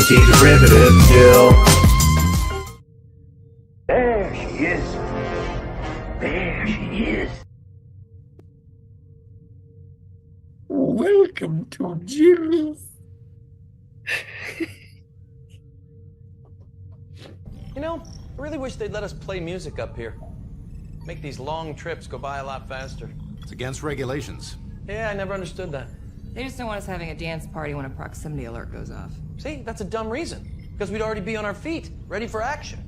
She's a primitive still. There she is. There she is. Welcome to Jimmy's. You know, I really wish they'd let us play music up here. Make these long trips go by a lot faster. It's against regulations. Yeah, I never understood that. They just don't want us having a dance party when a proximity alert goes off. See, that's a dumb reason. Because we'd already be on our feet, ready for action.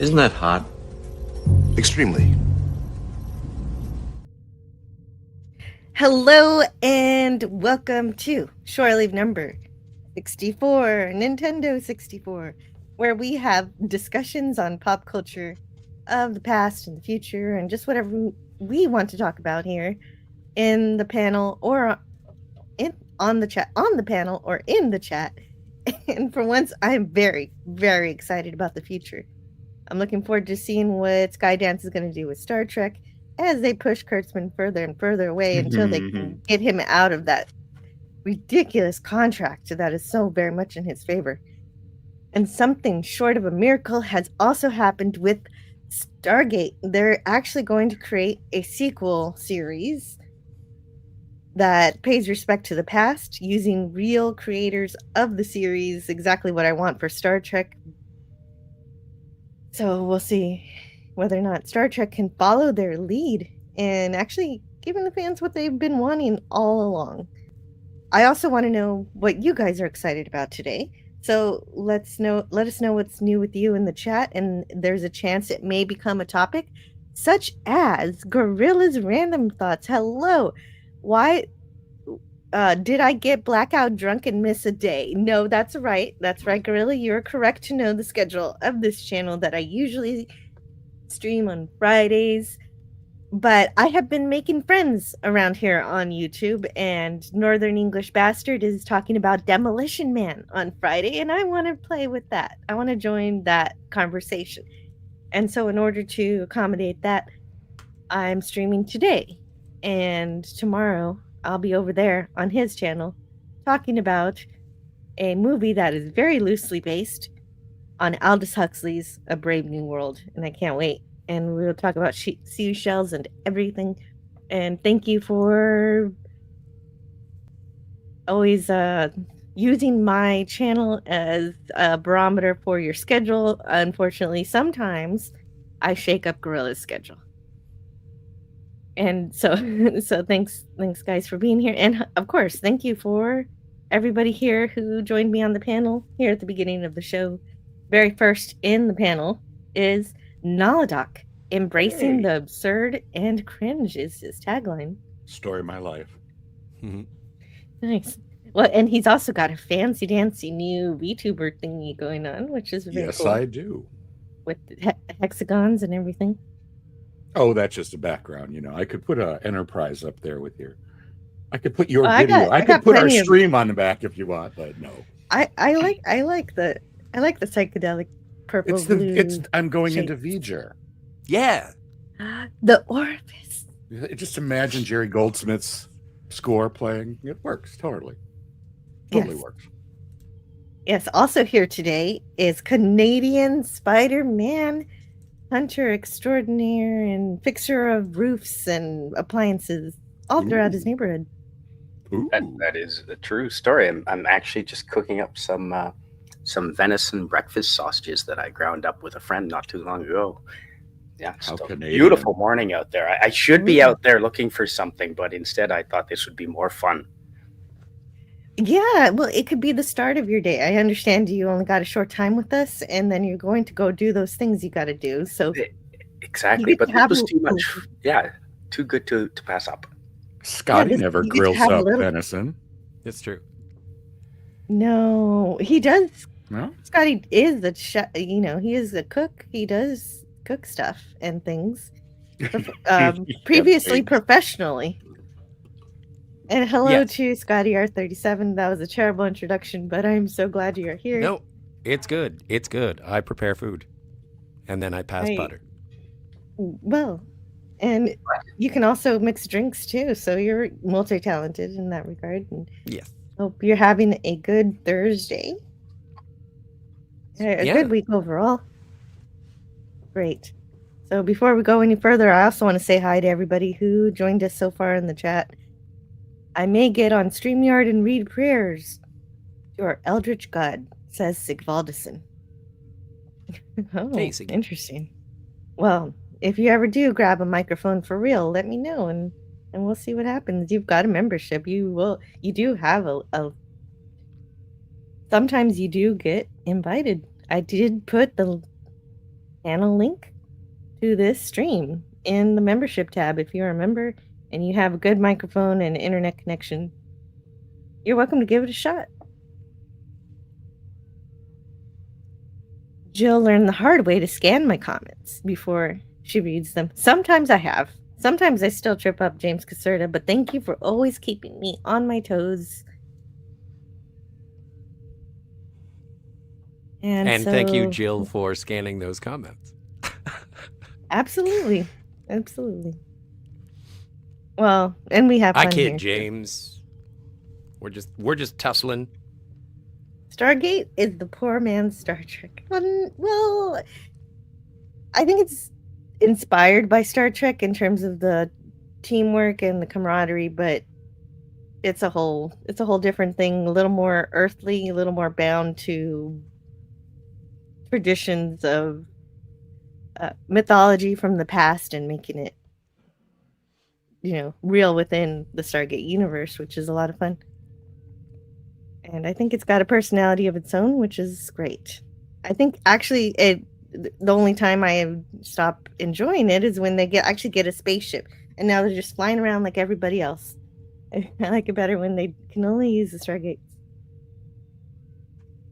Isn't that hot? Extremely. Hello and welcome to Shore Leave number 64, Nintendo 64, where we have discussions on pop culture of the past and the future and just whatever we want to talk about here in the panel or on the panel or in the chat. And for once, I'm very, very excited about the future. I'm looking forward to seeing what Skydance is going to do with Star Trek as they push Kurtzman further and further away until they can get him out of that ridiculous contract that is so very much in his favor. And something short of a miracle has also happened with Stargate. They're actually going to create a sequel series that pays respect to the past using real creators of the series, exactly what I want for Star Trek. So we'll see whether or not Star Trek can follow their lead and actually giving the fans what they've been wanting all along. I also want to know what you guys are excited about today. So let us know what's new with you in the chat, and there's a chance it may become a topic, such as Gorilla's random thoughts. Hello. Why did I get blackout drunk and miss a day? No, that's right. That's right, Gorilla. You're correct to know the schedule of this channel that I usually stream on Fridays. But I have been making friends around here on YouTube, and Northern English Bastard is talking about Demolition Man on Friday, and I want to play with that. I want to join that conversation. And so in order to accommodate that, I'm streaming today. And tomorrow, I'll be over there on his channel talking about a movie that is very loosely based on Aldous Huxley's A Brave New World, and I can't wait. And we'll talk about seashells and everything. And thank you for always using my channel as a barometer for your schedule. Unfortunately, sometimes I shake up Gorilla's schedule. And so thanks guys for being here. And of course, thank you for everybody here who joined me on the panel here at the beginning of the show. Very first in the panel is Naladoc. Embracing the absurd and cringe is his tagline. Story of my life. Nice. Well, and he's also got a fancy dancy new VTuber thingy going on, which is very cool. Yes, I do. With hexagons and everything. Oh, that's just a background, you know. I could put an Enterprise up there with your. I could put your video. I could put our stream on the back if you want, but no. I like the psychedelic purple. I'm going into V'ger. Yeah. The orifice. Just imagine Jerry Goldsmith's score playing. It works totally. Totally works. Yes. Also here today is Canadian Spider-Man hunter extraordinaire and fixer of roofs and appliances all throughout his neighborhood. That is a true story. I'm actually just cooking up some venison breakfast sausages that I ground up with a friend not too long ago. Yeah, it's How still Canadian. beautiful morning out there. I should be out there looking for something, but instead I thought this would be more fun. Yeah, well, it could be the start of your day. I understand you only got a short time with us, and then you're going to go do those things you got to do. So Exactly, but this was too much. Oh, Yeah, too good to pass up. Scotty never you get to grills have a up little- venison. It's true. No, he does. No? Scotty is a chef. You know, he is a cook. He does cook stuff and things. Previously, things. professionally. And hello Yes. to Scotty R37. That was a terrible introduction, but I'm so glad you're here. No, it's good. It's good. I prepare food, and then I pass Right. butter. Well, and you can also mix drinks too, so you're multi-talented in that regard. And Yes. hope you're having a good Thursday. A Yeah. good week overall. Great. So before we go any further, I also want to say hi to everybody who joined us so far in the chat. I may get on StreamYard and read prayers to our Eldritch God, says Sigvaldison. Oh, Hey, Siggy. interesting. Well, if you ever do grab a microphone for real, let me know and we'll see what happens. You've got a membership. You do have a sometimes you do get invited. I did put the channel link to this stream in the membership tab. If you're a member and you have a good microphone and internet connection, you're welcome to give it a shot. Jill learned the hard way to scan my comments before she reads them. Sometimes I have. Sometimes I still trip up James Caserta, but thank you for always keeping me on my toes. And thank you, so- Jill, for scanning those comments. Absolutely. Absolutely. Well, and we have I fun kid, here. James. We're just tussling. Stargate is the poor man's Star Trek. Well, I think it's inspired by Star Trek in terms of the teamwork and the camaraderie, but it's a whole different thing, a little more earthly, a little more bound to traditions of mythology from the past and making it, real within the Stargate universe, which is a lot of fun. And I think it's got a personality of its own, which is great. I think actually the only time I stop enjoying it is when they actually get a spaceship, and now they're just flying around like everybody else. I like it better when they can only use the Stargates.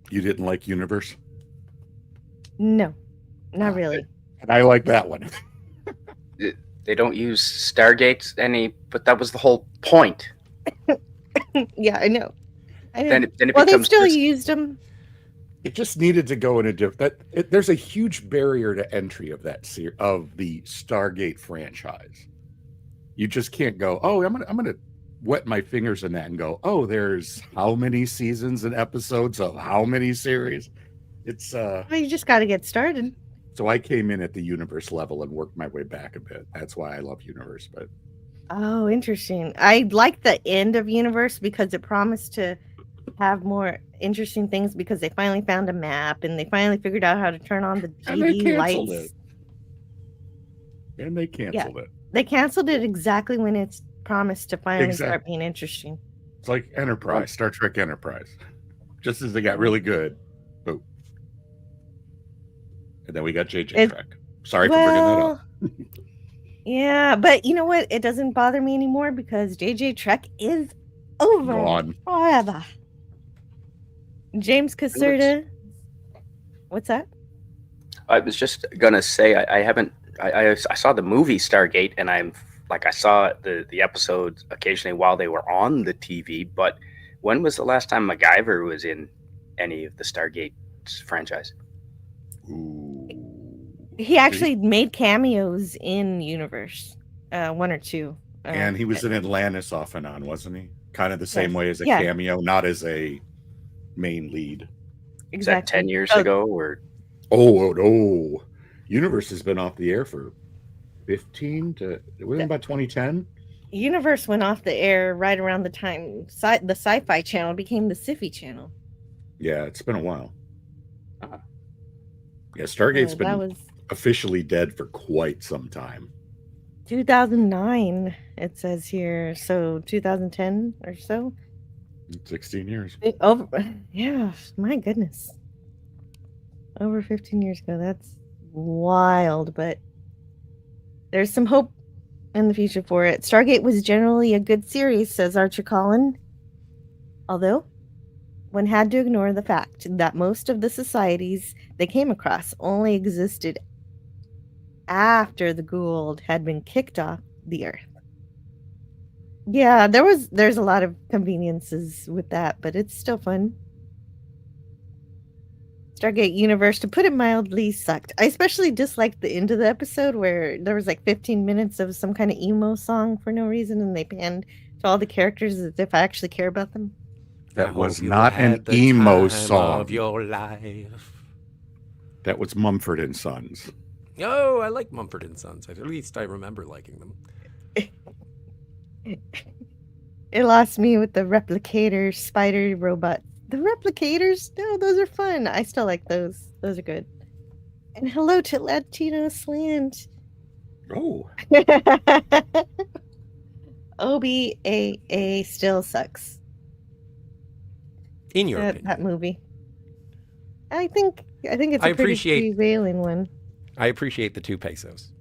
You didn't like Universe? No, not really. And I like that one. They don't use Stargates but that was the whole point. Yeah, I know. Then it Well, they becomes still just- used them. It just needed to go in a different. There's a huge barrier to entry of of the Stargate franchise. You just can't go. Oh, I'm gonna wet my fingers in that and go. Oh, there's how many seasons and episodes of how many series? It's Well, you just got to get started. So I came in at the Universe level and worked my way back a bit. That's why I love Universe. But Oh, interesting. I like the end of Universe because it promised to have more interesting things because they finally found a map and they finally figured out how to turn on the and they GD canceled lights. it. And they canceled it. They canceled it exactly when it's promised to finally start Exactly. being interesting. It's like Enterprise, Star Trek Enterprise. Just as they got really good, boom. And then we got JJ Trek. Sorry for bringing that up. Yeah, but you know what? It doesn't bother me anymore because JJ Trek is over Gone. forever. James Caserta. What's that? I was just gonna say I saw the movie Stargate, and I saw the episodes occasionally while they were on the TV. But when was the last time MacGyver was in any of the Stargate franchise? Ooh. He actually made cameos in Universe, one or two. And he was in Atlantis off and on, wasn't he? Kind of the same way as a Yeah. cameo, not as a main lead. Is that 10 years Oh, ago or? Oh no. Universe has been off the air for 15 to it wasn't about 2010. Universe went off the air right around the time the Sci-Fi Channel became the Sci-Fi Channel. Yeah, it's been a while. Yeah, Stargate's been that was officially dead for quite some time. 2009, it says here. So 2010 or so. 16 years. Yeah, my goodness. Over 15 years ago. That's wild, but there's some hope in the future for it. Stargate was generally a good series, says Archer Collin. Although, one had to ignore the fact that most of the societies they came across only existed after the Goa'uld had been kicked off the Earth. Yeah, there's a lot of conveniences with that, but it's still fun. Stargate Universe, to put it mildly, sucked. I especially disliked the end of the episode where there was like 15 minutes of some kind of emo song for no reason, and they panned to all the characters as if I actually care about them. That was not an emo song of your life. That was Mumford and Sons. Oh, I like Mumford and Sons. At least I remember liking them. It lost me with the replicator spider robots. The replicators? No, those are fun. I still like those. Those are good. And hello to Latino Slant. Oh. OBAA still sucks. In your opinion. That movie. I think it's a pretty prevailing one. I appreciate the 2 pesos.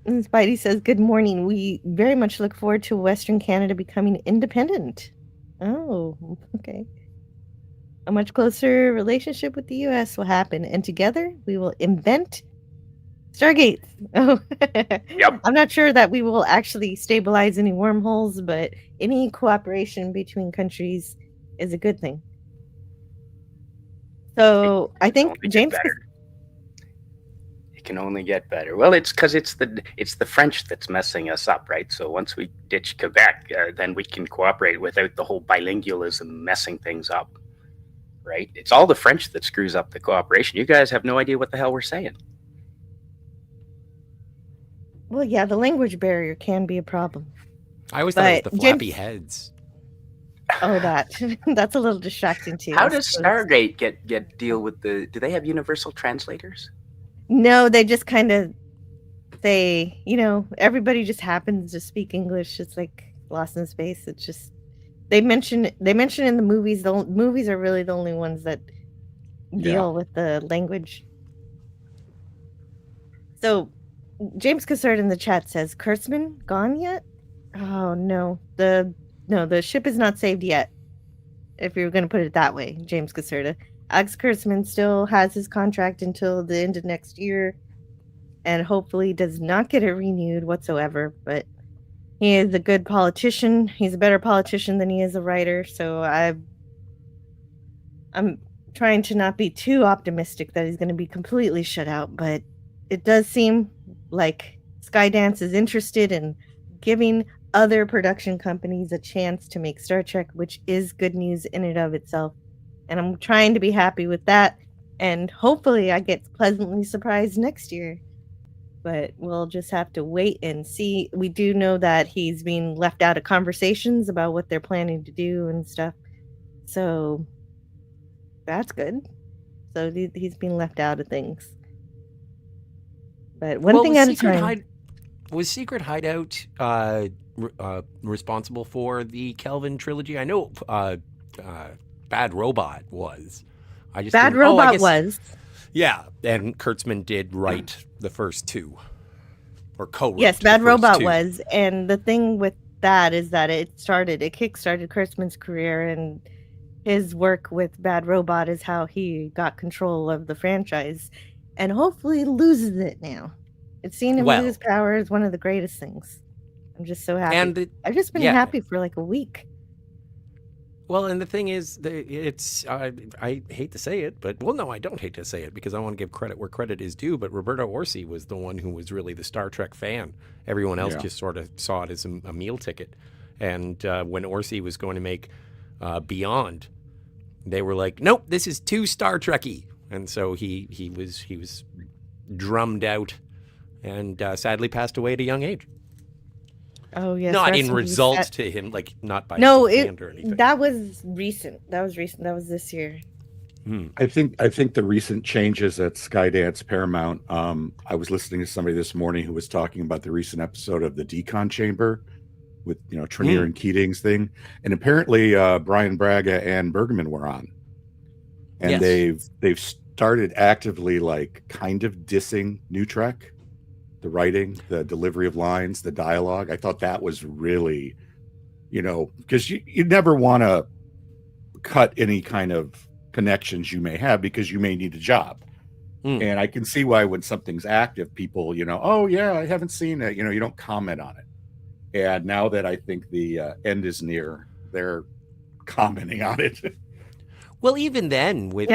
Spidey says, "Good morning. We very much look forward to Western Canada becoming independent." Oh, okay. A much closer relationship with the U.S. will happen, and together we will invent Stargate. Oh, Yep. I'm not sure that we will actually stabilize any wormholes, but any cooperation between countries is a good thing. So I think James. It can only get better. Well, it's because it's the French that's messing us up, right? So once we ditch Quebec, then we can cooperate without the whole bilingualism messing things up, right? It's all the French that screws up the cooperation. You guys have no idea what the hell we're saying. Well, yeah, the language barrier can be a problem. I always thought it was the flappy heads. Oh, that's a little distracting too. How does Stargate get deal with do they have universal translators? No, they just kind of say, everybody just happens to speak English. It's like Lost in Space. It's just they mention in the movies. The movies are really the only ones that deal with the language. So James Cassard in the chat says, "Kurtzman gone yet?" Oh no, the ship is not saved yet. If you're going to put it that way, James Caserta. Alex Kurtzman still has his contract until the end of next year, and hopefully does not get it renewed whatsoever. But he is a good politician. He's a better politician than he is a writer. So I'm trying to not be too optimistic that he's going to be completely shut out. But it does seem like Skydance is interested in giving other production companies a chance to make Star Trek, which is good news in and of itself. And I'm trying to be happy with that. And hopefully I get pleasantly surprised next year. But we'll just have to wait and see. We do know that he's being left out of conversations about what they're planning to do and stuff. So that's good. So he's being left out of things. But one thing at a time. Was Secret Hideout responsible for the Kelvin trilogy? I know Bad Robot was. Bad Robot was. Yeah, and Kurtzman did write the first 2. Or co-wrote. Yes, Bad Robot was. And the thing with that is that it kickstarted Kurtzman's career, and his work with Bad Robot is how he got control of the franchise and hopefully loses it now. It's seeing him lose power is one of the greatest things. I'm just so happy. And I've just been happy for like a week. Well, and the thing is, it's I hate to say it, but no, I don't hate to say it because I want to give credit where credit is due. But Roberto Orci was the one who was really the Star Trek fan. Everyone else just sort of saw it as a meal ticket. And when Orci was going to make Beyond, they were like, "Nope, this is too Star Trekky," and so he was drummed out. And sadly passed away at a young age. Oh yes, not in results to him, like not by no, hand or anything. That was recent. That was this year. I think the recent changes at Skydance Paramount. I was listening to somebody this morning who was talking about the recent episode of the Decon Chamber with Trenier and Keating's thing, and apparently Brian Braga and Bergman were on, and Yes. they've started actively like kind of dissing New Trek, the writing, the delivery of lines, the dialogue. I thought that was really, because you never want to cut any kind of connections you may have because you may need a job. And I can see why when something's active, people, oh yeah, I haven't seen it. You don't comment on it. And now that I think the end is near, they're commenting on it. Well, even then with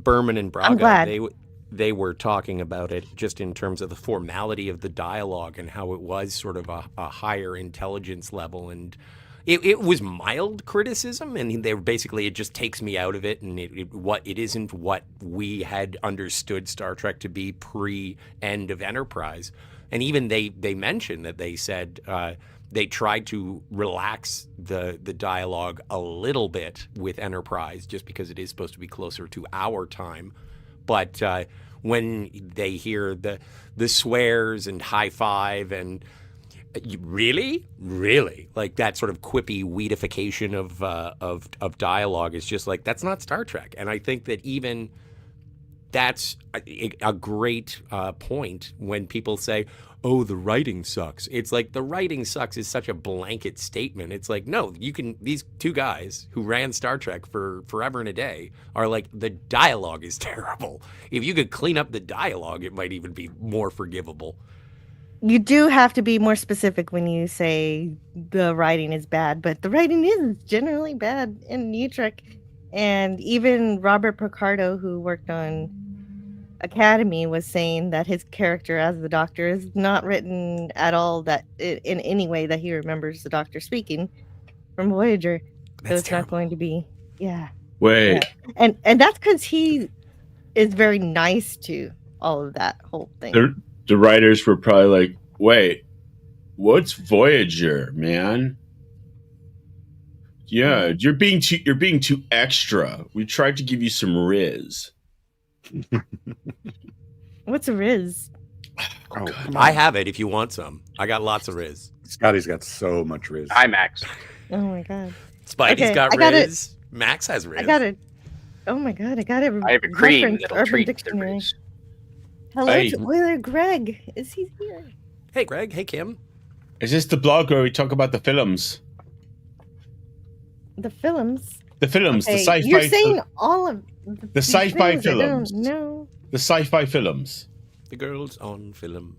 Berman and I'm glad. Braga, they were talking about it just in terms of the formality of the dialogue and how it was sort of a higher intelligence level, and it was mild criticism, and they were basically, it just takes me out of it, and it isn't what we had understood Star Trek to be pre-end of Enterprise. And even they mentioned that they said they tried to relax the dialogue a little bit with Enterprise just because it is supposed to be closer to our time. But when they hear the swears and high five and really like that sort of quippy weedification of dialogue is just like, that's not Star Trek. And I think that even that's a great point when people say, oh, the writing sucks. It's like, the writing sucks is such a blanket statement. It's like, no, these two guys who ran Star Trek for forever and a day are like, the dialogue is terrible. If you could clean up the dialogue, it might even be more forgivable. You do have to be more specific when you say the writing is bad, but the writing is generally bad in New Trek. And even Robert Picardo, who worked on Academy, was saying that his character as the Doctor is not written at all that in any way that he remembers the Doctor speaking from Voyager. So it's terrible. not going to be, Wait, and that's because he is very nice to all of that whole thing. the writers were probably like, wait, what's Voyager, man? Yeah, you're being too extra. We tried to give you some Rizz. What's a Rizz? Oh, come on. I have it if you want some. I got lots of Rizz. Scotty's got so much Rizz. Hi, Max. Oh my god. Spidey's Okay, got I got it. Rizz. Max has Rizz. I got it. Oh my god, I got it. I have a cream referenced that'll Urban treat the Dictionary. Rizz. Hello Hey. to Euler Greg. Is he here? Hey, Greg. Hey, Kim. Is this the blog where we talk about the films? The films. The films, the Okay, sci-fi. you're saying all of the sci-fi things I don't films. know. The sci-fi films. The girls on film.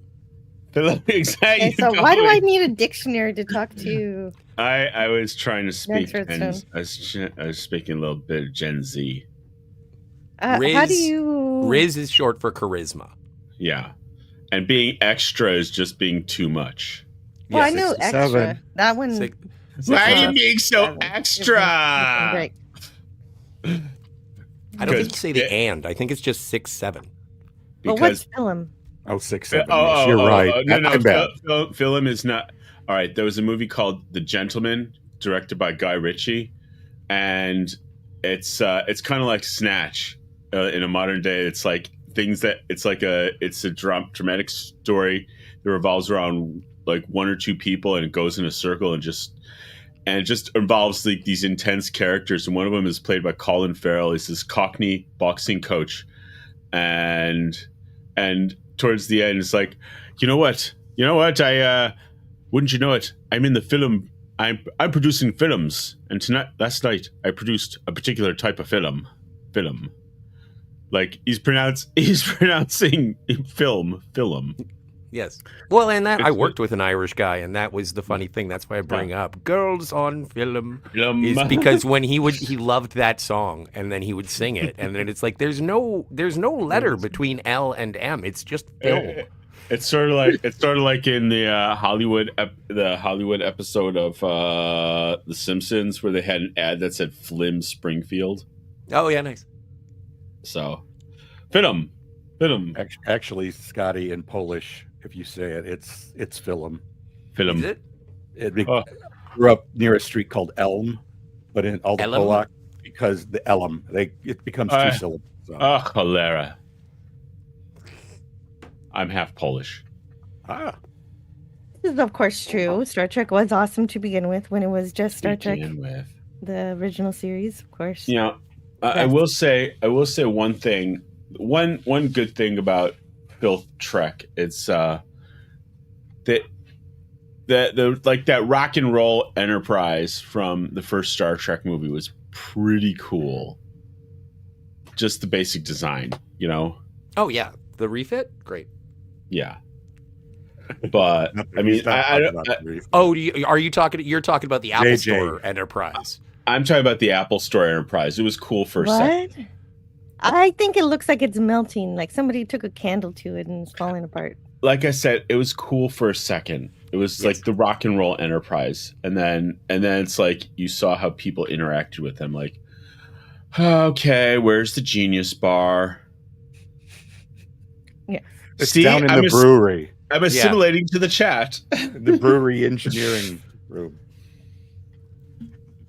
Exactly. Okay, so why do I need a dictionary to talk to? I was trying to speak, Max and Redstone. I was speaking a little bit of Gen Z. How do Rizz- you? Rizz is short for charisma. Yeah, and being extra is just being too much. Well, I know 67. extra. That one. Six- Why are you seven. being so Seven. extra? Great. I don't think you say the Because- and. I think it's just 6-7. But what's film? Oh, 6, 7. Yes, you're right. No, I'm bad. Film is not. All right, there was a movie called The Gentleman, directed by Guy Ritchie, and it's kind of like Snatch in a modern day. It's like things that it's a dramatic story that revolves around like one or two people, and it goes in a circle and it just involves like these intense characters. And one of them is played by Colin Farrell. He's this Cockney boxing coach, and towards the end, it's like, you know what? I wouldn't you know it? I'm in the film. I'm producing films, and last night I produced a particular type of film. Like he's pronouncing film. Yes. Well, and that I worked with an Irish guy, and that was the funny thing. That's why I bring up girls on film. Is because when he loved that song, and then he would sing it, and then it's like there's no letter between L and M. It's just film. It's sort of like in the Hollywood episode of The Simpsons where they had an ad that said Flim Springfield. Oh yeah, nice. So, film. Actually, Scotty, in Polish, if you say it, it's film. Film. Is it? Grew up near a street called Elm, but in all the Elm? Polak because the it becomes two syllables. So. Cholera. I'm half Polish. Ah, This is, of course, true. Star Trek was awesome to begin with when it was just Star Trek, the original series, of course. You know, I will say one thing. One good thing about Filth Trek, it's that that rock and roll Enterprise from the first Star Trek movie was pretty cool. Just the basic design, you know. Oh yeah, the refit, great. Yeah, but I mean, are you talking? You're talking about the Apple Store Enterprise. I'm talking about the Apple Store Enterprise. It was cool for a second. I think it looks like it's melting. Like somebody took a candle to it and it's falling apart. Like I said, it was cool for a second. It was like the rock and roll Enterprise, and then it's like you saw how people interacted with them. Like, okay, where's the Genius Bar? Yeah, it's down in the brewery. I'm assimilating to the chat. The brewery engineering room.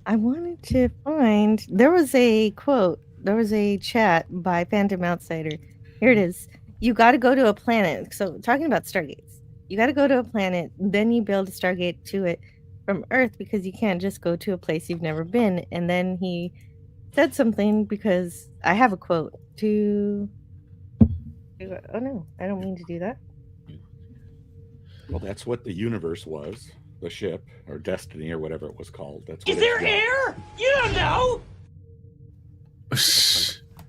I wanted to find. There was a quote. There was a chat by Phantom Outsider. Here it is. You got to go to a planet. So talking about Stargates, you got to go to a planet, then you build a Stargate to it from Earth because you can't just go to a place you've never been. And then he said something because I have a quote to. Oh no, I don't mean to do that. Well, that's what the universe was. The ship or Destiny or whatever it was called. That's what Is there air? You don't know.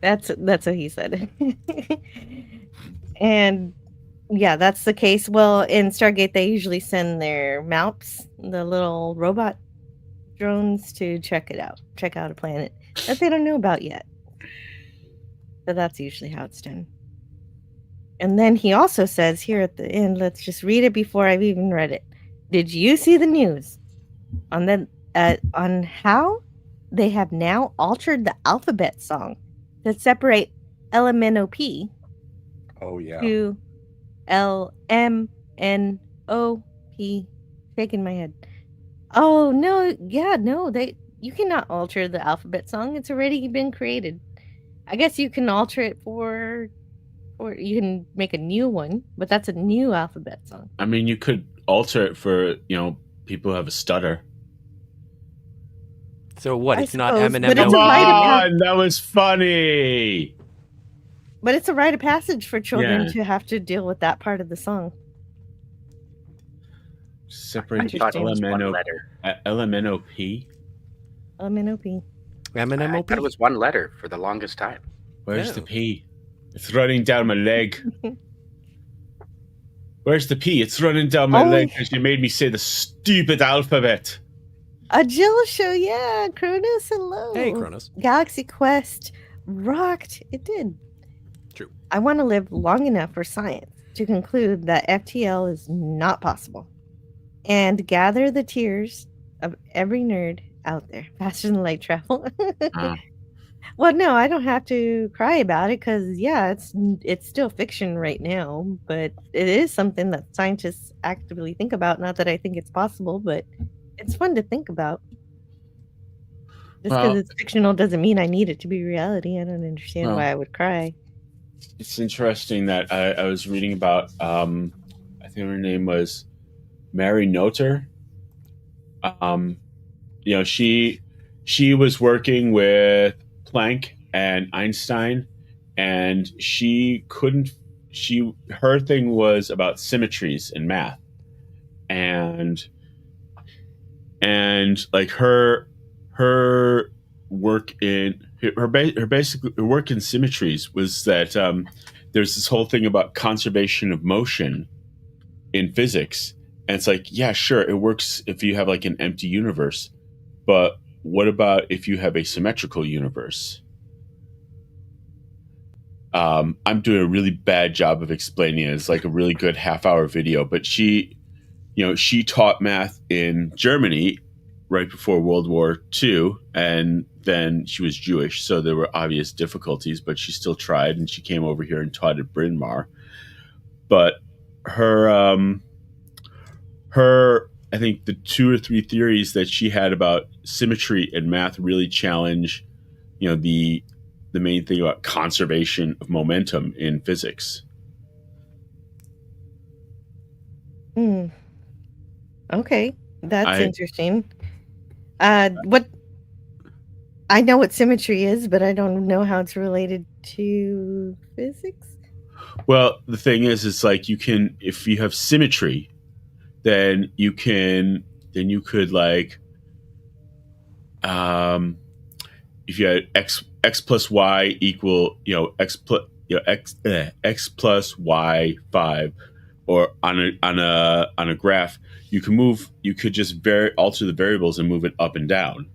That's what he said. And yeah, that's the case. Well, in Stargate, they usually send their MALPs, the little robot drones, to check out a planet that they don't know about yet. So that's usually how it's done. And then he also says here at the end, let's just read it before I've even read it. Did you see the news on how they have now altered the alphabet song to separate LMNOP to LMNOP? Shaking my head. Oh no, yeah, no, you cannot alter the alphabet song. It's already been created. I guess you can alter it or you can make a new one, but that's a new alphabet song. I mean, you could alter it for, people who have a stutter. So what? It's not Eminem. Come on, that was funny. But it's a rite of passage for children to have to deal with that part of the song. Separate LMNOP. LMNOP. I thought it was one letter for the longest time. Where's the P? It's running down my leg. Where's the P? It's running down my leg because you made me say the stupid alphabet. A Jill show, yeah. Kronos, hello. Hey, Kronos. Galaxy Quest rocked. It did. True. I want to live long enough for science to conclude that FTL is not possible and gather the tears of every nerd out there faster than light travel. Well, no, I don't have to cry about it because, yeah, it's still fiction right now, but it is something that scientists actively think about. Not that I think it's possible, but it's fun to think about. Just because it's fictional doesn't mean I need it to be reality. I don't understand why I would cry. It's interesting that I was reading about, I think her name was Mary Noether. She was working with Planck and Einstein, and her thing was about symmetries in math, and like her work in her work in symmetries was that there's this whole thing about conservation of motion in physics, and it's like, yeah, sure, it works if you have like an empty universe, but what about if you have a symmetrical universe? I'm doing a really bad job of explaining it. It's like a really good half-hour video, but she taught math in Germany right before World War II, and then she was Jewish, so there were obvious difficulties, but she still tried, and she came over here and taught at Bryn Mawr. But her I think the 2 or 3 theories that she had about symmetry in math really challenge the main thing about conservation of momentum in physics. Okay, that's I- interesting. What I know what symmetry is, but I don't know how it's related to physics. Well, the thing is, it's like you can, if you have symmetry, then you could like, if you had x plus y equal, x plus x plus y 5, or on a graph, you could just alter the variables and move it up and down.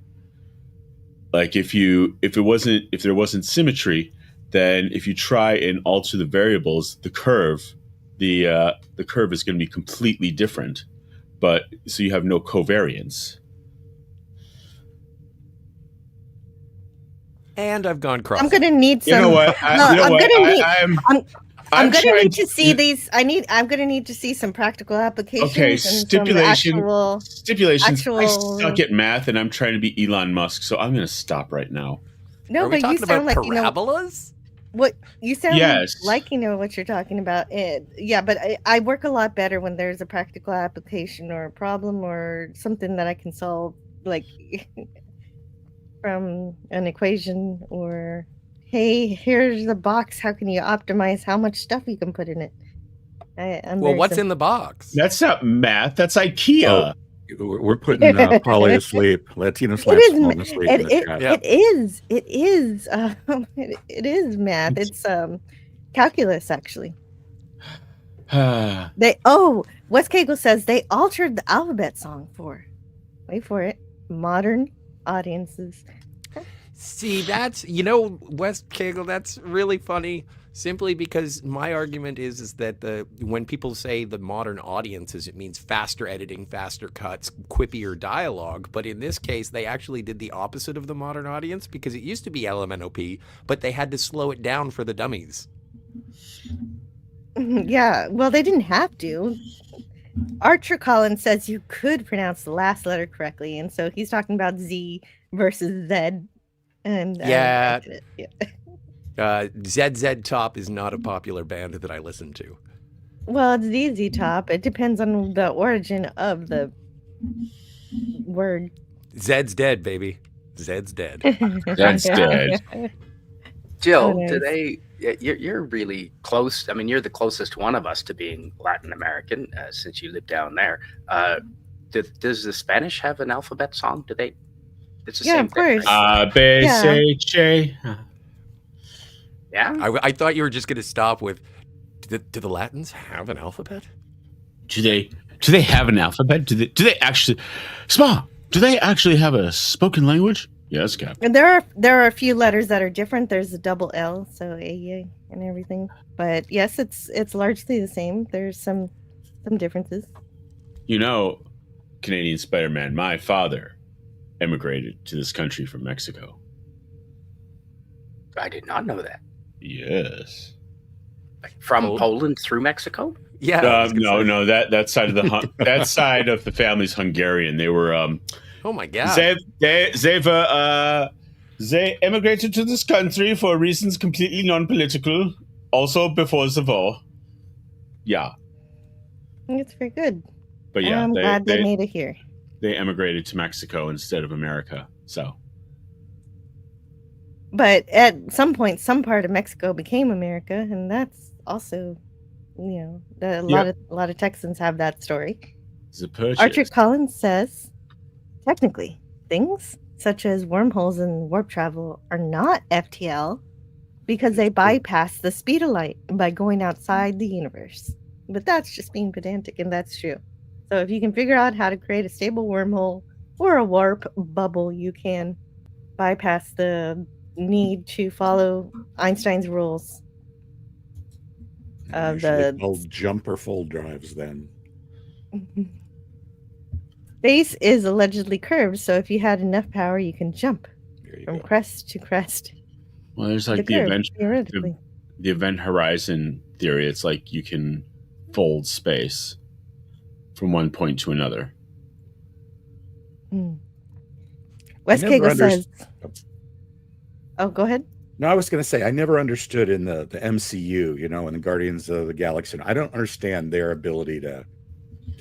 Like if there wasn't symmetry, then if you try and alter the variables, the curve is going to be completely different. But so you have no covariance. And I've gone cross. I'm gonna need some. You know what? I'm gonna need to see these. I'm gonna need to see some practical applications. Okay, and stipulations. I actual- suck at math, and I'm trying to be Elon Musk, so I'm going to stop right now. No, Are we but talking you sound about like you know parabolas? what you sound Yes. like. You know what you're talking about. Yeah, but I work a lot better when there's a practical application or a problem or something that I can solve, like from an equation, or hey, here's the box. How can you optimize how much stuff you can put in it? Well, what's in the box? That's not math. That's IKEA. We're putting Polly asleep. Latino Slap's falling asleep in the chat. It is. It is. It is math. It's calculus, actually. Wes Cagle says they altered the alphabet song for, wait for it, modern audiences. See, that's, Wes Cagle, that's really funny. Simply because my argument is that when people say the modern audiences, it means faster editing, faster cuts, quippier dialogue. But in this case, they actually did the opposite of the modern audience, because it used to be LMNOP, but they had to slow it down for the dummies. Yeah, well, they didn't have to. Archer Collins says you could pronounce the last letter correctly, and so he's talking about Z versus Z. And yeah. ZZ Top is not a popular band that I listen to. Well, it's ZZ Top. It depends on the origin of the word. Zed's dead, baby. Zed's dead. Zed's dead. Jill, do they? You're really close. I mean, you're the closest one of us to being Latin American, since you live down there. Does the Spanish have an alphabet song? Do they? It's the same of course. thing. Right? A, B, C, J. Yeah. I thought you were just going to stop with, do the Latins have an alphabet? Do they have an alphabet? Do they actually, Sma? Do they actually have a spoken language? Yes, Captain. And there are a few letters that are different. There's a double L, so A and everything. But yes, it's largely the same. There's some differences. Canadian Spider-Man, my father emigrated to this country from Mexico. I did not know that. Yes. From Poland through Mexico? Yeah. No. That side of the family's Hungarian. They were. Oh my God. They emigrated to this country for reasons completely non-political. Also before the war. Yeah. It's very good. But yeah, I'm glad they made it here. They emigrated to Mexico instead of America. So. But at some point, some part of Mexico became America, and that's also, a lot of Texans have that story. Archer Collins says, technically, things such as wormholes and warp travel are not FTL because they bypass the speed of light by going outside the universe. But that's just being pedantic, and that's true. So if you can figure out how to create a stable wormhole or a warp bubble, you can bypass the need to follow Einstein's rules of the old jump or fold drives. Then space is allegedly curved, so if you had enough power, you can jump from crest to crest. Well, there's like the event horizon theory. It's like you can fold space from one point to another. Wes Cagle says, Oh, go ahead. No, I was going to say I never understood in the MCU, in the Guardians of the Galaxy. I don't understand their ability to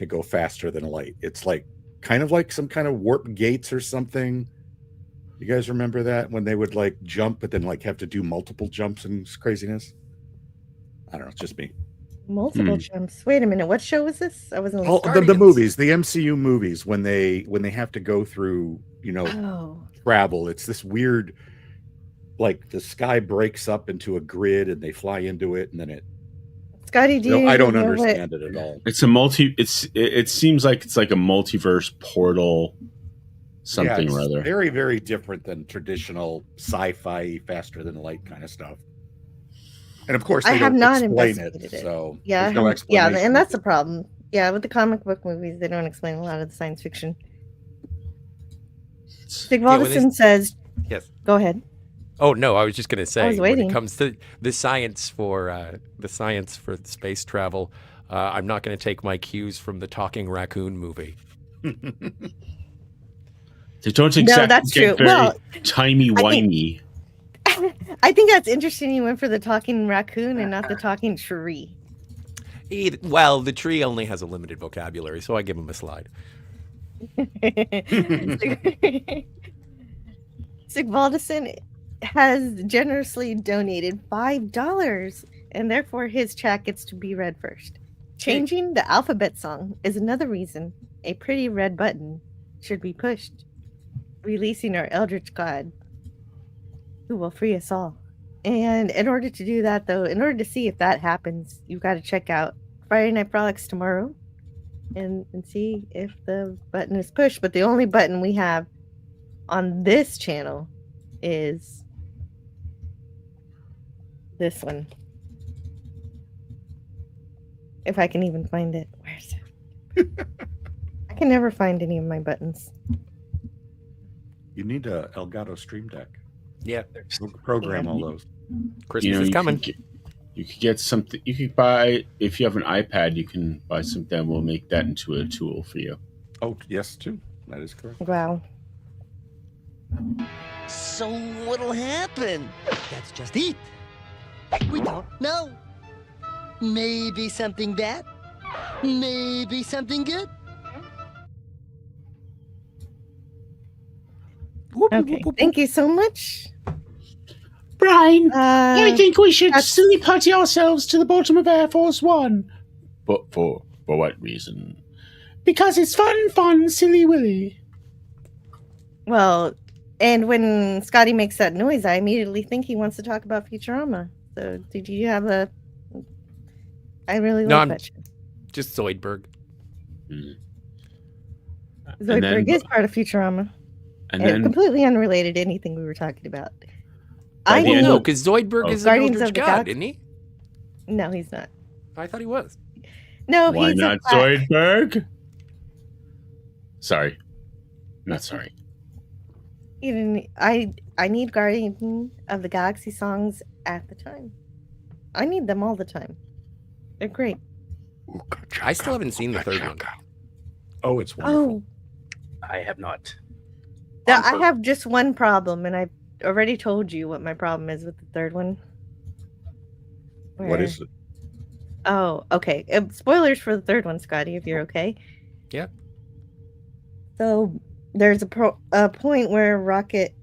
go faster than light. It's like kind of like some kind of warp gates or something. You guys remember that when they would like jump, but then like have to do multiple jumps and craziness? I don't know. It's just me. Multiple jumps. Wait a minute. What show was this? I wasn't. All the movies, the MCU movies, when they have to go through, travel. It's this weird, like the sky breaks up into a grid and they fly into it, and then it. Scotty, do you I don't understand it at all. It's a it seems like it's like a multiverse portal, something or other. Very, very different than traditional sci-fi, faster than light kind of stuff. And of course, I have not explain investigated it. So yeah, no explanation. and that's the problem. Yeah, with the comic book movies, they don't explain a lot of the science fiction. Sigvaldson says, "Yes, go ahead." Oh no, I was just going to say when it comes to the science for space travel, I'm not going to take my cues from the Talking Raccoon movie. They don't exactly that's true. Very timey-wimey. I think that's interesting. You went for the talking raccoon and not the talking tree. Well, the tree only has a limited vocabulary, so I give him a slide. Sigvaldson has generously donated $5, and therefore his chat gets to be read first. Changing the alphabet song is another reason a pretty red button should be pushed. Releasing our Eldritch God, who will free us all. And in order to do that, though, in order to see if that happens, you've got to check out Friday Night Frolics tomorrow and see if the button is pushed. But the only button we have on this channel is this one. If I can even find it. Where's it? I can never find any of my buttons. You need a Elgato Stream Deck. Yeah. Program all those. Christmas is coming. You could get something. You could buy, if you have an iPad, you can buy something. We'll make that into a tool for you. Oh, yes, too. That is correct. Wow. So what'll happen? That's just it. We don't know. Maybe something bad. Maybe something good. Okay. Thank you so much. Brian, I think we should that's- silly putty ourselves to the bottom of Air Force One. But for what reason? Because it's fun, silly willy. Well, and when Scotty makes that noise, I immediately think he wants to talk about Futurama. So, did you have a? I really like that show. Just Zoidberg. Zoidberg is part of Futurama. And then completely unrelated to anything we were talking about. I don't know, because Zoidberg is an Guardians Eldritch of the God, Galaxy. isn't he? No, he's not. I thought he was. No, why he's not Zoidberg? Sorry, not sorry. You didn't, I need Guardian of the Galaxy songs at the time. I need them all the time. They're great. I still haven't seen the third one. Oh, it's wonderful. I have not. I have just one problem, and I've already told you what my problem is with the third one. What is it? Oh, okay. Spoilers for the third one, Scotty, if you're okay. Yeah. So there's a point where Raccoon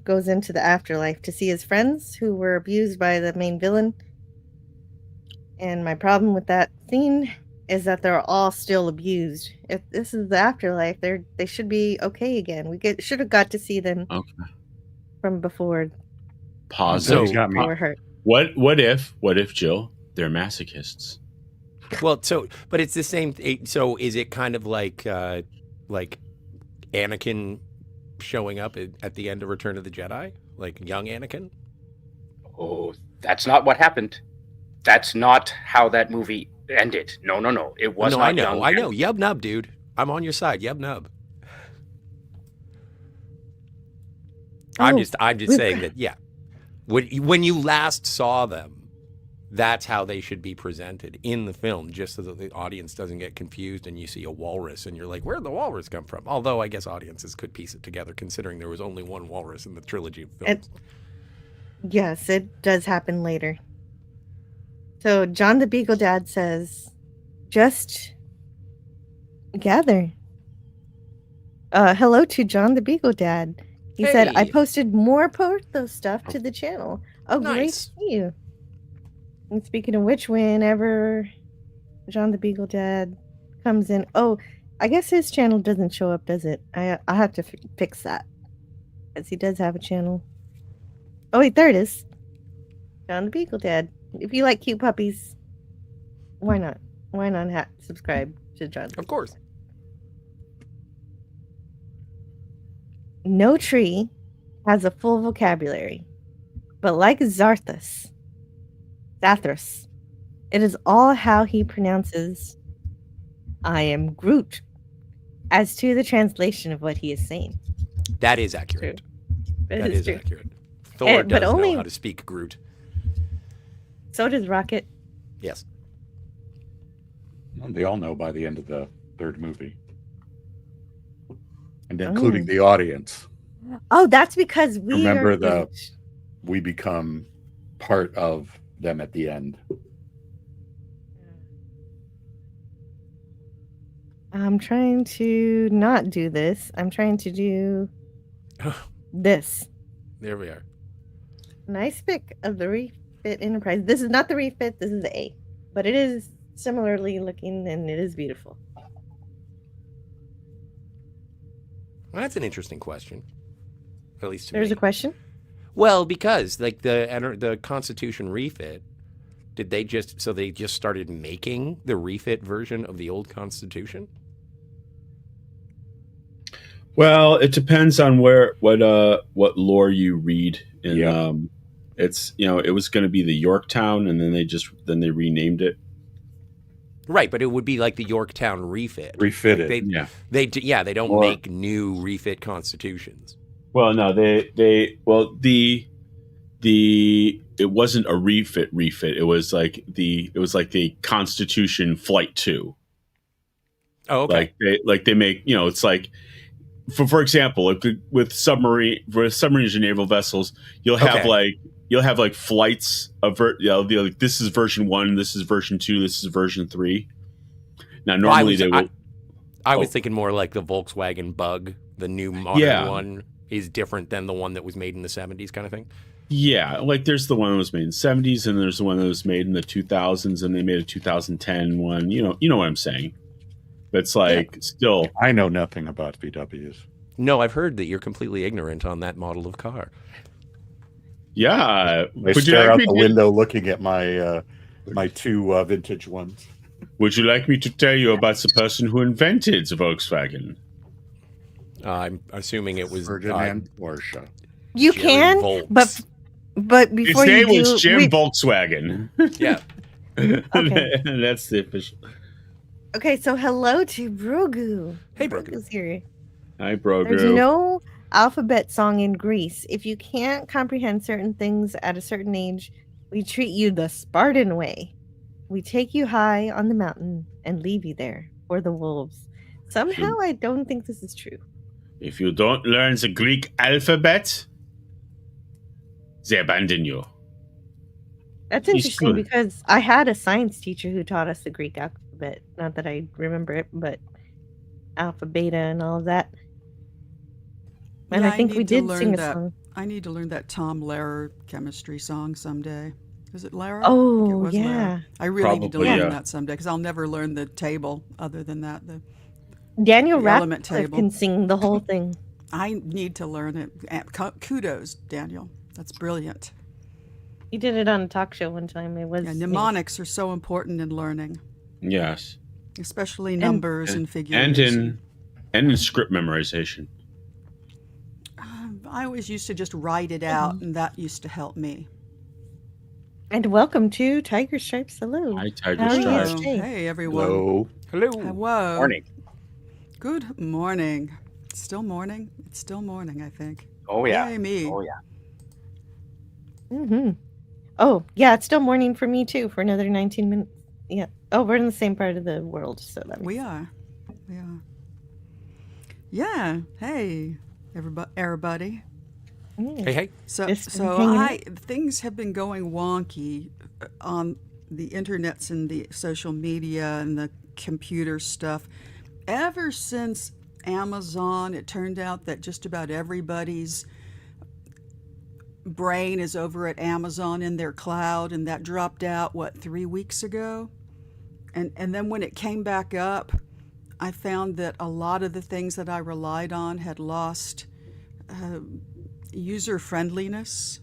goes into the afterlife to see his friends who were abused by the main villain. And my problem with that scene is that they're all still abused. If this is the afterlife, they should be okay again. We should have got to see them from before. Pause. So, They were hurt. What if Jill? They're masochists. Well, but it's the same. So is it kind of like Anakin showing up at the end of Return of the Jedi, like young Anakin? Oh, that's not what happened. That's not how that movie ended. No. It was not. I know. Yub nub, dude. I'm on your side. Yub nub. I'm just saying that. Yeah. When you last saw them, That's how they should be presented in the film, just so that the audience doesn't get confused and you see a walrus and you're like, where'd the walrus come from? Although I guess audiences could piece it together, considering there was only one walrus in the trilogy of films. Yes, it does happen later. So John the Beagle Dad says, just gather. Hello to John the Beagle Dad. He said, I Hey. posted more Porthos stuff to the channel. Oh, great to Nice. see you. And speaking of which, whenever John the Beagle Dad comes in, oh, I guess his channel doesn't show up, does it? I'll have to fix that. Because he does have a channel. Oh, wait, there it is. John the Beagle Dad. If you like cute puppies, why not? Why not subscribe to John? Of course. No tree has a full vocabulary, but like Zathras, it is all how he pronounces I am Groot as to the translation of what he is saying. That is accurate. That is true. accurate. Thor but does only- know how to speak Groot. So does Rocket. Yes. They all know by the end of the third movie. And including the audience. Oh, that's because we Remember we become part of them at the end. I'm trying to not do this. I'm trying to do this. There we are. Nice pick of the Refit Enterprise. This is not the Refit, this is the A. But it is similarly looking and it is beautiful. Well, that's an interesting question. At least to There's me. a question? Well, because like the Constitution refit, did they just started making the refit version of the old Constitution? Well, it depends on what lore you read. And it's it was going to be the Yorktown, and then they renamed it. Right, but it would be like the Yorktown refit. Refitted. Like they don't make new refit constitutions. Well, no, it wasn't a refit. It was like the Constitution Flight 2. Oh, okay. They make, it's like for example, with submarines and naval vessels, you'll have flights of this is version 1, this is version 2, this is version 3. Now normally I was thinking more like the Volkswagen Bug, the new modern one is different than the one that was made in the 70s kind of thing. Yeah, like there's the one that was made in the 70s and there's the one that was made in the 2000s and they made a 2010 one. You know what I'm saying? But it's still... I know nothing about VWs. No, I've heard that you're completely ignorant on that model of car. Yeah. I stare out the window looking at my my two vintage ones. Would you like me to tell you about the person who invented the Volkswagen? I'm assuming it was Ferdinand Porsche. You Jerry can, Volks. but before His you name do, was Jim Volkswagen. Yeah. Okay. That's the official. Okay, so hello to Brogu. Hey, Brogu. Brogu's here. Hi, Brogu. There's no alphabet song in Greece. If you can't comprehend certain things at a certain age, we treat you the Spartan way. We take you high on the mountain and leave you there for the wolves. Somehow, I don't think this is true. If you don't learn the Greek alphabet, they abandon you. That's It's interesting good. because I had a science teacher who taught us the Greek alphabet. Not that I remember it, but alpha, beta, and all of that. And Yeah, I think we need to did learn sing a that. song. I need to learn that Tom Lehrer chemistry song someday. Is it Lehrer? Oh, I think it was yeah. Lehrer. I really need to Probably, learn yeah. that someday because I'll never learn the table other than that. Daniel The element Radcliffe table. can sing the whole thing. I need to learn it. Kudos, Daniel. That's brilliant. He did it on a talk show one time. It was Yeah, mnemonics are so important in learning, Yes. especially numbers and figures. And in script memorization. I always used to just write it out, and that used to help me. And welcome to Tiger Stripes. Hello. Hi, Tiger How are you Stripes. today? Hey, everyone. Hello. Hello. Hello. Morning. Good morning. It's still morning. It's still morning, I think. Oh yeah. Yay, me. Oh yeah. Mm-hmm. Oh, yeah, it's still morning for me too for another 19 minutes. Yeah. Oh, we're in the same part of the world, so that We are. We are. Yeah. Hey, everybody. Hey, hey. Just So hanging things have been going wonky on the internets and the social media and the computer stuff ever since Amazon. It turned out that just about everybody's brain is over at Amazon in their cloud, and that dropped out 3 weeks ago. And then when it came back up, I found that a lot of the things that I relied on had lost user friendliness.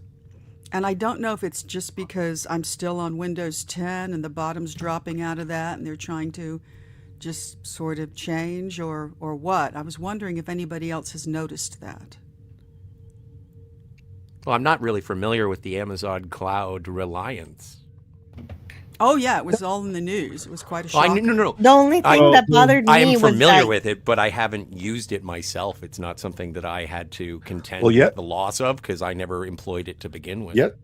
And I don't know if it's just because I'm still on Windows 10 and the bottom's dropping out of that and they're trying to just sort of change or what. I was wondering if anybody else has noticed that. Well, I'm not really familiar with the Amazon cloud reliance. Oh, yeah, it was all in the news. It was quite a Oh, shock. no. The only thing that bothered me I am was familiar that with it, but I haven't used it myself. It's not something that I had to contend Well, yeah. with the loss of because I never employed it to begin with. Yet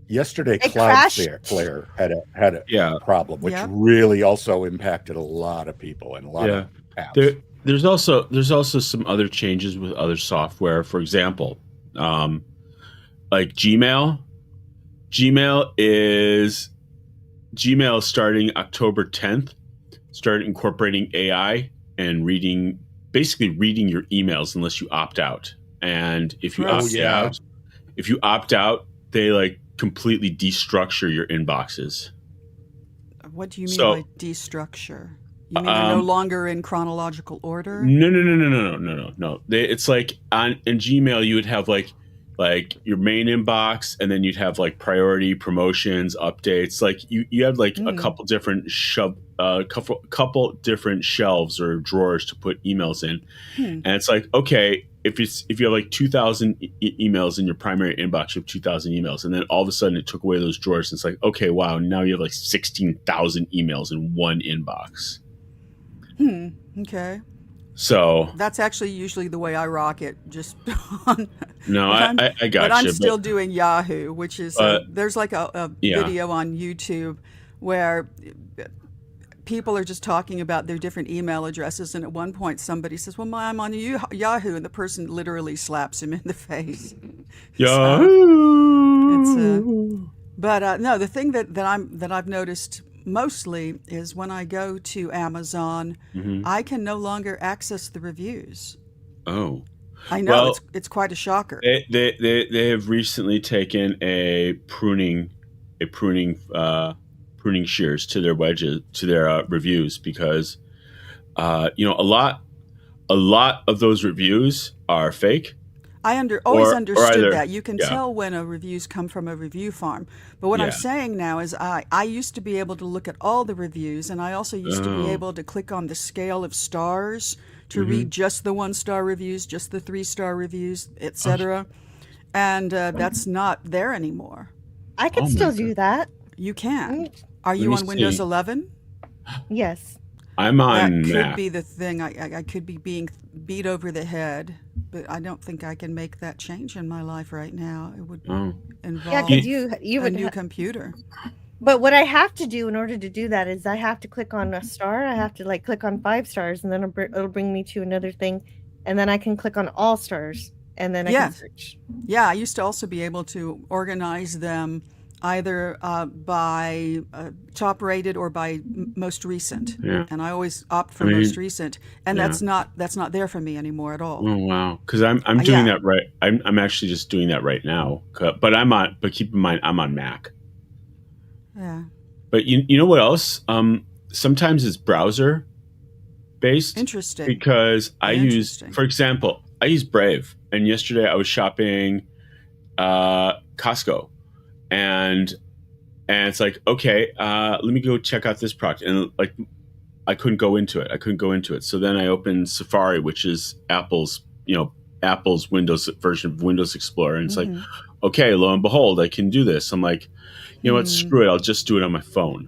yesterday, It crashed. Cloudflare had a problem, which Yep. really also impacted a lot of people and a lot of apps. There's also some other changes with other software. For example, like Gmail is starting October 10th, started incorporating AI and basically reading your emails unless you opt out. And if you opt out, they like completely destructure your inboxes. What do you mean by destructure? You mean they're no longer in chronological order? No. It's like in Gmail you would have like your main inbox, and then you'd have like priority, promotions, updates. Like you had like a couple different couple different shelves or drawers to put emails in, and it's like, okay, if you have like 2,000 emails in your primary inbox, you have 2,000 emails, and then all of a sudden it took away those drawers, and it's like, okay, wow, now you have like 16,000 emails in one inbox. Okay. So that's actually usually the way I rock it. Just on, no, I got but I'm you. still doing Yahoo, which is there's like a video on YouTube where people are just talking about their different email addresses, and at one point somebody says, "Well, I'm on Yahoo," and the person literally slaps him in the face. Yahoo. But no, the thing that I've noticed mostly is when I go to Amazon, I can no longer access the reviews. Oh, I know, it's quite a shocker. They have recently taken a pruning shears to their reviews because a lot of those reviews are fake. I always understood that. You can yeah. tell when a review's come from a review farm. But what I'm saying now is I used to be able to look at all the reviews, and I also used to be able to click on the scale of stars to read just the 1-star reviews, just the 3-star reviews, etc. And that's not there anymore. I can still do that. You can. Are you on Windows 11? Yes. I'm on That could Mac. be the thing. I could be being beat over the head, but I don't think I can make that change in my life right now. It would involve because you a would new computer. But what I have to do in order to do that is I have to click on a star. I have to like click on 5 stars, and then it'll bring me to another thing, and then I can click on all stars, and then I can search. Yeah, I used to also be able to organize them either by top rated or by most recent, and I always opt for most recent, and that's not there for me anymore at all. Oh wow! Because I'm doing that right. I'm actually just doing that right now. But keep in mind I'm on Mac. Yeah. But you know what else? Sometimes it's browser based. Interesting. Because I use Brave, and yesterday I was shopping Costco. And it's like, okay, let me go check out this product. And like, I couldn't go into it. So then I opened Safari, which is Apple's Windows version of Windows Explorer. And it's like, okay, lo and behold, I can do this. I'm like, you know what, screw it. I'll just do it on my phone.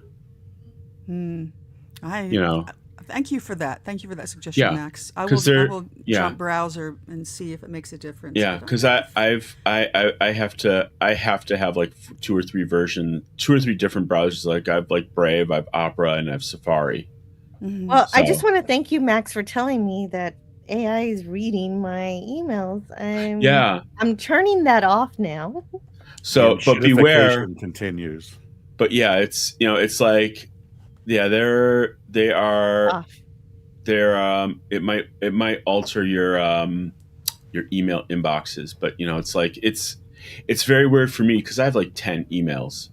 Thank you for that. Thank you for that suggestion, Yeah, Max. I 'cause will, they're- jump browser and see if it makes a difference. Yeah, because I have to have like two or three different browsers. Like I have like Brave, I have Opera, and I have Safari. Well, I just So- want to thank you, Max, for telling me that AI is reading my emails. I'm turning that off now. So, The but beware. shittification continues. But yeah, it's it's like, yeah, they are. It might alter your email inboxes, but it's like it's very weird for me because I have like 10 emails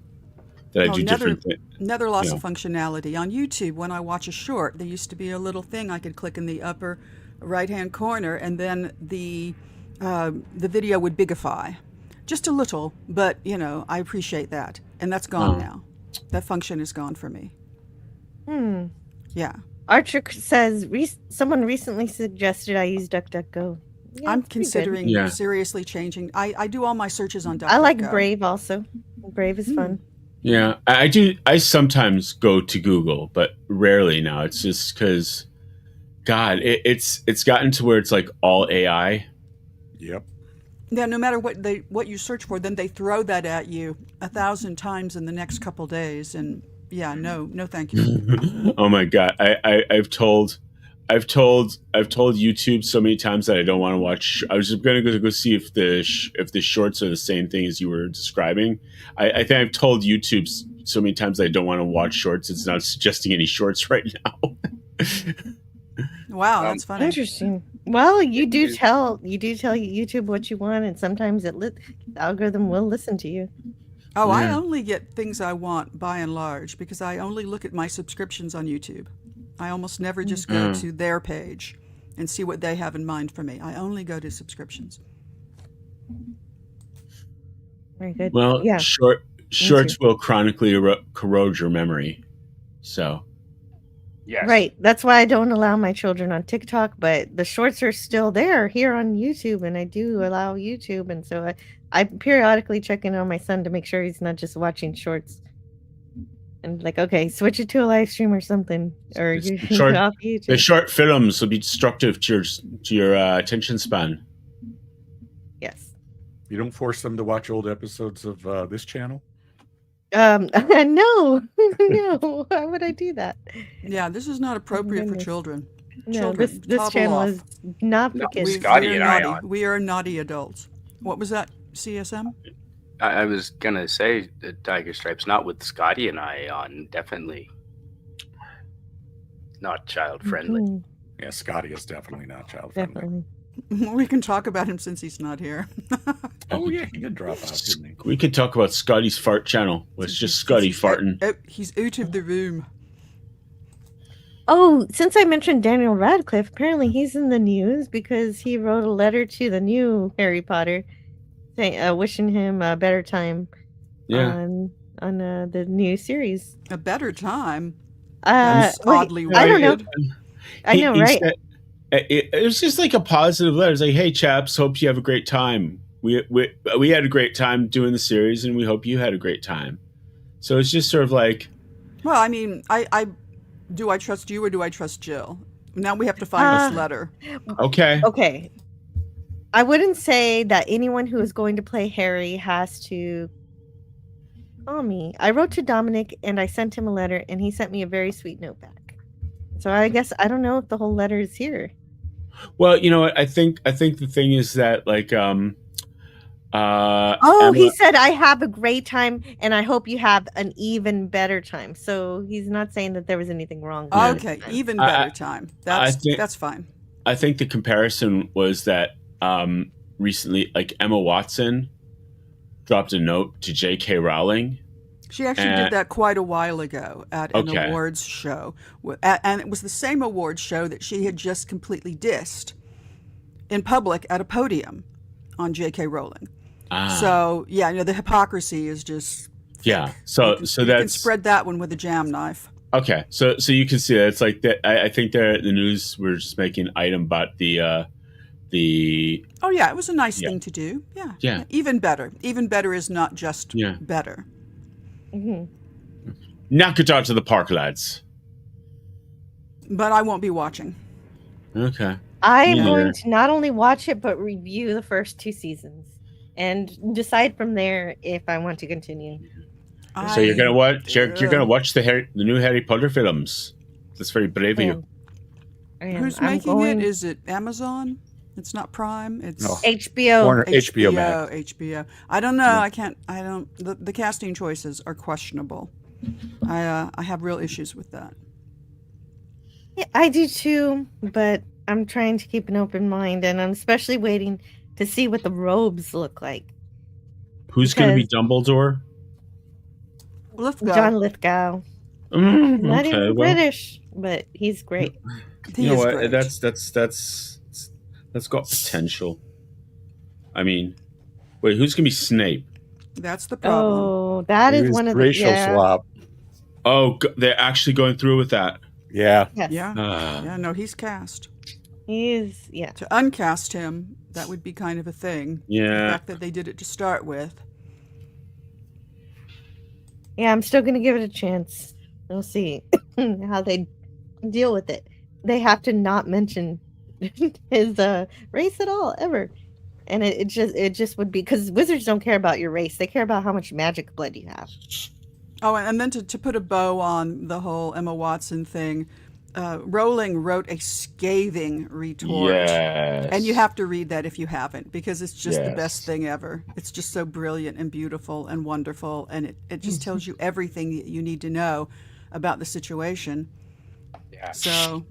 that I do different things. Another loss of functionality on YouTube. When I watch a short, there used to be a little thing I could click in the upper right-hand corner, and then the video would bigify, just a little. But I appreciate that, and that's gone now. That function is gone for me. Yeah. Archer says someone recently suggested I use DuckDuckGo. Yeah, I'm pretty good. considering seriously changing. I do all my searches on DuckDuckGo. I like Brave also. Brave is fun. Yeah, I do. I sometimes go to Google, but rarely now. It's just because, God, it's gotten to where it's like all AI. Yep. Yeah, no matter what you search for, then they throw that at you 1,000 times in the next couple days, and yeah, no, thank you. Oh my God, I've told YouTube so many times that I don't want to watch. I was just going to go see if the shorts are the same thing as you were describing. I think I've told YouTube so many times that I don't want to watch shorts. It's not suggesting any shorts right now. Wow, that's funny. Interesting. Well, you do tell YouTube what you want, and sometimes the algorithm will listen to you. Oh, I only get things I want by and large because I only look at my subscriptions on YouTube. I almost never just go to their page and see what they have in mind for me. I only go to subscriptions. Very good. Well, yeah. shorts will chronically corrode your memory. So, Yes. Right. That's why I don't allow my children on TikTok, but the shorts are still there here on YouTube, and I do allow YouTube, and so I periodically check in on my son to make sure he's not just watching shorts. And like, okay, switch it to a live stream or something, or you can off YouTube. The short films will be destructive to your attention span. Yes. You don't force them to watch old episodes of this channel? No, no. Why would I do that? Yeah, this is not appropriate for children. No, Children, this topple channel off. is not for kids. Scotty and I on. We are naughty adults. What was that, CSM? I was gonna say Tiger Stripes, not with Scotty and I on, definitely not child friendly. Mhm, Yeah, Scotty is definitely not child friendly. definitely. We can talk about him since he's not here. Oh yeah, he did drop out, didn't he? We could talk about Scotty's fart channel. It's just Scotty farting. He's out of the room. Oh, since I mentioned Daniel Radcliffe, apparently he's in the news because he wrote a letter to the new Harry Potter, saying, wishing him a better time on the new series. A better time. That's oddly worded. I don't know. I know, right? It was just like a positive letter. It's like, hey, chaps, hope you have a great time. We had a great time doing the series, and we hope you had a great time. So it's just sort of like, well, I mean, I do I trust you or do I trust Jill? Now we have to find this letter. Okay. Okay. I wouldn't say that anyone who is going to play Harry has to call me. I wrote to Dominic and I sent him a letter, and he sent me a very sweet note back. So I guess I don't know if the whole letter is here. Well, you know what? I think the thing is that like he said I have a great time and I hope you have an even better time. So he's not saying that there was anything wrong with Okay, even better time. That's fine. I think the comparison was that recently, like Emma Watson dropped a note to J.K. Rowling. She actually did that quite a while ago at an awards show. And it was the same awards show that she had just completely dissed in public at a podium on J.K. Rowling. So, yeah, the hypocrisy is just... Yeah, so you that's... can spread that one with a jam knife. Okay, so you can see that. It's like that. I think the news were just making an item about the... Oh, yeah, it was a nice thing to do. Yeah. Even better. Even better is not just better. Mm-hmm. Knock it out to the park, lads. But I won't be watching. Okay. I'm Yeah. going to not only watch it, but review the first 2 seasons and decide from there if I want to continue. So you're gonna watch you're gonna watch the new Harry Potter films. That's very brave of you. Who's making it? Is it Amazon? It's not Prime. It's HBO. Warner, HBO Max. HBO. I don't know. I can't. I don't. The casting choices are questionable. I have real issues with that. Yeah, I do too, but I'm trying to keep an open mind, and I'm especially waiting to see what the robes look like. Who's going to be Dumbledore? Lithgow. John Lithgow. Not even British, but he's great. You know what? Great. That's got potential. I mean, wait, who's going to be Snape? That's the problem. Oh, that is one of the racial swap. Oh, they're actually going through with that. Yeah. Yes. Yeah. No, he's cast. He is. Yeah. To uncast him, that would be kind of a thing. Yeah. The fact that they did it to start with. Yeah, I'm still gonna give it a chance. We'll see how they deal with it. They have to not mention his race at all, ever. And it just would be because wizards don't care about your race; they care about how much magic blood you have. Oh, and then to put a bow on the whole Emma Watson thing, Rowling wrote a scathing retort. Yes. And you have to read that if you haven't, because it's just the best thing ever. It's just so brilliant and beautiful and wonderful, and it just tells you everything that you need to know about the situation. Yeah. So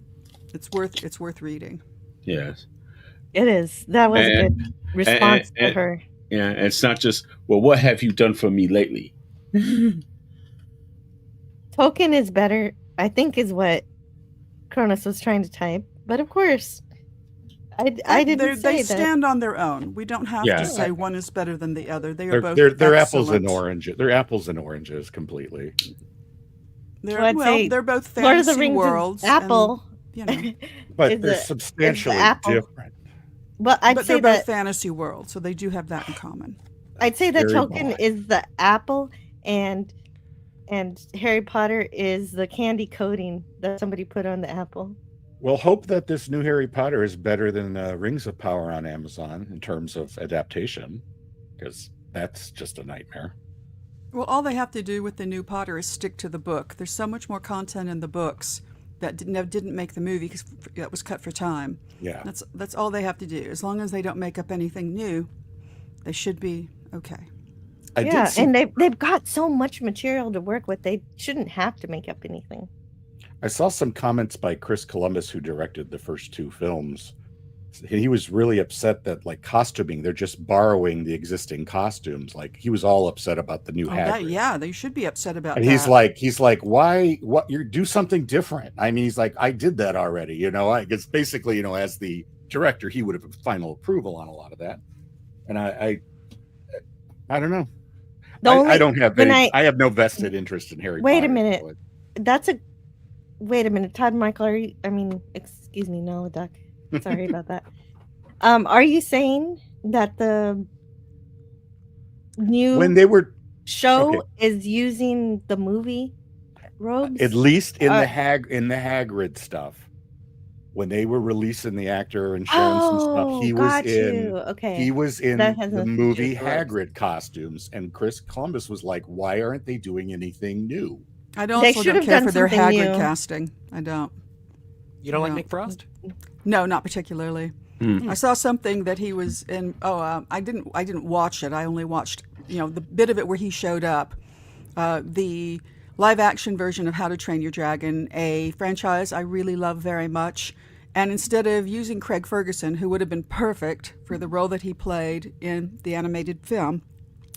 it's worth reading. Yes. It is. That was a good response to her. Yeah, and it's not just, well, what have you done for me lately? Token is better, I think, is what Cronus was trying to type. But of course, I didn't say they that. stand on their own. We don't have to say one is better than the other. They're both they're apples excellent. and oranges. They're apples and oranges completely. They're both fantasy Lord of the Rings worlds. Is Apple. And, but they're substantially different. But they're both fantasy worlds, so they do have that in common. I'd say that Tolkien is the apple, and Harry Potter is the candy coating that somebody put on the apple. Well, hope that this new Harry Potter is better than Rings of Power on Amazon in terms of adaptation, because that's just a nightmare. Well, all they have to do with the new Potter is stick to the book. There's so much more content in the books that didn't make the movie because that was cut for time. Yeah, that's all they have to do. As long as they don't make up anything new, they should be okay. And they've got so much material to work with. They shouldn't have to make up anything. I saw some comments by Chris Columbus, who directed the first 2 films. He was really upset that, like, costuming, they're just borrowing the existing costumes. Like, he was all upset about the new Hagrid. They should be upset about and that. He's like, why? What? You do something different. I mean, he's like, I did that already. You know, I guess basically, as the director, he would have final approval on a lot a lot of that. And I don't know. I don't have any. I have no vested interest in Harry Potter. Wait a minute. Wait a minute, Todd Michael. Excuse me, no, Duck. Sorry about that. Are you saying that the new show is using the movie robes? At least in the Hagrid stuff. When they were releasing the actor and showing some stuff, he was in the movie Hagrid costumes, and Chris Columbus was like, "Why aren't they doing anything new?" I don't care for their Hagrid casting. I don't. You don't like Nick Frost? No, not particularly. I saw something that he was in. I didn't watch it. I only watched the bit of it where he showed up. The live action version of How to Train Your Dragon, a franchise I really love very much. And instead of using Craig Ferguson, who would have been perfect for the role that he played in the animated film,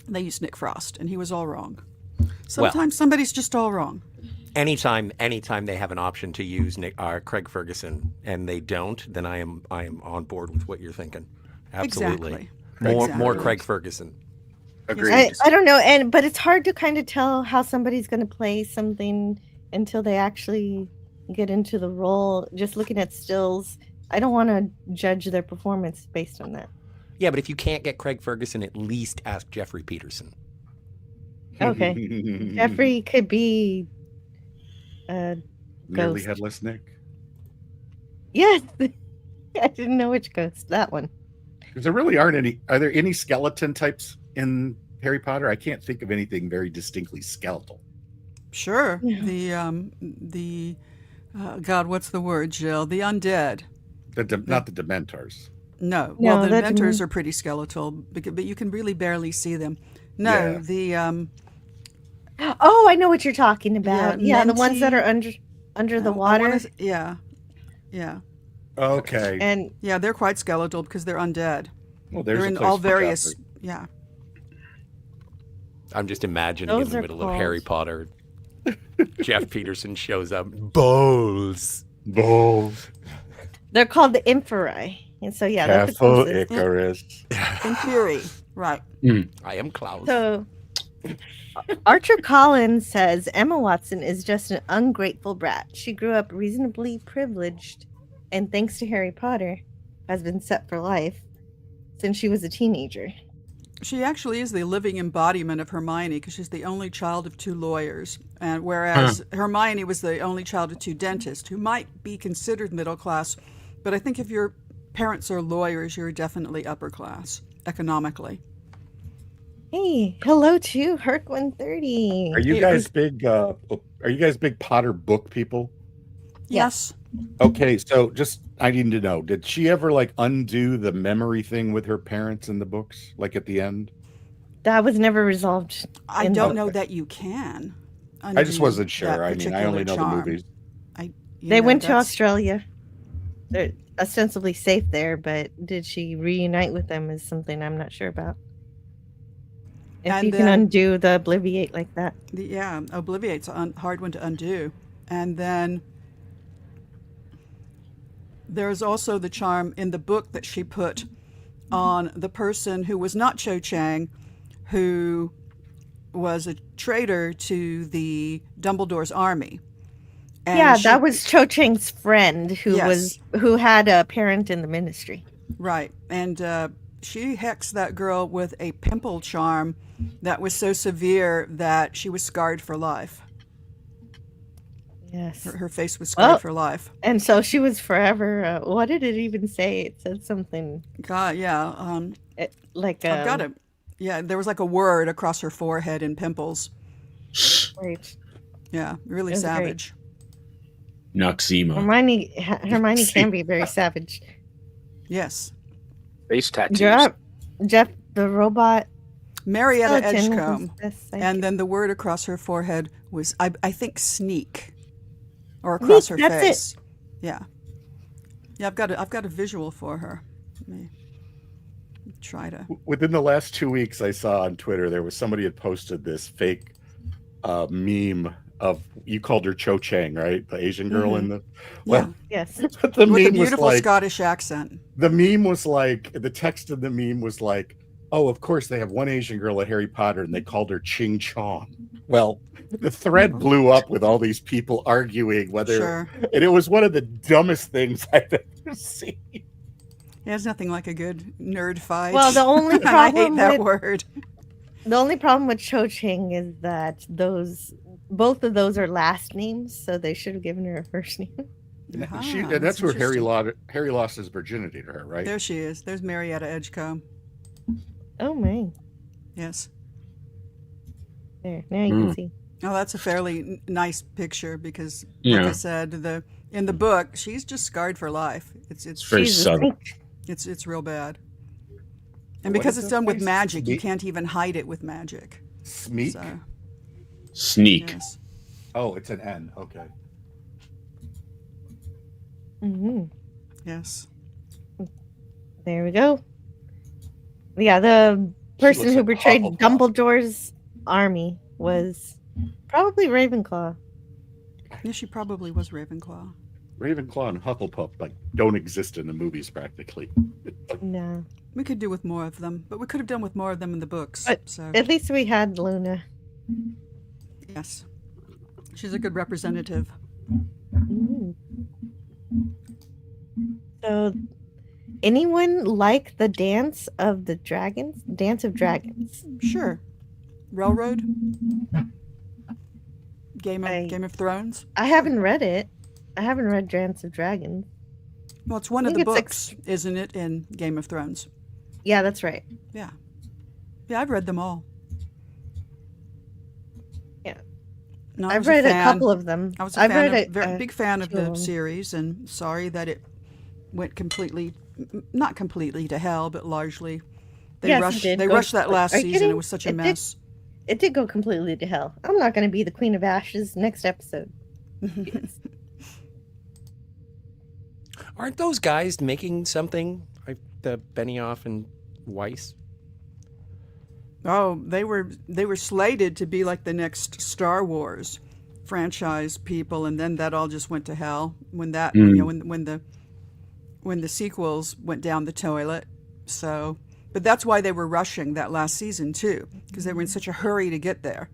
they used Nick Frost, and he was all wrong. Sometimes somebody's just all wrong. Anytime they have an option to use Craig Ferguson and they don't, then I am on board with what you're thinking. Absolutely. Exactly. More Craig Ferguson. Agreed. I don't know, but it's hard to kind of tell how somebody's going to play something until they actually get into the role. Just looking at stills, I don't want to judge their performance based on that. Yeah, but if you can't get Craig Ferguson, at least ask Jeffrey Peterson. Okay. Jeffrey could be Nearly Headless Nick. Yes. I didn't know which ghost. That one. Because there really aren't any. Are there any skeleton types in Harry Potter? I can't think of anything very distinctly skeletal. Sure. Yeah. The God, what's the word, Jill? The undead. Not the Dementors. No. No, Well, the that's Dementors me. are pretty skeletal, but you can really barely see them. No, Yeah. Oh, I know what you're talking about. Yeah, the ones that are Menti. under the I water. wanna yeah. Okay. And Yeah, they're quite skeletal because they're undead. Well, there's They're a in place all for various. Joffrey. Yeah. I'm just imagining Those in the are middle of called- Harry Potter. Jeff Peterson shows up. Bowls. Balls. they're called the Inferi. And so yeah, that's the Careful, closest. Icarus. In theory, right. I am Klaus. So Archer Collins says Emma Watson is just an ungrateful brat. She grew up reasonably privileged and thanks to Harry Potter has been set for life since she was a teenager. She actually is the living embodiment of Hermione because she's the only child of 2 lawyers, and whereas Hermione was the only child of 2 dentists, who might be considered middle class, but I think if your parents are lawyers, you're definitely upper class economically. Hey, hello to Herc130. Are you It guys was- big? Are you guys big Potter book people? Yes. Okay, so just I need to know: did she ever like undo the memory thing with her parents in the books, like at the end? That was never resolved. I in don't the- know that you can. I just undo wasn't that sure. I mean, I only know particular charm. the movies. They went to Australia. They're ostensibly safe there, but did she reunite with them is something I'm not sure about. If And you can then- undo the Obliviate like that. Yeah, Obliviate's a hard one to undo. And then there's also the charm in the book that she put on the person who was not Cho Chang, who was a traitor to the Dumbledore's army. And Yeah, she- that was Cho Chang's friend Yes. who had a parent in the ministry. Right. And she hexed that girl with a pimple charm that was so severe that she was scarred for life. Yes. Her face was scarred Well- for life. And so she was forever. What did it even say? It said something God, yeah. like I've got it. Yeah, there was like a word across her forehead in pimples. Great. Yeah, really It was great. savage. Noxema. Hermione can be very savage. Yes. Face tattoos. Jeff the robot. Marietta skeleton Edgecombe. was this, I And think. then the word across her forehead was, I think, sneak. Or across her That's it. face. Yeah. Yeah, I've got a visual for her. Let me try to. Within the last 2 weeks, I saw on Twitter there was somebody had posted this fake meme of you called her Cho Chang, right? The Asian girl in the well, Yes. but the With a meme was beautiful like Scottish accent. the meme was like the text of the meme was like, oh, of course they have one Asian girl at Harry Potter and they called her Ching Chong. Well, the thread blew up with all these people arguing whether Sure. and it was one of the dumbest things I've ever seen. There's nothing like a good nerd fight. Well, the only And I hate problem that with word. the only problem with Cho Chang is that both of those are last names, so they should have given her a first name. And Ah, that's where Harry interesting. lost his virginity to her, right? There she is. There's Marietta Edgecombe. Oh my! Yes. There, now you can see. Oh, that's a fairly nice picture because, like I Yeah. said, in the book, she's just scarred for life. It's Very Jesus. subtle. it's real bad. And What because is it's that done with place? magic, you Smeek? can't even hide it with magic. Smeek. So, Sneak. yes. Oh, it's an N. Okay. Hmm. Yes. There we go. Yeah, the person looks who like betrayed Hufflepuff. Dumbledore's army was probably Ravenclaw. Yeah, she probably was Ravenclaw. Ravenclaw and Hufflepuff like don't exist in the movies practically. No, We could do with more of them, but we could have done with more of them in the books. But- So, at least we had Luna. yes. She's a good representative. Mm. So, anyone like the Dance of the Dragons? Dance of Dragons. Sure. Railroad? Game I- of Thrones? I haven't read it. I haven't read Dance of Dragons. Well, it's one I of the think books, isn't it, in Game of Thrones? Yeah, that's right. Yeah. Yeah, I've read them all. Yeah. No, I I've was read a fan. couple of them. I was I've read a big fan of two of the them. series, and sorry that it went completely, not completely to hell, but largely. They Yes, it rushed. did They go rushed that last Are you season. kidding? It was such a It did- mess. It did go completely to hell. I'm not going to be the Queen of Ashes next episode. Aren't those guys making something? The Benioff and Weiss? Oh, they were slated to be like the next Star Wars franchise people, and then that all just went to hell when that when the sequels went down the toilet. So, but that's why they were rushing that last season too, because they were in such a hurry to get there.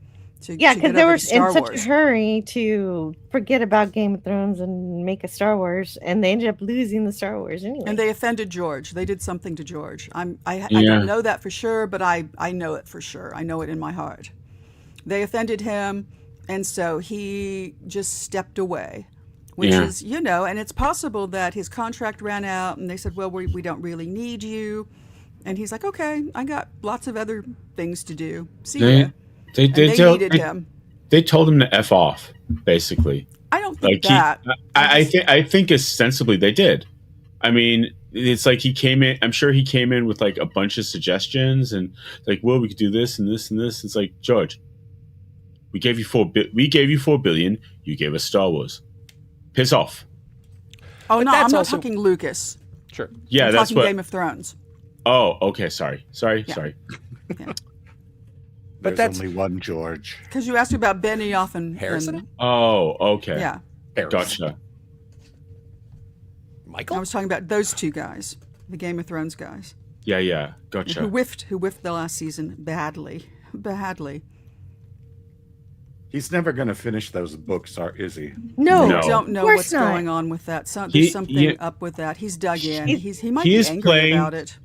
Yeah, because they were in Star such Wars. a hurry to forget about Game of Thrones and make a Star Wars, and they ended up losing the Star Wars anyway. And they offended George. They did something to George. I Yeah. don't know that for sure, but I know it for sure. I know it in my heart. They offended him, and so he just stepped away, which Yeah. is, and it's possible that his contract ran out, and they said, well, we don't really need you. And he's like, okay, I got lots of other things to do. See ya. They needed him. They told him to F off, basically. I don't think Like that. I think ostensibly they did. I mean, it's like he came in. I'm sure he came in with like a bunch of suggestions and like, well, we could do this and this and this. It's like, George, we gave you $4 billion. You gave us Star Wars. Piss off. Oh, But no, that's I'm not also- talking Lucas. Sure. Yeah, I'm that's talking what. Game of Thrones. Oh, okay. Sorry. Yeah. But There's that's only one George. Because you asked me about Benioff and Harrison? Oh, okay. Yeah, Gotcha. Michael? I was talking about those two guys, the Game of Thrones guys, Yeah. who Gotcha. whiffed the last season badly. He's never going to finish those books, is he? No, No. I don't know Of course what's not. going on with that. So, He- there's something he- up with that. He's dug in. He might he be is angry playing- about it.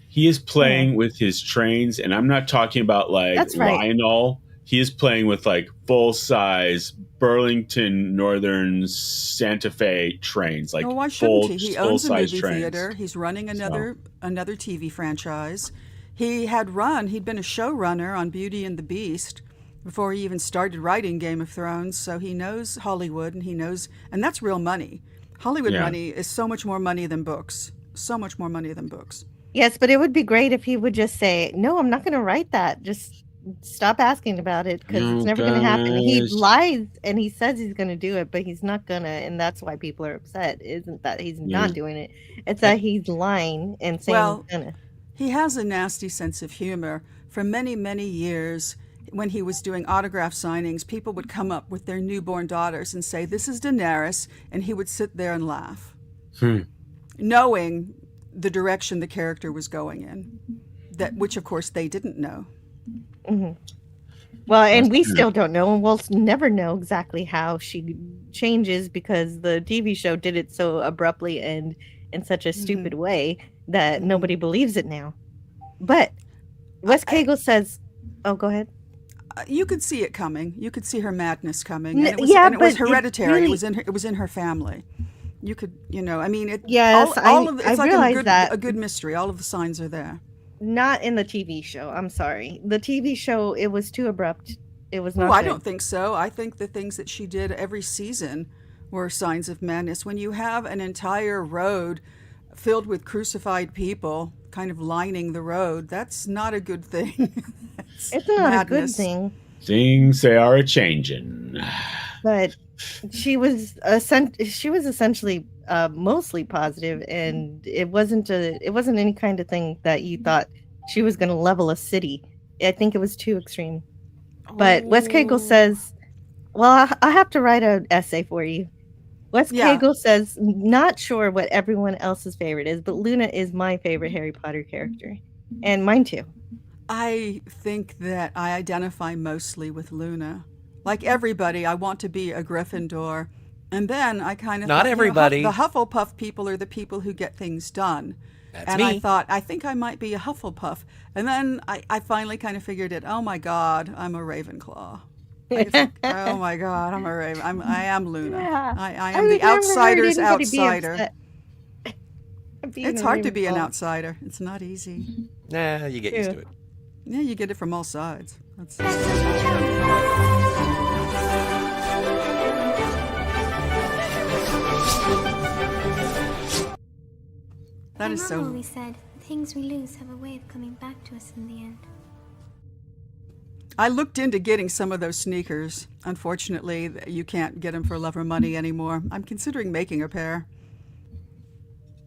He is playing with his trains, and I'm not talking about like That's right. Lionel. He is playing with like full size Burlington Northern Santa Fe trains, like Well, why shouldn't he? He owns a full-size movie trains. theater. He's running another TV franchise. He'd been a showrunner on Beauty and the Beast before he even started writing Game of Thrones. So he knows Hollywood, and that's real money. Hollywood Yeah. money is so much more money than books. So much more money than books. Yes, but it would be great if he would just say, "No, I'm not going to write that. Just stop asking about it because No, it's never going to happen." He guys. lies and he says he's going to do it, but he's not gonna, and that's why people are upset. Isn't that he's not doing it? It's that he's lying and saying Well, he's gonna. He has a nasty sense of humor. For many, many years, when he was doing autograph signings, people would come up with their newborn daughters and say, "This is Daenerys," and he would sit there and laugh, knowing the direction the character was going in, which of course they didn't know. Well, and we still don't know, and we'll never know exactly how she changes because the TV show did it so abruptly and in such a stupid way that nobody believes it now. But Wes Cagle says, "Oh, go ahead." You could see it coming. You could see her madness coming. And N- it was, yeah, and it was but it hereditary. really- It was in her family. You could, I mean, it. Yes, all I- of I it's like realize that. a good mystery. All of the signs are there. Not in the TV show. I'm sorry. The TV show, it was too abrupt. It was not. Oh, I good. don't think so. I think the things that she did every season were signs of madness. When you have an entire road filled with crucified people kind of lining the road, that's not a good thing. It's not a good madness. thing. Things they are a changing. But she was essentially mostly positive, and it wasn't any kind of thing that you thought she was going to level a city. I think it was too extreme. But Wes Cagle says, "Well, I have to write an essay for you." Wes Yeah. Cagle says, "Not sure what everyone else's favorite is, but Luna is my favorite Harry Potter character, and mine too." I think that I identify mostly with Luna. Like everybody, I want to be a Gryffindor. And then I kind of Not thought, everybody. the Hufflepuff people are the people who get things done. That's and me. I thought, I think I might be a Hufflepuff. And then I finally kind of figured it. Oh my God, I'm a Ravenclaw. I think, oh my God, I'm a Raven. I am Luna. Yeah. I I am would the never heard outsider's anybody be outsider. upset. being It's a hard to be an Ravenclaw. outsider. It's not easy. Nah, you get used to it. Yeah, you get it from all sides. That's that is My so. mom always said, the things we lose have a way of coming back to us in the end. I looked into getting some of those sneakers. Unfortunately, you can't get them for love or money anymore. I'm considering making a pair.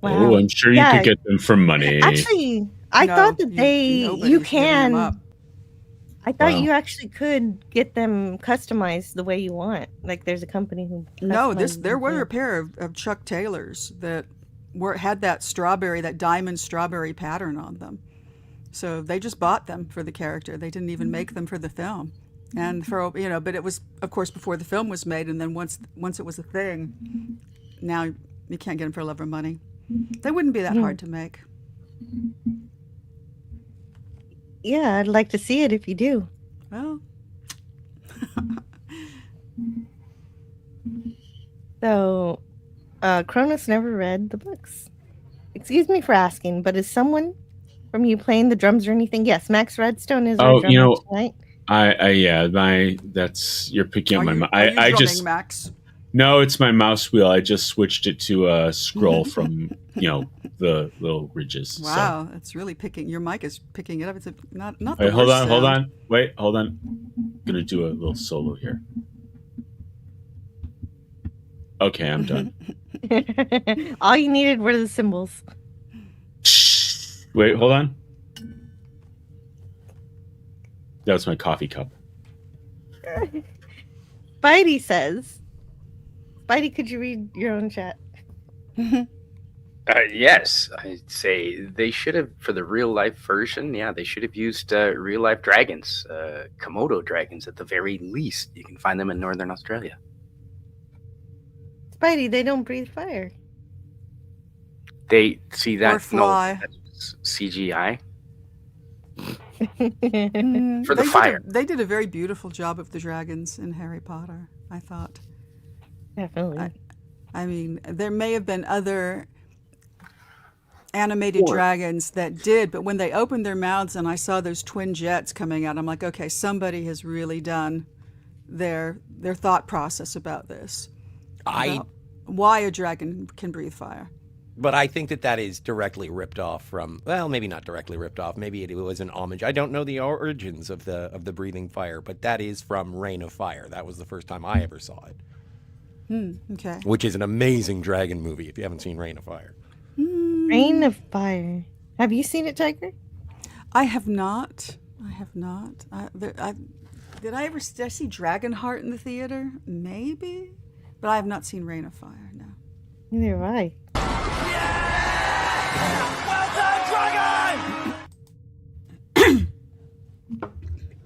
Oh, I'm sure you could get them for money. Actually, I No, thought that nobody's you giving them can. up. I thought Wow. you actually could get them customized the way you want. Like there's a company who. No, customizes there them were too. a pair of Chuck Taylors that had that diamond strawberry pattern on them. So they just bought them for the character. They didn't even make them for the film. And but it was, of course, before the film was made. And then once it was a thing, now you can't get them for love or money. They wouldn't be that hard to make. Yeah, I'd like to see it if you do. Well, So, Cronus never read the books. Excuse me for asking, but is someone from you playing the drums or anything? Yes, Max Redstone is our Oh, drummer tonight. You're picking up my mouse. are you I drumming, just Max? no, it's my mouse wheel. I just switched it to a scroll from the little ridges. Wow, it's really picking. Your mic is picking it up. It's not the Wait, hold worst on, hold sound. on. Wait, hold on. I'm gonna do a little solo here. Okay, I'm done. All you needed were the cymbals. Wait, hold on. That was my coffee cup. Spidey says, Spidey, could you read your own chat? Yes, I'd say they should have, for the real life version, they should have used real life dragons, Komodo dragons at the very least. You can find them in northern Australia. Spidey, they don't breathe fire. They see that Or fly. that's CGI Mm, for the they fire. They did a very beautiful job of the dragons in Harry Potter, I thought. Definitely. I mean, there may have been other animated dragons that did, but when they opened their mouths and I saw those twin jets coming out, I'm like, okay, somebody has really done their thought process about this. About why a dragon can breathe fire. But I think that is directly ripped off from, well, maybe not directly ripped off. Maybe it was an homage. I don't know the origins of the breathing fire, but that is from Reign of Fire. That was the first time I ever saw it. Okay. Which is an amazing dragon movie if you haven't seen Reign of Fire. Reign of Fire. Have you seen it, Tiger? I have not. Did I ever did I see Dragonheart in the theater? Maybe. But I have not seen Reign of Fire, no. Neither have I.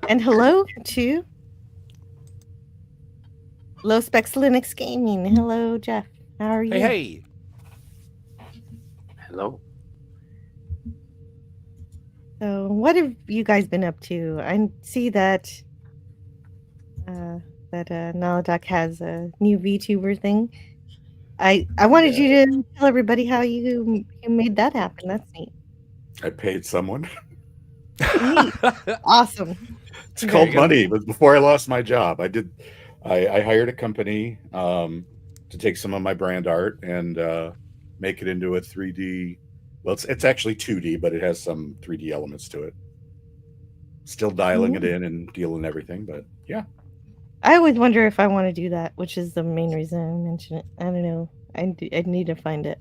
And hello to Low Specs Linux Gaming. Hello, Jeff. How are you? Hey. Hello. So, what have you guys been up to? I see that Naladoc has a new VTuber thing. I wanted you to tell everybody how you made that happen. That's neat. I paid someone. Neat. Awesome. It's called money. But before I lost my job, I hired a company to take some of my brand art and make it into a 3D. Well, it's actually 2D, but it has some 3D elements to it. Still dialing it in and dealing everything, but yeah. I always wonder if I want to do that, which is the main reason I mention it. I don't know. I'd need to find it.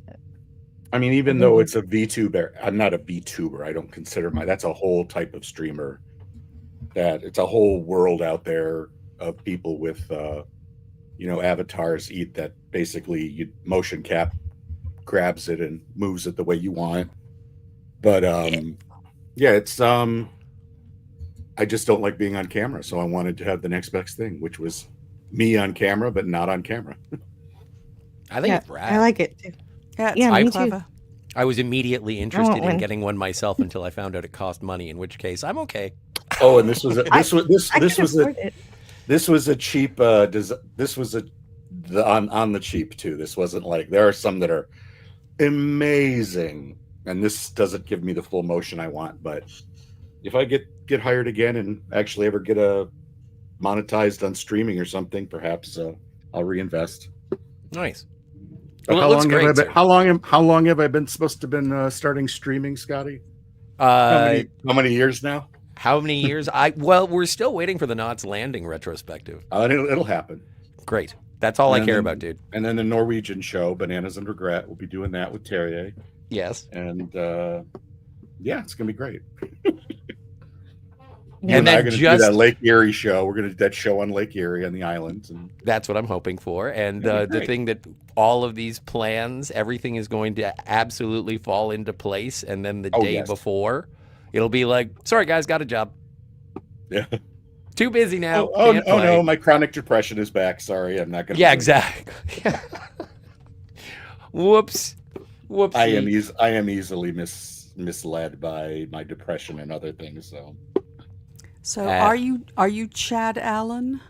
I mean, even though it's a VTuber, I'm not a VTuber. I don't consider that's a whole type of streamer. That it's a whole world out there of people with, avatars that basically you motion cap grabs it and moves it the way you want. But it's I just don't like being on camera, so I wanted to have the next best thing, which was me on camera, but not on camera. I think it's rad. I like it too. Yeah, me clever. too. I was immediately interested in one. getting one myself until I found out it cost money, in which case I'm okay. Oh, and this was a cheap. This was on the cheap too. This wasn't like there are some that are amazing. And this doesn't give me the full motion I want, but if I get hired again and actually ever get monetized on streaming or something, perhaps I'll reinvest. Nice. But Well, it looks great, sir. how long have I been supposed to been starting streaming, Scotty? How many years now? How many years? Well, we're still waiting for the Knots Landing retrospective. It'll happen. Great. That's all I care about, dude. And then the Norwegian show, Bananas and Regret, we'll be doing that with Terrier. Yes. And yeah, it's gonna be great. And then do that Lake Erie show. We're gonna do that show on Lake Erie on the islands, and that's what I'm hoping for. And the thing that all of these plans, everything is going to absolutely fall into place. And then the day before, it'll be like, sorry guys, got a job. Yeah. Too busy now. Oh no, my chronic depression is back. Sorry, I'm not gonna. Yeah, exactly. Whoops. I am easily misled by my depression and other things. So are you Chad Allen?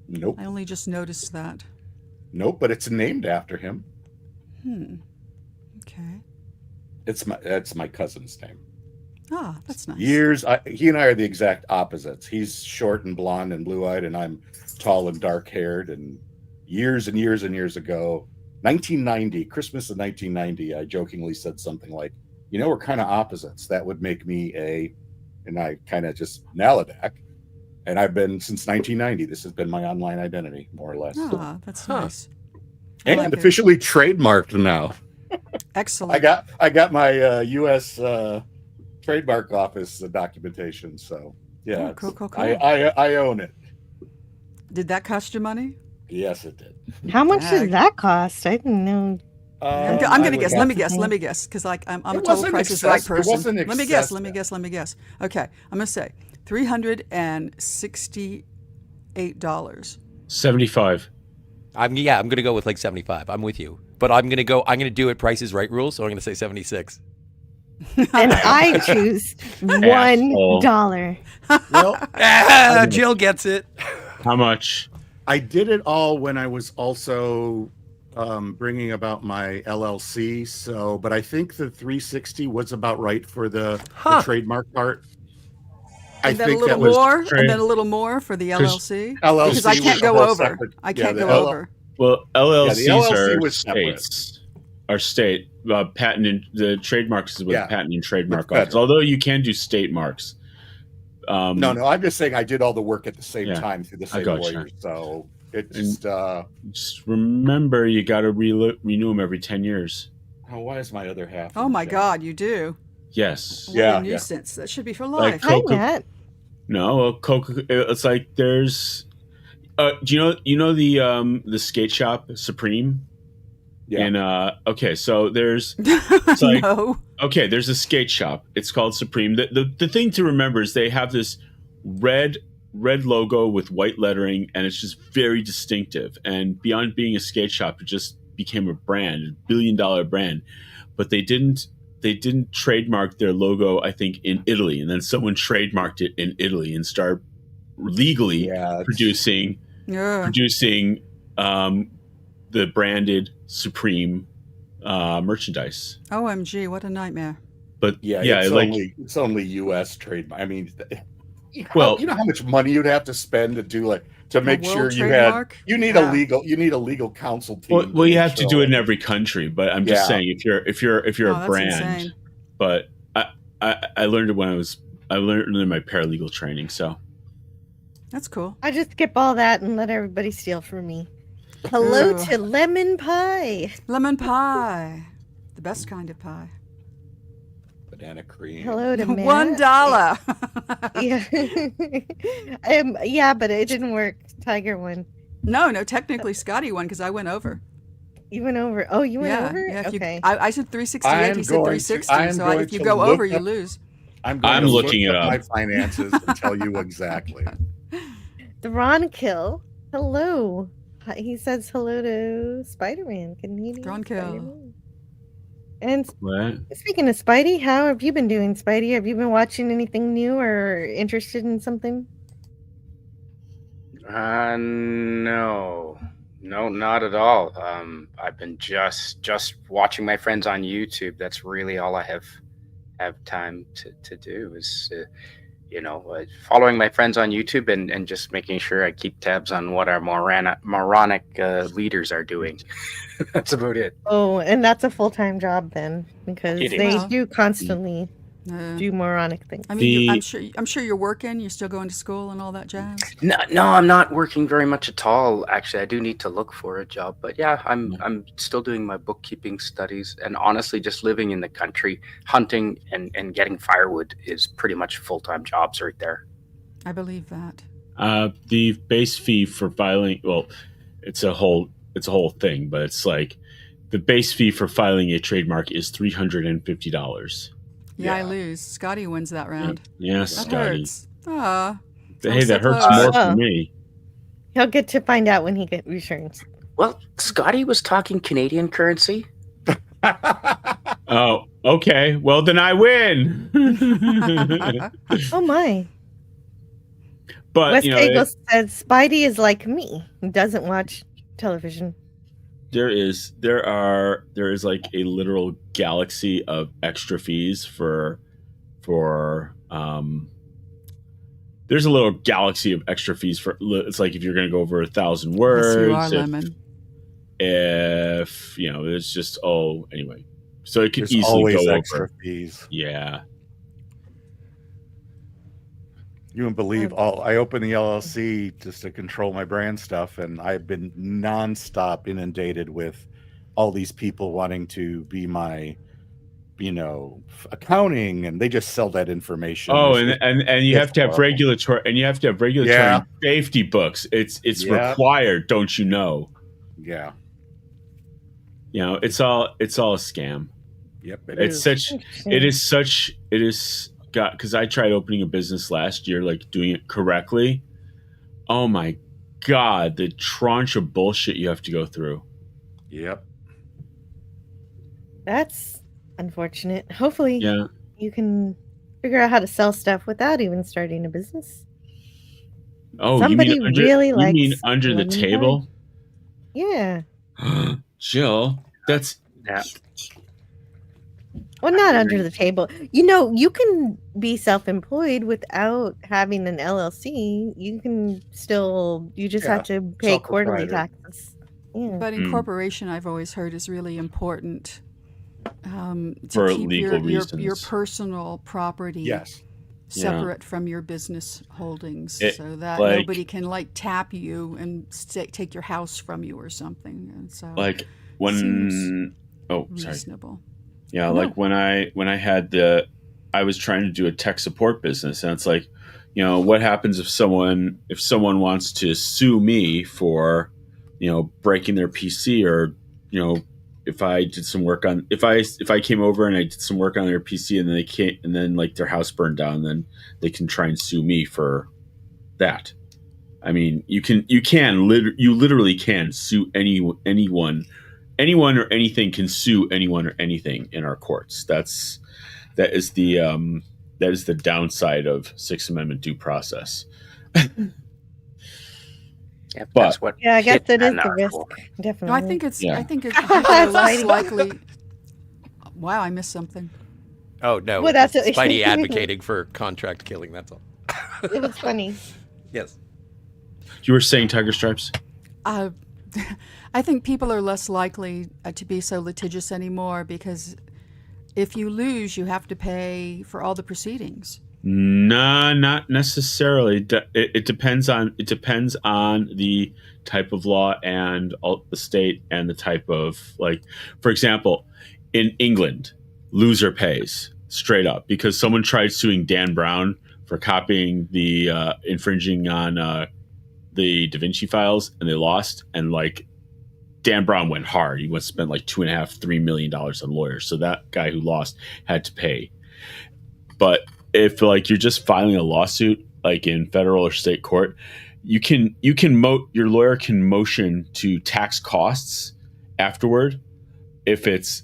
Nope. I only just noticed that. Nope, but it's named after him. Okay. It's my cousin's name. Ah, that's nice. He and I are the exact opposites. He's short and blonde and blue-eyed, and I'm tall and dark-haired. And years and years and years ago, 1990, Christmas of 1990, I jokingly said something like, we're kind of opposites. That would make me and I kind of just Naladak. And I've been since 1990. This has been my online identity, more or less. Ah, that's nice. And officially trademarked now. Excellent. I got my U.S. trademark office documentation. So yeah, cool. I own it. Did that cost you money? Yes, it did. How much did that cost? I didn't know. I'm going to guess. Let me guess, because I'm a total Price is Right person. Let me guess. Okay, I'm going to say $368. 75. I'm going to go with like 75. I'm with you, but I'm going to do it Price is Right rules. So I'm going to say 76. And I choose $1. Well, Jill gets it. How much? I did it all when I was also bringing about my LLC. But I think the 360 was about right for the trademark part. And then a little more for the LLC. Because I can't go over. I can't go over. Well, LLCs LLC are states. Are state patent and the trademarks is with patent and trademark office. Although you can do state marks. No, I'm just saying I did all the work at the same time through the same lawyer. So it's just remember you got to renew them every 10 years. Oh, why is my other half? Oh my God, you do. Yes. What a nuisance. That should be for life. No, Coca. It's like there's. Do you know the skate shop Supreme? Yeah. And okay, so there's. It's like, okay, there's a skate shop. It's called Supreme. The thing to remember is they have this red logo with white lettering, and it's just very distinctive. And beyond being a skate shop, it just became a brand, $1 billion brand. But they didn't trademark their logo, I think, in Italy, and then someone trademarked it in Italy and started legally producing the branded Supreme merchandise. OMG, what a nightmare! But it's only U.S. trademark. I mean, you know how much money you'd have to spend to do to make sure you need a legal counsel team. Well, you have to do it in every country, but I'm just saying if you're a brand. Insane. But I learned it I learned it in my paralegal training, so that's cool. I just skip all that and let everybody steal from me. Hello to lemon pie. Lemon pie, the best kind of pie. Banana cream. Hello to Matt. $1. Yeah, but it didn't work. Tiger won. No, technically Scotty won because I went over. You went over. Oh, you went over? Yeah, okay. I said 368. He said 360. So if you go over, you lose. I'm looking it up. My finances and tell you exactly. The Ron Kill. Hello. He says hello to Spider-Man. Canadian Ron Kill. And speaking of Spidey, how have you been doing, Spidey? Have you been watching anything new or interested in something? No. No, not at all. I've been just watching my friends on YouTube. That's really all I have time to do is following my friends on YouTube and just making sure I keep tabs on what our moronic leaders are doing. That's about it. Oh, and that's a full-time job then, because It they is. do constantly do moronic things. I mean, I'm sure you're working. You're still going to school and all that jazz. No, I'm not working very much at all. Actually, I do need to look for a job, but yeah, I'm still doing my bookkeeping studies, and honestly, just living in the country, hunting and getting firewood is pretty much full-time jobs right there. I believe that. The base fee for filing, well, it's a whole thing, but it's like the base fee for filing a trademark is $350. Yeah, I lose. Scotty wins that round. Yeah, that Scotty. hurts. Ah, hey, that hurts more for me. He'll get to find out when he gets returns. Well, Scotty was talking Canadian currency. Oh, okay. Well, then I win. Oh my! But West Bagel says Spidey is like me. He doesn't watch television. There is like a literal galaxy of extra fees for there's a little galaxy of extra fees for, it's like if you're going to go over 1,000 words. Yes, you are, Lemon. If it's just anyway, so it could There's easily always go extra over. fees. Yeah. You wouldn't believe I opened the LLC just to control my brand stuff, and I've been nonstop inundated with all these people wanting to be my, accounting, and they just sell that information. Oh, and you have to have regulatory safety books. It's required, don't you know? Yeah. It's all a scam. Yep. It is because I tried opening a business last year, like doing it correctly. Oh my God, the tranche of bullshit you have to go through. Yep. That's unfortunate. Hopefully Yeah. you can figure out how to sell stuff without even starting a business. Oh, somebody you mean under the table? Yeah. Jill, that's well, not under the table. You can be self-employed without having an LLC. You can still, you just have to pay quarterly taxes. Yeah. But incorporation, I've always heard, is really important to for keep legal reasons. Your personal property separate from your business holdings, so that nobody can tap you and take your house from you or something. And so, when reasonable. Yeah, like when I I was trying to do a tech support business, and it's like, what happens if someone wants to sue me for, breaking their PC, or, if I did some work on, if I came over and I did some work on their PC and then they can't, and then like their house burned down, then they can try and sue me for that. I mean, you literally can sue anyone or anything can sue anyone or anything in our courts. That is the downside of Sixth Amendment due process. Yeah, but I guess it is the risk. Definitely. No, I think it's less likely. Wow, I missed something. Oh no! Well, that's Spidey advocating for contract killing. That's all. It was funny. Yes. You were saying Tiger Stripes? I think people are less likely to be so litigious anymore, because if you lose, you have to pay for all the proceedings. No, not necessarily. It depends on the type of law and the state and the type of, for example, in England, loser pays straight up, because someone tried suing Dan Brown for copying the infringing on the Da Vinci files, and they lost, and Dan Brown went hard. He went spent $2.5-3 million on lawyers. So that guy who lost had to pay. But if you're just filing a lawsuit in federal or state court, your lawyer can motion to tax costs afterward if it's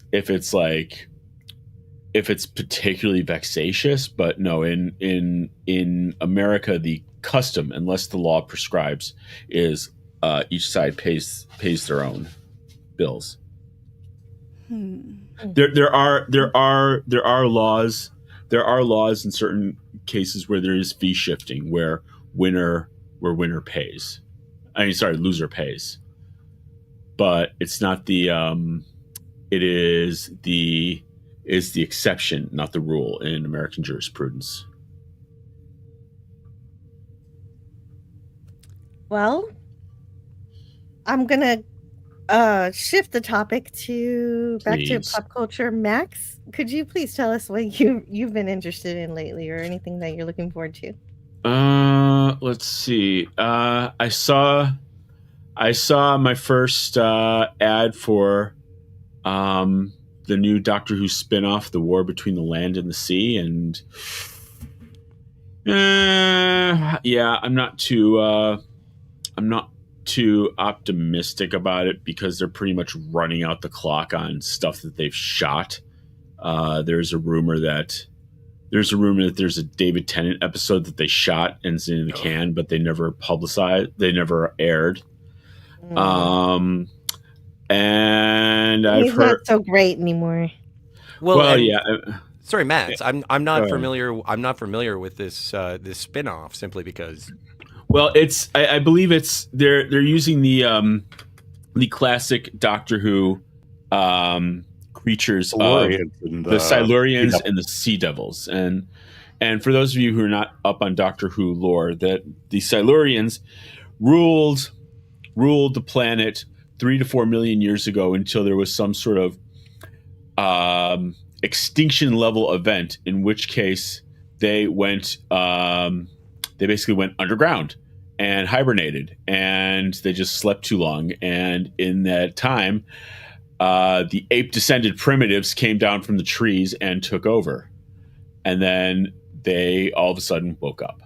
particularly vexatious. But no, in America, the custom, unless the law prescribes, is each side pays their own bills. Hmm. There are laws in certain cases where there is fee shifting, where winner pays. Loser pays. But it's not the it is the exception, not the rule in American jurisprudence. Well, I'm gonna shift the topic back to Please. pop culture. Max, could you please tell us what you've been interested in lately, or anything that you're looking forward to? Let's see. I saw my first ad for the new Doctor Who spin-off, The War Between the Land and the Sea, and yeah, I'm not too optimistic about it because they're pretty much running out the clock on stuff that they've shot. There's a rumor that there's a David Tennant episode that they shot and is in the can, but they never publicized. They never aired. And He's not so great anymore. Well, yeah. Sorry, Matt. I'm not familiar. I'm not familiar with this this spinoff simply because. Well, it's I believe it's they're using the classic Doctor Who creatures of the Silurians and the Sea Devils, and for those of you who are not up on Doctor Who lore, that the Silurians ruled the planet 3 to 4 million years ago until there was some sort of extinction level event, in which case they basically went underground and hibernated, and they just slept too long. And in that time, the ape descended primitives came down from the trees and took over. And then they all of a sudden woke up.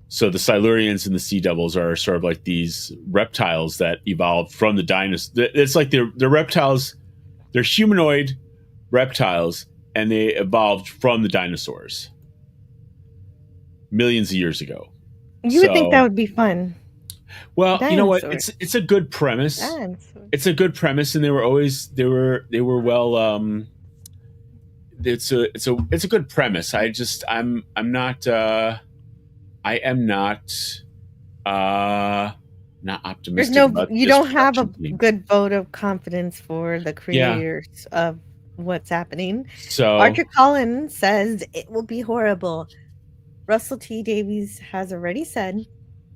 So the Silurians and the Sea Devils are sort of like these reptiles that evolved from the dinosaurs. It's like they're reptiles. They're humanoid reptiles, and they evolved from the dinosaurs millions of years ago. You would think that would be fun. Well, Dinosaurs. you know what? It's a good premise. Dinosaurs. It's a good premise, and they were well. It's a good premise. I am not optimistic. You don't have a good vote of confidence for the creators of what's happening. So Archer Collins says it will be horrible. Russell T Davies has already said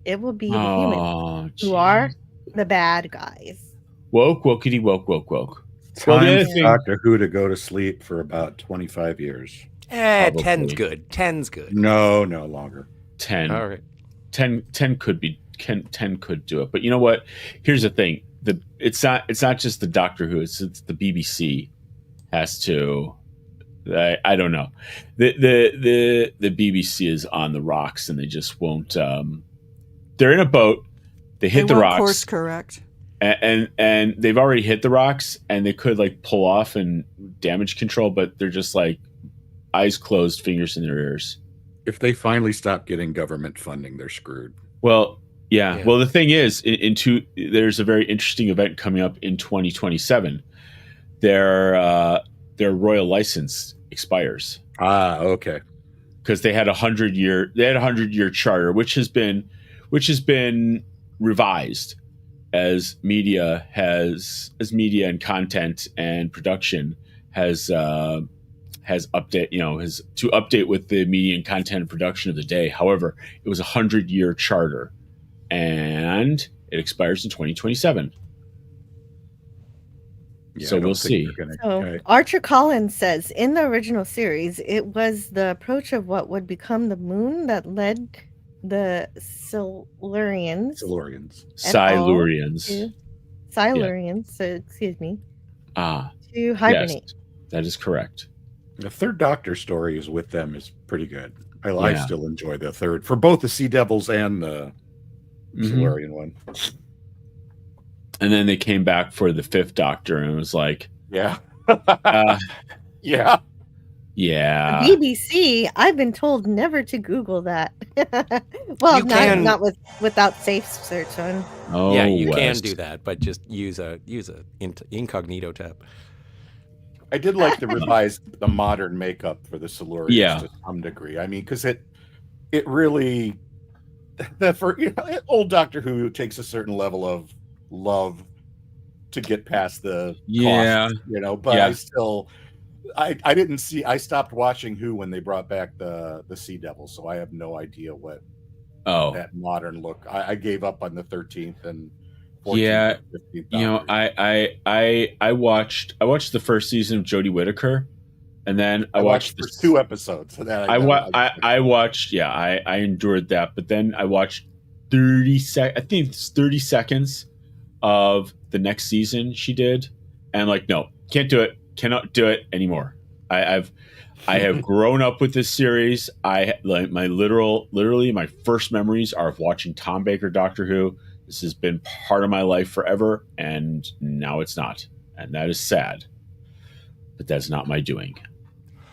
it will be the humans who are the bad guys. Wokey woke. Time for Doctor Who to go to sleep for about 25 years. 10's good. 10's good. No, longer. 10. All right. 10 could be 10 could do it. But you know what? Here's the thing. It's not just the Doctor Who, it's the BBC has to. I don't know. The BBC is on the rocks, and they just won't. They're in a boat. They hit the rocks. Course correct. And they've already hit the rocks, and they could like pull off and damage control, but they're just like eyes closed, fingers in their ears. If they finally stop getting government funding, they're screwed. Well, yeah. Well, the thing is, there's a very interesting event coming up in 2027. Their royal license expires. Okay. Because they had a 100-year charter, which has been revised as media and content and production has update with the media and content and production of the day. However, it was a 100-year charter, and it expires in 2027. Yeah, so we'll see. Archer Collins says in the original series, it was the approach of what would become the moon that led the Silurians. Excuse me. To hibernate. Yes, that is correct. The third Doctor story is with them is pretty good. I still enjoy the third for both the Sea Devils and the Silurian one. And then they came back for the fifth Doctor, and it was like, yeah. Yeah. BBC, I've been told never to Google that. Well, You can- not without safe search on. Oh, Yeah, you can West. do that, but just use a incognito tab. I did like the modern makeup for the Silurians Yeah. to some degree. I mean, because it really old Doctor Who takes a certain level of love to get past the costs, but Yeah. I didn't see. I stopped watching Who when they brought back the Sea Devil, so I have no idea what that modern look. I gave up on the 13th and 14th Yeah. and 15th. You know, I watched the first season of Jodie Whittaker, and then I watched the first 2 episodes. And then I watched. Yeah, I endured that, but then I watched 30 seconds of the next season she did, and like, no, can't do it. Cannot do it anymore. I have grown up with this series. Literally my first memories are of watching Tom Baker Doctor Who. This has been part of my life forever, and now it's not, and that is sad. But that's not my doing.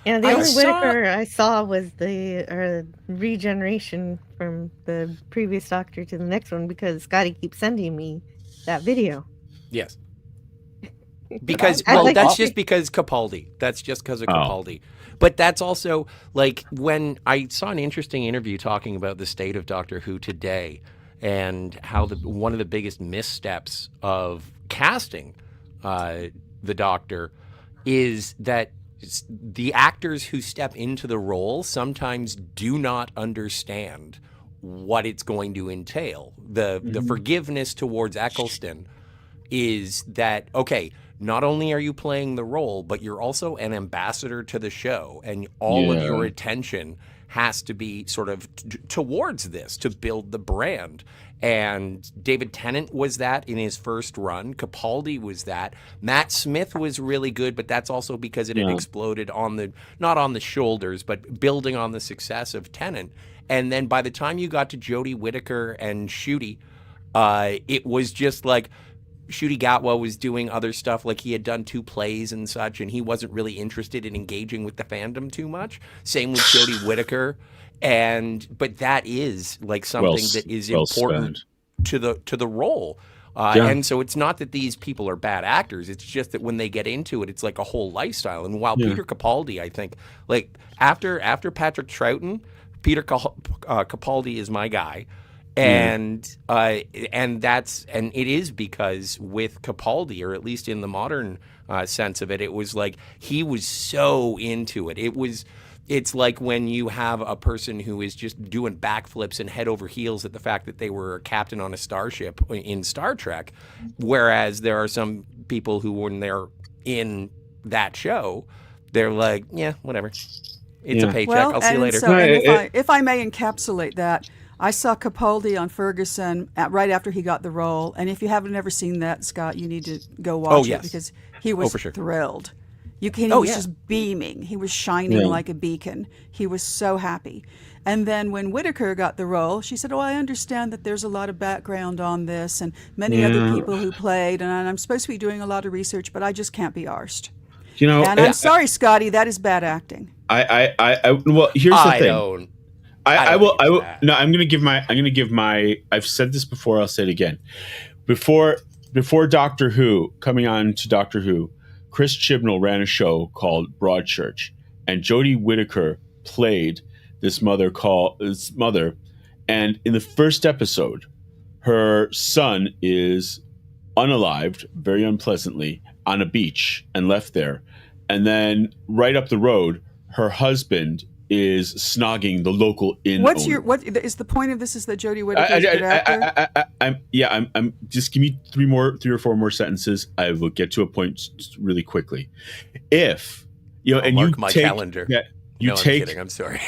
Yeah, the only Whittaker I saw was the regeneration from the previous Doctor to the next one, because Scotty keeps sending me that video. Yes. Because that's just because Capaldi. That's just because of Capaldi. But that's also like when I saw an interesting interview talking about the state of Doctor Who today and how one of the biggest missteps of casting the Doctor is that the actors who step into the role sometimes do not understand what it's going to entail. The forgiveness towards Eccleston is that, okay, not only are you playing the role, but you're also an ambassador to the show, and all of your attention has to be sort of towards this to build the brand. And David Tennant was that in his first run. Capaldi was that. Matt Smith was really good, but that's also because it had exploded not on the shoulders, but building on the success of Tennant. And then by the time you got to Jodie Whittaker and Ncuti, it was just like, Ncuti Gatwa was doing other stuff, like he had done 2 plays and such, and he wasn't really interested in engaging with the fandom too much. Same with Jodie Whittaker, but that is like something that is important to the role. And so it's not that these people are bad actors; it's just that when they get into it, it's like a whole lifestyle. And while Peter Capaldi, I think, like after Patrick Troughton, Peter Capaldi is my guy. And it is because with Capaldi, or at least in the modern sense of it, it was like he was so into it. It's like when you have a person who is just doing backflips and head over heels at the fact that they were a captain on a starship in Star Trek, whereas there are some people who, when they're in that show, they're like, yeah, whatever. It's a paycheck. I'll see you later. So, if I may encapsulate that, I saw Capaldi on Ferguson right after he got the role, and if you haven't ever seen that, Scott, you need to go watch it, because he was thrilled. He was just beaming. He was shining like a beacon. He was so happy. And then when Whittaker got the role, she said, I understand that there's a lot of background on this and many other people who played, and I'm supposed to be doing a lot of research, but I just can't be arsed. And I'm sorry, Scotty, that is bad acting. Well, here's the thing. I will. No, I'm going to give my. I've said this before. I'll say it again. Before Doctor Who, coming on to Doctor Who, Chris Chibnall ran a show called Broadchurch, and Jodie Whittaker played this mother, and in the first episode, her son is unalived, very unpleasantly, on a beach and left there, and then right up the road, her husband is snogging the local inn owner. What is the point of this? Is that Jodie Whittaker is a good actor? I'm just give me 3 or 4 more sentences. I will get to a point really quickly. If and mark you my take, calendar. I'm kidding. I'm sorry.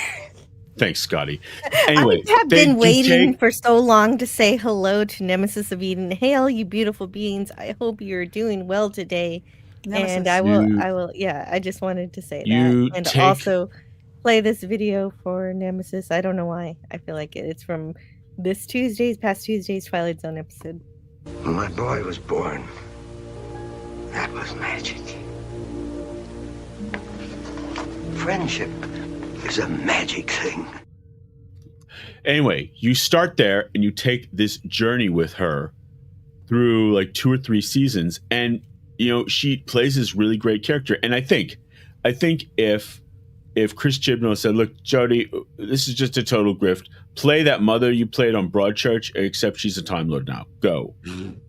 Thanks, Scotty. Anyway, I have been waiting for so long to say hello to Nemesis of Eden. Hail, you beautiful beings! I hope you're doing well today. Nemesis. And I will. Yeah, I just wanted to say that, and also play this video for Nemesis. I don't know why. I feel like it's from past Tuesday's Twilight Zone episode. When my boy was born, that was magic. Friendship is a magic thing. Anyway, you start there and you take this journey with her through like 2 or 3 seasons, and she plays this really great character. And I think if Chris Chibnall said, "Look, Jodie, this is just a total grift. Play that mother you played on Broadchurch, except she's a Time Lord now. Go."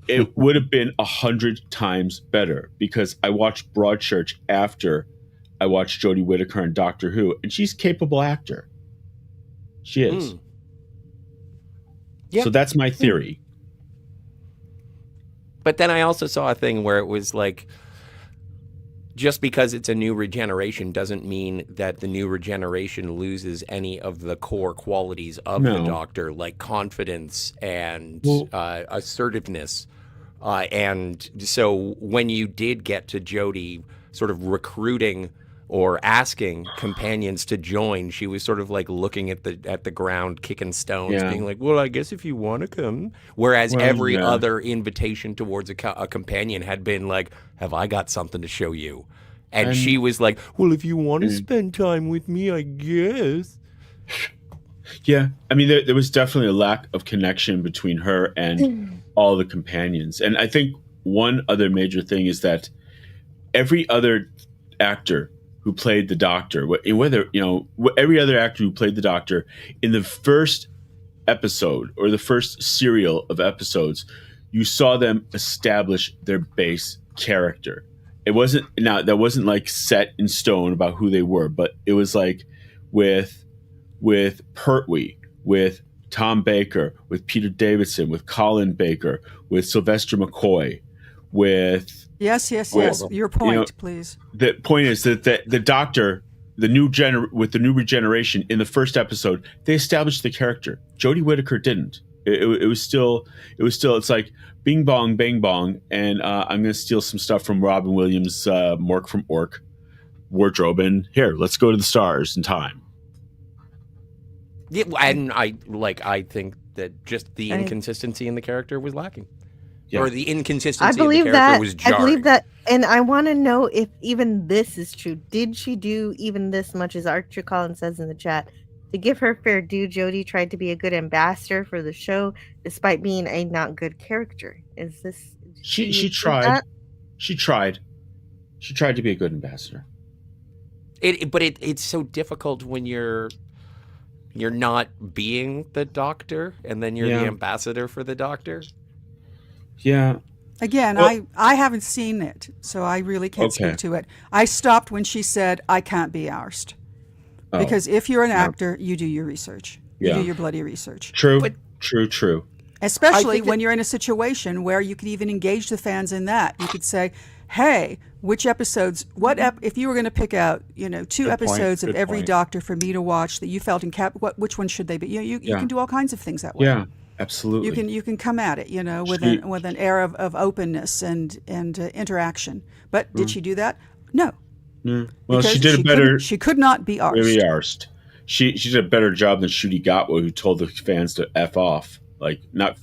It would have been 100 times better, because I watched Broadchurch after I watched Jodie Whittaker on Doctor Who, and she's a capable actor. She is. Yeah. So that's my theory. But then I also saw a thing where it was like, just because it's a new regeneration doesn't mean that the new regeneration loses any of the core qualities of the Doctor, like confidence and assertiveness. And so when you did get to Jodie sort of recruiting or asking companions to join, she was sort of like looking at the ground, kicking stones, being like, "Well, I guess if you want to come." Whereas every other invitation towards a companion had been like, "Have I got something to show you?" And she was like, "Well, if you want to spend time with me, I guess." Yeah, I mean, there was definitely a lack of connection between her and all the companions. And I think one other major thing is that every other actor who played the Doctor, every other actor who played the Doctor in the first episode or the first serial of episodes, you saw them establish their base character. That wasn't like set in stone about who they were, but it was like with Pertwee, with Tom Baker, with Peter Davidson, with Colin Baker, with Sylvester McCoy, with Yes. Your point, please. The point is that the Doctor, with the new regeneration in the first episode, they established the character. Jodie Whittaker didn't. It was still. It's like bing bong, bang bong, and I'm going to steal some stuff from Robin Williams' Mork from Ork wardrobe, and here, let's go to the stars in time. Yeah, and I think that just the inconsistency in the character was lacking. Yeah. Or the inconsistency in the character was jarring. I believe that, and I want to know if even this is true. Did she do even this much, as Archer Collins says in the chat? To give her fair due, Jodie tried to be a good ambassador for the show, despite being a not good character. Is this... She tried. She tried. She tried to be a good ambassador. But it's so difficult when you're not being the Doctor, and then you're the ambassador for the Doctor. Yeah. Again, I haven't seen it, so I really can't speak to it. I stopped when she said, "I can't be ousted." Because if you're an actor, you do your research. You do your bloody research. True. True. Especially when you're in a situation where you could even engage the fans in that. You could say, "Hey, which episodes? If you were going to pick out, 2 episodes of every Doctor for me to watch that you felt which one should they be?" You can do all kinds of things that way. Yeah. Absolutely. You can come at it, with an air of openness and interaction. But did she do that? No. Well, because she did a better. She could not be arsed. She did a better job than Ncuti Gatwa, who told the fans to F off. Like not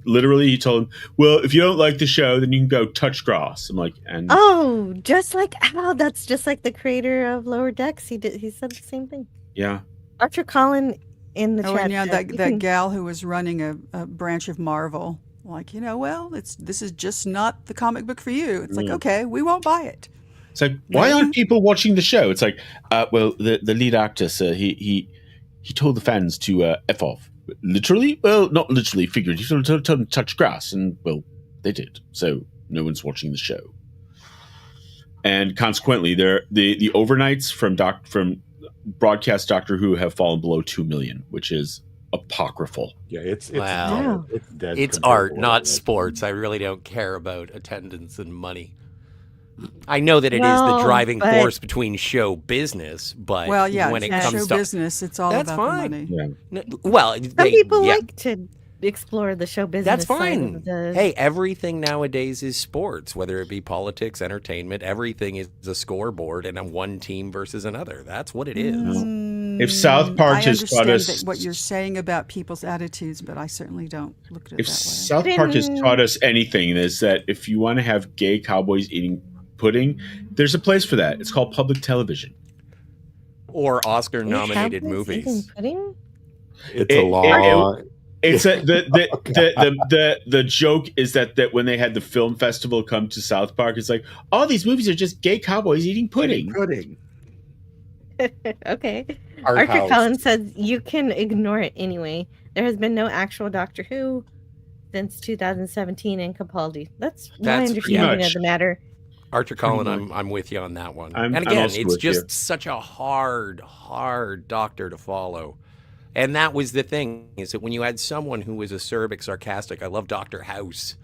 literally. He told them, "Well, if you don't like the show, then you can go touch grass." I'm like, and just like Al. That's just like the creator of Lower Decks. He said the same thing. Yeah. Archer Collin in the chat. And that gal who was running a branch of Marvel, like, this is just not the comic book for you. It's like, okay, we won't buy it. It's like, why aren't people watching the show? It's like, well, the lead actor, he told the fans to F off. Literally? Well, not literally, figuratively. He told them to touch grass, and, well, they did. So no one's watching the show. And consequently, the overnights from broadcast Doctor Who have fallen below 2 million, which is apocryphal. Yeah, it's wow. It's dead. It's art, not sports. I really don't care about attendance and money. I know that it is the driving force between show business, but when it comes show to business, it's all about the money. Yeah. Well, some people like to explore the show business. That's fine. Hey, everything nowadays is sports, whether it be politics, entertainment. Everything is a scoreboard, and one team versus another. That's what it is. If South Park has taught us what you're saying about people's attitudes, but I certainly don't look at it that way. If South Park has taught us anything, is that if you want to have gay cowboys eating pudding, there's a place for that. It's called public television. or Oscar-nominated Eating movies. pudding? It's a long. It's the joke is that when they had the film festival come to South Park, it's like all these movies are just gay cowboys eating pudding. Okay. Art Arthur house. Collins says you can ignore it anyway. There has been no actual Doctor Who since 2017 in Capaldi. That's my That's pretty understanding much. of the matter. Archer Collin, I'm with you on that one. I'm and again, also it's with just you. such a hard Doctor to follow. And that was the thing, is that when you had someone who was acerbic, sarcastic, I love Dr. House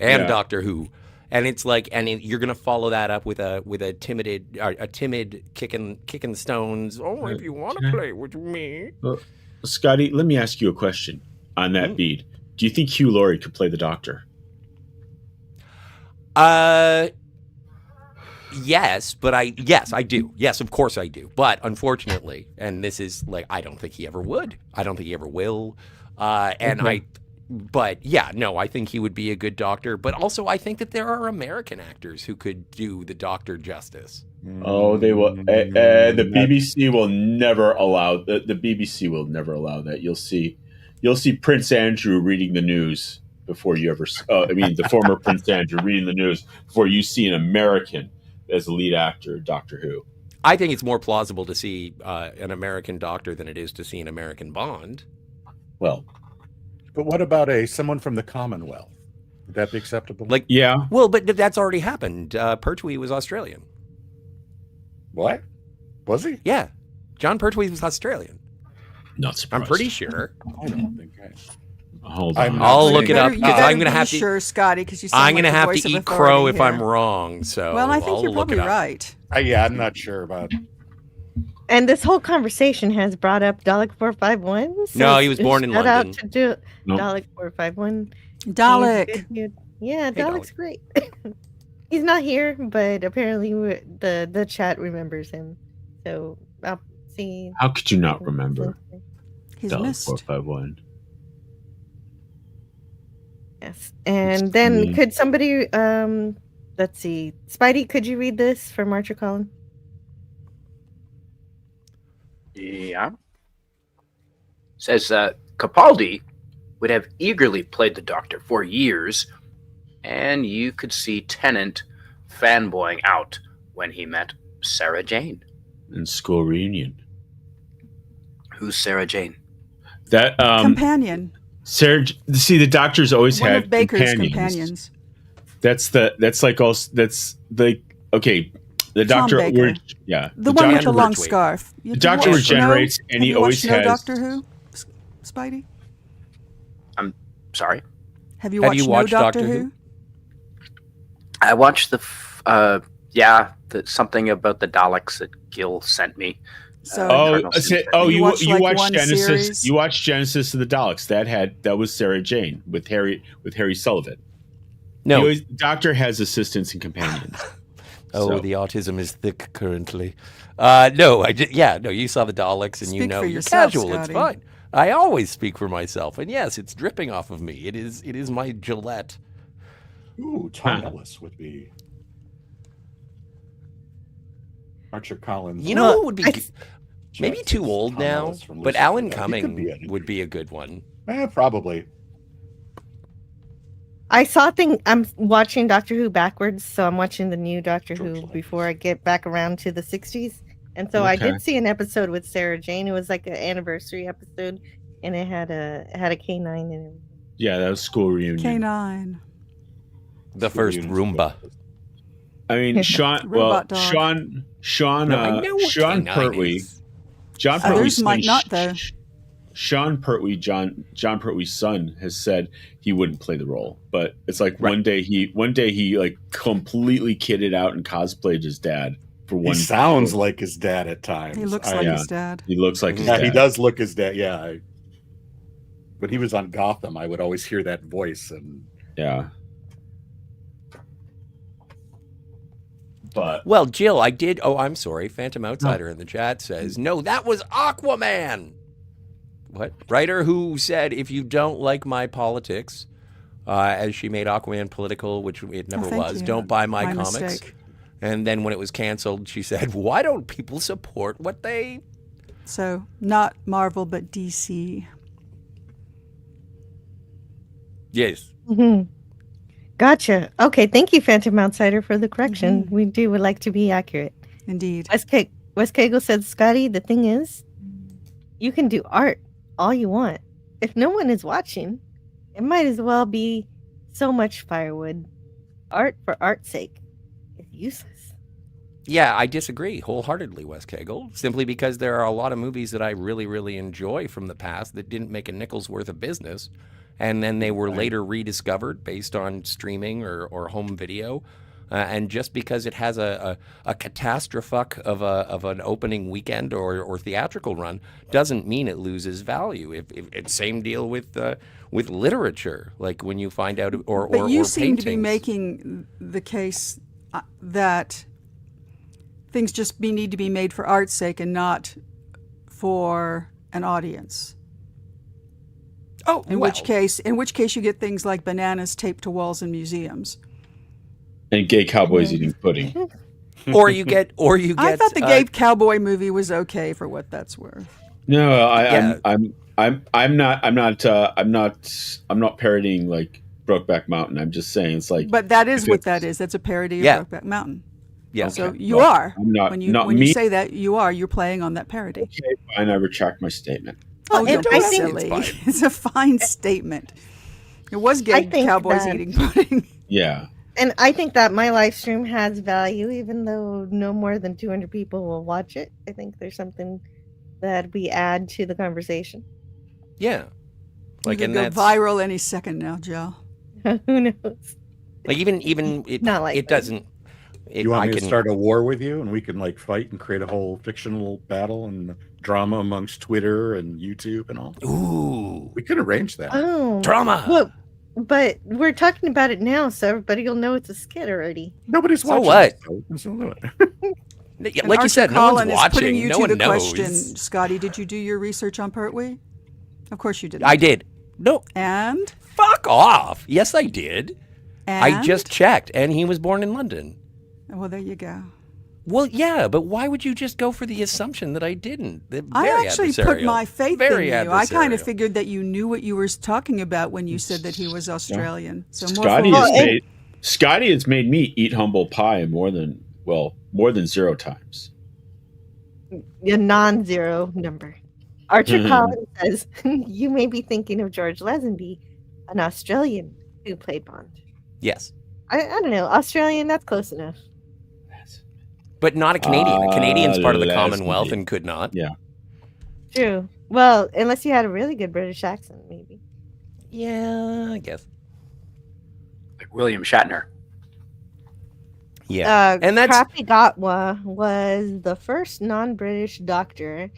and Yeah. Doctor Who. And it's like, you're going to follow that up with a timid kicking the stones. Oh, if you want to play with me. Well, Scotty, let me ask you a question on that beat. Do you think Hugh Laurie could play the Doctor? Yes, I do. Yes, of course I do. But unfortunately, and this is like, I don't think he ever would. I don't think he ever will. But yeah, no, I think he would be a good Doctor. But also, I think that there are American actors who could do the Doctor justice. Oh, they will. The BBC will never allow the BBC will never allow that. You'll see Prince Andrew reading the news before you ever. The former Prince Andrew reading the news before you see an American as the lead actor of Doctor Who. I think it's more plausible to see an American Doctor than it is to see an American Bond. Well, but what about someone from the Commonwealth? Would that be acceptable? Like, yeah. Well, but that's already happened. Pertwee was Australian. What? Was he? Yeah, John Pertwee was Australian. Not surprised. I'm pretty sure. I don't think Hold on. I'll look it up You because better I'm going to be have to. sure, Scotty, because you sound I'm like going to the have voice to of eat authority crow if here. I'm wrong. So Well, I think I'll you're look probably it up. right. Yeah, I'm not sure about. And this whole conversation has brought up Dalek 451. So No, he was born in shout London. out to Nope. Dalek 451. Dalek. He's a good dude. Yeah, Hey, Dalek's Dalek. great. He's not here, but apparently the chat remembers him. So I'll see. How could you not remember? He's Dalek missed. 451. Yes. And then could somebody let's see. Spidey, could you read this for Archer Collin? Yeah. Says Capaldi would have eagerly played the Doctor for years, and you could see Tennant fanboying out when he met Sarah Jane. In school reunion. Who's Sarah Jane? That Companion. Sarah. See, the Doctor's always One had of Baker's companions. companions. Okay. The Tom Doctor, Baker. yeah, The one with Doctor, the long Pertwee. scarf. the Doctor watched regenerates, No? and Have he you always watched No has. Doctor Who, Spidey? Sorry? Have you Have watched you No watched Doctor Doctor Who? Who? I watched something about the Daleks that Gil sent me. So You watched, like, watched one Genesis. series? You watched Genesis of the Daleks. That was Sarah Jane with Harry Sullivan. No. The Doctor has assistants and companions. Oh, So- the autism is thick currently. No, I did. Yeah, no, you saw the Daleks, and Speak for you're yourself, casual. It's Scotty. fine. I always speak for myself, and yes, it's dripping off of me. It is my Gillette. Ooh, Tom Ellis would be. Archer Collins. You know who would be maybe Just too old Tom now, Ellis from but Lucifer. Alan He could Cumming be an would be a good one. Probably. I saw a thing. I'm watching Doctor Who backwards, so I'm watching the new Doctor George Who Lynch. before I get back around to the 60s. And so I Okay. did see an episode with Sarah Jane. It was like an anniversary episode, and it had a K9 in it. Yeah, that was school reunion. K9. The first Roomba. I mean, Robot dog. Sean No, I know what Sean K9 Pertwee, is. John Others Pertwee's might son, not, though. Sean Pertwee, John Pertwee's son, has said he wouldn't play the role, but it's like one day he like completely kitted out and cosplayed his dad for He one. sounds like his dad at times. He looks like yeah. his dad. He looks like his Yeah, dad. he does look his dad. Yeah. When he was on Gotham, I would always hear that voice, and Yeah. But Well, Jill, I did. Oh, I'm sorry. Phantom Outsider in the chat says, no, that was Aquaman. What? Writer who said, if you don't like my politics, as she made Aquaman political, which it never thank was, you. don't buy my My comics. mistake. And then when it was canceled, she said, "Why don't people support what they?" So not Marvel, but DC. Yes. Mm-hmm. Gotcha. Okay, thank you, Phantom Outsider, for the correction. We would like to be accurate. Indeed. Wes Cagle said, Scotty, the thing is, you can do art all you want. If no one is watching, it might as well be so much firewood. Art for art's sake is useless. Yeah, I disagree wholeheartedly, Wes Cagle, simply because there are a lot of movies that I really, really enjoy from the past that didn't make a nickel's worth of business. And then they were later rediscovered based on streaming or home video. And just because it has a catastrophe of an opening weekend or theatrical run doesn't mean it loses value. It's same deal with literature. Like when you find out But you seem to be paintings. making the case that things just need to be made for art's sake and not for an audience. Oh, in which case you get things like bananas taped to walls in museums. And gay cowboys eating pudding. or you get. I thought the gay cowboy movie was okay for what that's worth. No, I'm not parodying like Brokeback Mountain. I'm just saying it's like. But that is what that is. That's a parody of Brokeback Mountain. Yeah. So Okay. you Well, are. I'm not. When not you me. say that, you're playing on that parody. Okay, fine. I retract my statement. Oh, and don't I be think silly. It's a fine statement. It was gay think cowboys that- eating pudding. Yeah. And I think that my live stream has value, even though no more than 200 people will watch it. I think there's something that we add to the conversation. Yeah. Like it could go viral any second now, Joe. Who knows? Like even it Not like it that. doesn't. You want me to start a war with you, and we can like fight and create a whole fictional battle and drama amongst Twitter and YouTube and all? Ooh, we could arrange that. Oh, drama. Well, but we're talking about it now, so everybody will know it's a skit already. Nobody's So watching. what? this, so Yeah, And like you Archer said, no Collin one's is putting watching. you No to one the knows. question, Scotty, did you do your research on Pertwee? Of course you did. I did. No. And? Fuck off. Yes, I did. And? I just checked, and he was born in London. Well, there you go. Well, yeah, but why would you just go for the assumption that I didn't? I actually put my faith in you. I kind of adversarial. figured that you knew what you were talking about when you said that he was Australian. So more Scotty has made me eat humble pie more than 0 times. A non-zero number. Archer Collins says, you may be thinking of George Lazenby, an Australian who played Bond. Yes. I don't know. Australian, that's close enough. But not a Canadian. A Canadian's part of the Lazenby. Commonwealth and could not. Yeah. True. Well, unless you had a really good British accent, maybe. Yeah, I guess. Like William Shatner. Yeah. And that's Krapi Gatwa was the first non-British doctor.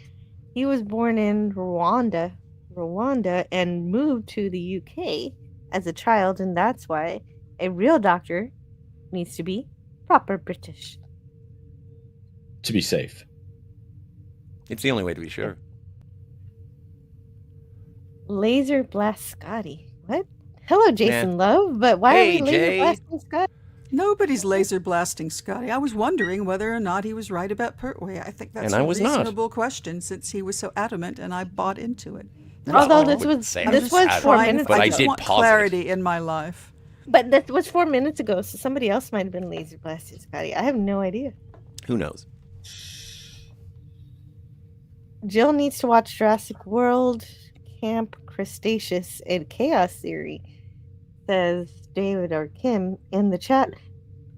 He was born in Rwanda, and moved to the UK as a child, and that's why a real doctor needs to be proper British. To be safe. it's the only way to be sure. Laser Blast Scotty. What? Hello, Jason Love, but why Hey, are we laser Jay. blasting Scotty? Nobody's laser blasting Scotty. I was wondering whether or not he was right about Pertwee. I think that's And I a was not. reasonable question since he was so adamant, and I bought into it. Although I this wouldn't was say I this was was adamant, 4 Fine, minutes but I I just did want pause it. clarity in my life. But that was 4 minutes ago, so somebody else might have been laser blasting Scotty. I have no idea. Who knows? Jill needs to watch Jurassic World, Camp Cretaceous, and Chaos Theory, says David or Kim in the chat.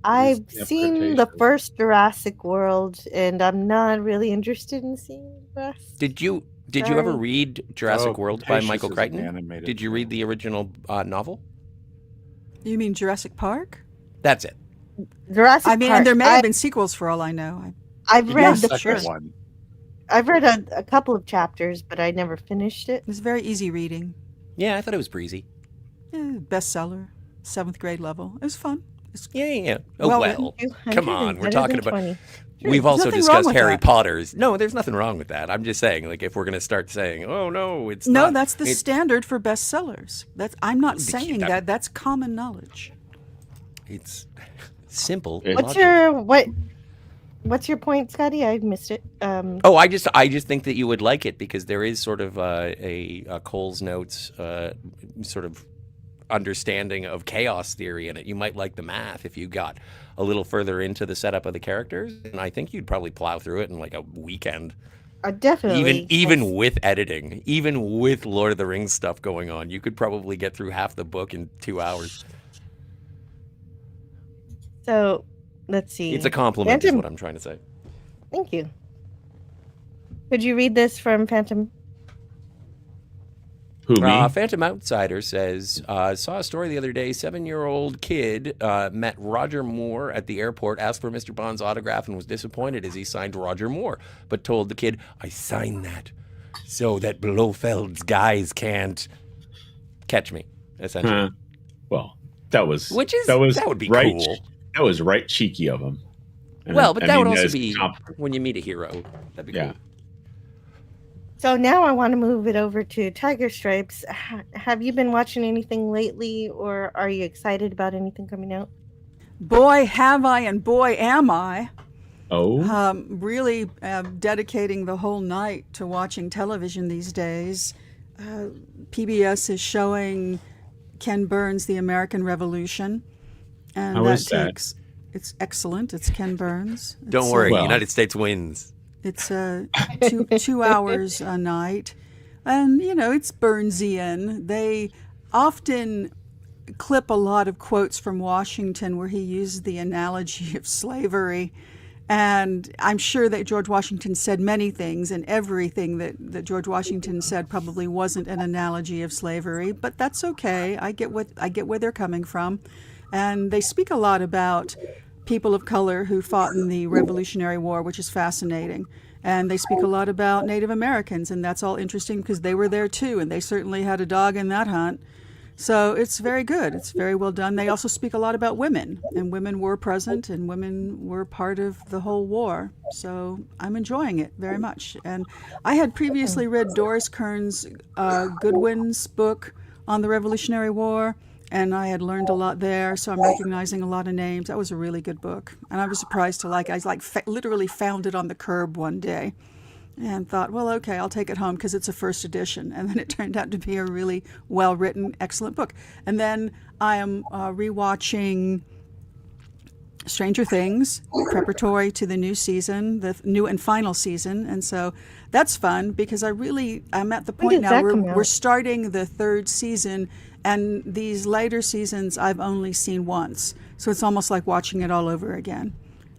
I've Camp seen the Cretaceous? first Jurassic World, and I'm not really interested in seeing the rest. Did you ever Sorry. read Jurassic Oh, World by Cretaceous Michael is an Crichton? animated Did you read the original novel? You mean Jurassic Park? That's it. Jurassic I mean, Park, and there may have been sequels for all I know. I've read Yes, the sure. first. one. I've read a couple of chapters, but I never finished it. It was very easy reading. Yeah, I thought it was breezy. Bestseller, 7th grade level. It was fun. Yeah. Oh, Well well. 200 Come is on. We're better talking than about... 20. We've There's also nothing wrong discussed with Harry that. Potter's. No, there's nothing wrong with that. I'm just saying, like, if we're going to start saying, oh, no, it's No, not... that's the it- standard for bestsellers. I'm not But saying that- that. That's common knowledge. It's Simple. What's your point, Scotty? I missed it. I just think that you would like it because there is sort of a Cole's Notes sort of understanding of chaos theory in it. You might like the math if you got a little further into the setup of the characters, and I think you'd probably plow through it in like a weekend. Definitely. Even with editing, even with Lord of the Rings stuff going on, you could probably get through half the book in 2 hours. So, let's see. It's a compliment, is what I'm trying to say. Thank you. Could you read this from Phantom? Who, me? Phantom Outsider says, saw a story the other day. 7-year-old kid met Roger Moore at the airport, asked for Mr. Bond's autograph, and was disappointed as he signed Roger Moore, but told the kid, I signed that so that Blofeld's guys can't catch me, essentially. Well, that would be right, cool. That was right cheeky of him. Well, but that would also be when you meet a hero. That'd be cool. So now I want to move it over to Tiger Stripes. Have you been watching anything lately, or are you excited about anything coming out? Boy, have I, and boy, am I. Oh. Really dedicating the whole night to watching television these days. PBS is showing Ken Burns' The American Revolution. And How is that? It's excellent. It's Ken Burns. Don't worry, United States wins. It's 2 hours a night. And, it's Burnsian. They often clip a lot of quotes from Washington where he used the analogy of slavery. And I'm sure that George Washington said many things, and everything that George Washington said probably wasn't an analogy of slavery. But that's okay. I get where they're coming from. And they speak a lot about people of color who fought in the Revolutionary War, which is fascinating. And they speak a lot about Native Americans, and that's all interesting because they were there too, and they certainly had a dog in that hunt. So it's very good. It's very well done. They also speak a lot about women, and women were present, and women were part of the whole war. So I'm enjoying it very much. And I had previously read Doris Kearns Goodwin's book on the Revolutionary War, and I had learned a lot there, so I'm recognizing a lot of names. That was a really good book, and I was surprised to like it. I literally found it on the curb one day and thought, well, okay, I'll take it home because it's a first edition. And then it turned out to be a really well-written, excellent book. And then I am rewatching Stranger Things, preparatory to the new season, the new and final season. And so that's fun because I'm at the point now where we're starting the third season, and these later seasons I've only seen once. So it's almost like watching it all over again.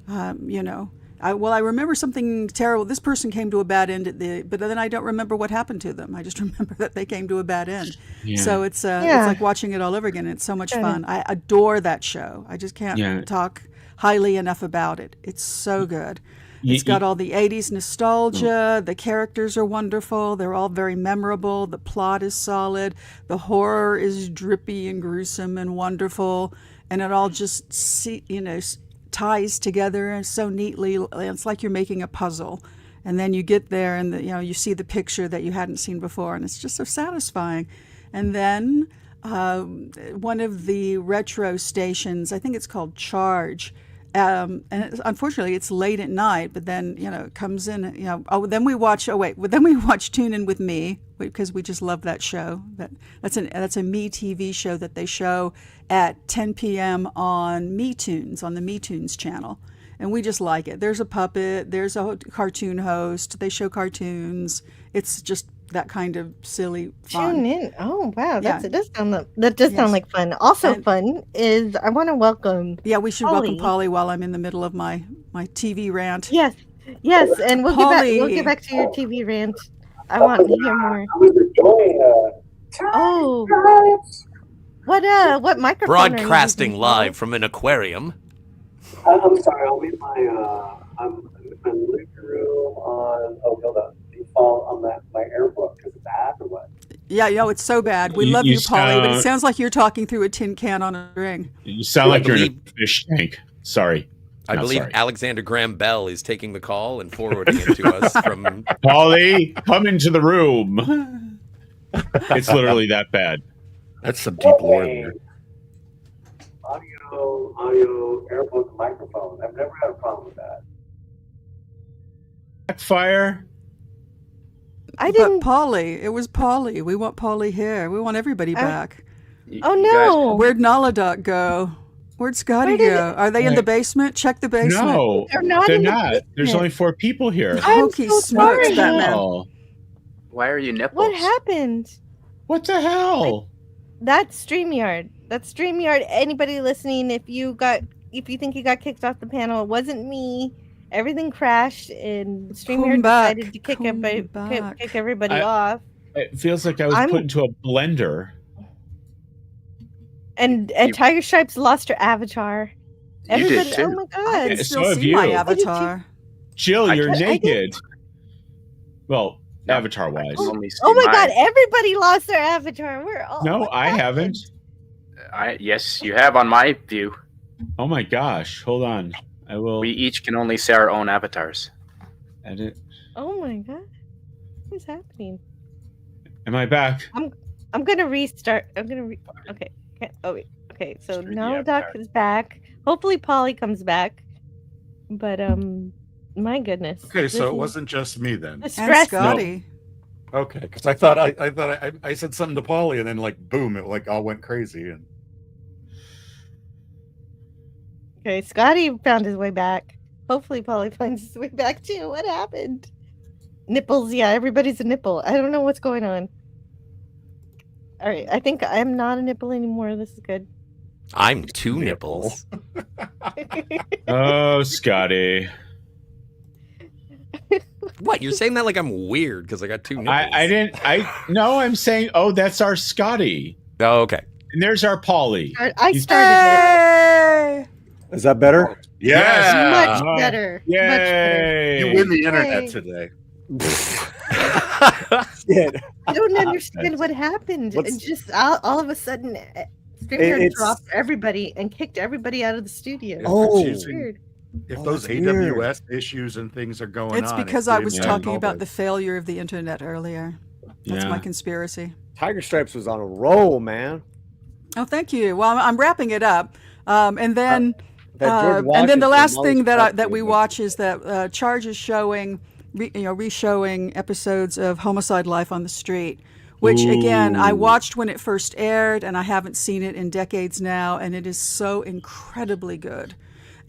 I remember something terrible. This person came to a bad end but then I don't remember what happened to them. I just remember that they came to a bad end. Yeah. So it's like watching it all over again. It's so much fun. I adore that show. I just can't talk highly enough about it. It's so good. It's got all the 80s nostalgia. The characters are wonderful. They're all very memorable. The plot is solid. The horror is drippy and gruesome and wonderful. And it all just, ties together so neatly. It's like you're making a puzzle. And then you get there and you see the picture that you hadn't seen before. And it's just so satisfying. And then one of the retro stations, I think it's called Charge, and unfortunately it's late at night, but then it comes in, then we watch Tune In With Me, because we just love that show. That's a Me TV show that they show at 10 p.m. on Me Tunes, on the Me Tunes channel, and we just like it. There's a puppet, there's a cartoon host, they show cartoons. It's just that kind of silly fun. Tune in. Oh wow, that does sound like fun. Also fun is I want to welcome. Yeah, we should welcome Polly while I'm in the middle of my TV rant. Yes, and we'll get back to your TV rant. I want to hear more. What microphone? Broadcasting live from an aquarium. I'm sorry. I'm in my living room on. Oh, hold on. On my airbook. Is it bad or what? Yeah, it's so bad. We love you, Polly, but it sounds like you're talking through a tin can on a string. You sound like you're in a fish tank. Sorry. I believe Alexander Graham Bell is taking the call and forwarding it to us from... Polly, come into the room. It's literally that bad. That's some deep lore there. Audio audio airbook microphone. I've never had a problem with that. Backfire. I didn't. But Polly, it was Polly. We want Polly here. We want everybody back. Oh no! Where'd Naladoc go? Where'd Scotty go? Are they in the basement? Check the basement. No, They're not. There's only 4 people here. Hokey so smokes, sorry. Batman. Oh, Why are you nipples? What happened? what the hell? That's StreamYard. That's StreamYard. Anybody listening, if you think you got kicked off the panel, it wasn't me. Everything crashed, and StreamYard decided to kick everybody off. It feels like I was put into a blender. And Tiger Stripes lost her avatar. Everybody, too. oh my god! I can still So have see my you. avatar. Jill, you're I naked. Well, avatar-wise. I only see Oh my mine. god! Everybody lost their avatar. We're all. No, what I happened? haven't. Yes, you have on my view. Oh my gosh. Hold on. I will We each can only see our own avatars. edit. Oh my god! What's happening? Am I back? I'm gonna restart. Okay. Oh wait. Okay. So Screw the now avatar. Doc is back. Hopefully Polly comes back. But my goodness. Okay, so it wasn't just me then. The And stress. Scotty. Okay, because I thought I said something to Polly, and then like boom, it like all went crazy. And Okay, Scotty found his way back. Hopefully Polly finds his way back too. What happened? Nipples, yeah, everybody's a nipple. I don't know what's going on. All right, I think I'm not a nipple anymore. This is good. I'm 2 nipples. Oh, Scotty. What? You're saying that like I'm weird because I got 2 nipples? No, I'm saying, oh, that's our Scotty. Oh, okay. And there's our Polly. I started it. Hey! Is that better? yeah, Much better. Yay! Much better. you win the internet Yay. today. Yeah. I don't understand what happened. It just all of a sudden, StreamYard It's- dropped everybody and kicked everybody out of the studio. Oh. It's weird. If Oh, those that's weird. AWS issues and things are going It's on, because it I was didn't talking involve about us. the failure of the internet earlier. That's Yeah. my conspiracy. Tiger Stripes was on a roll, man. Oh, thank you. Well, I'm wrapping it up, and then That George and then the Washington last always thing talked that to we me. watch is that Charge is showing, re-showing episodes of Homicide: Life on the Street, which again I watched when it first aired, and I haven't seen it in decades now, and it is so incredibly good.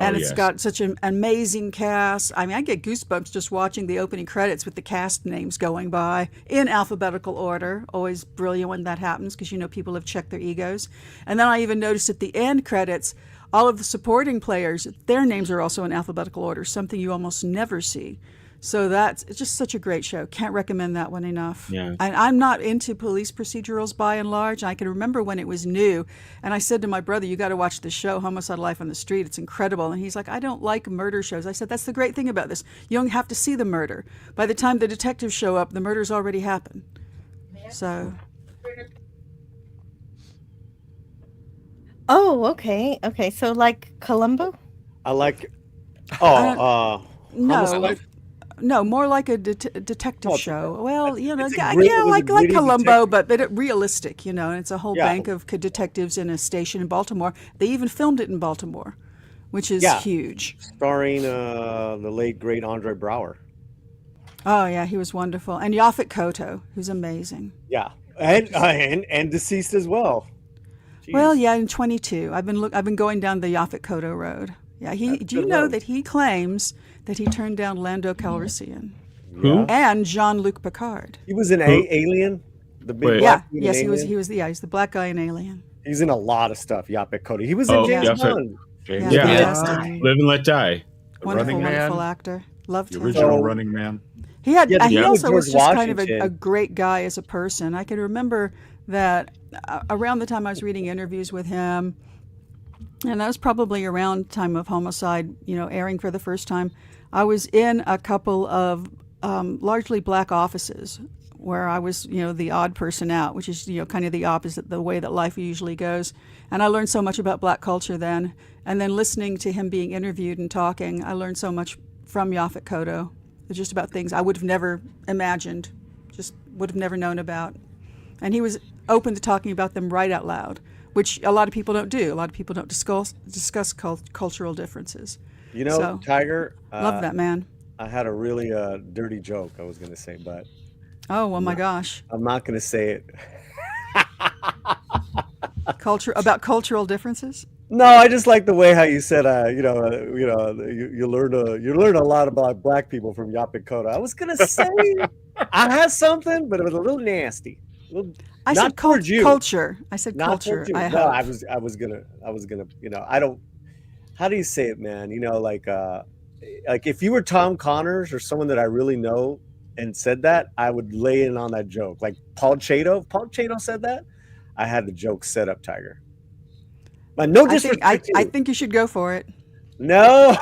And it's yes. got such an amazing cast. I mean, I get goosebumps just watching the opening credits with the cast names going by in alphabetical order. Always brilliant when that happens because, people have checked their egos. And then I even noticed at the end credits, all of the supporting players, their names are also in alphabetical order, something you almost never see. So it's just such a great show. Can't recommend that one enough. Yeah. And I'm not into police procedurals by and large. I can remember when it was new, and I said to my brother, "You got to watch this show, Homicide: Life on the Street. It's incredible." And he's like, "I don't like murder shows." I said, "That's the great thing about this. You don't have to see the murder. By the time the detectives show up, the murder's already happened." So Oh, okay. Okay, so like Columbo? I like. no, Homicide? no, more like a detective Oh, show. Well, it's a yeah, gritty- it was a like gritty Columbo, but realistic. And it's a whole Yeah. bank of detectives in a station in Baltimore. They even filmed it in Baltimore, which is Yeah. huge. Starring the late great Andre Brower. Oh yeah, he was wonderful, and Yaphet Kotto, who's amazing. Yeah, and deceased as well. Jeez. Well, yeah, in 22, I've been going down the Yaphet Kotto road. Yeah, That's do you good know road. that he claims that he turned down Lando Calrissian Who? and Jean-Luc Picard? He was in Alien. The big Wait. black Yeah, dude in yes, Alien. he's the black guy in Alien. He's in a lot of stuff. Yaphet Kotto. He was in Oh, James Yaphet. Bond. James Yeah, Yeah. fantastic. Live and Let Die. Wonderful, Running Man. wonderful actor. Loved The him. original So- Running Man. He had. Yeah, He the also was George just kind of Washington. a great guy as a person. I can remember that around the time I was reading interviews with him, and that was probably around time of Homicide, airing for the first time. I was in a couple of largely black offices where I was, the odd person out, which is, kind of the opposite, the way that life usually goes. And I learned so much about black culture then. And then listening to him being interviewed and talking, I learned so much from Yaphet Kotto. Just about things I would have never imagined, just would have never known about. And he was open to talking about them right out loud, which a lot of people don't do. A lot of people don't discuss cultural differences. You know, So, Tiger. love that, man. I had a really dirty joke I was going to say, but Oh my gosh. I'm not going to say it. About cultural differences? No, I just like the way how you said, you learn a lot about black people from Yapik Kota. I was gonna say I had something, but it was a little nasty. I said culture. I said Not culture. towards you. I No, hope. I was gonna, I don't. How do you say it, man? Like if you were Tom Connors or someone that I really know and said that, I would lay in on that joke. Like Paul Chato. Paul Chato said that. I had the joke set up, Tiger. But no disrespect to you. I think you should go for it. No.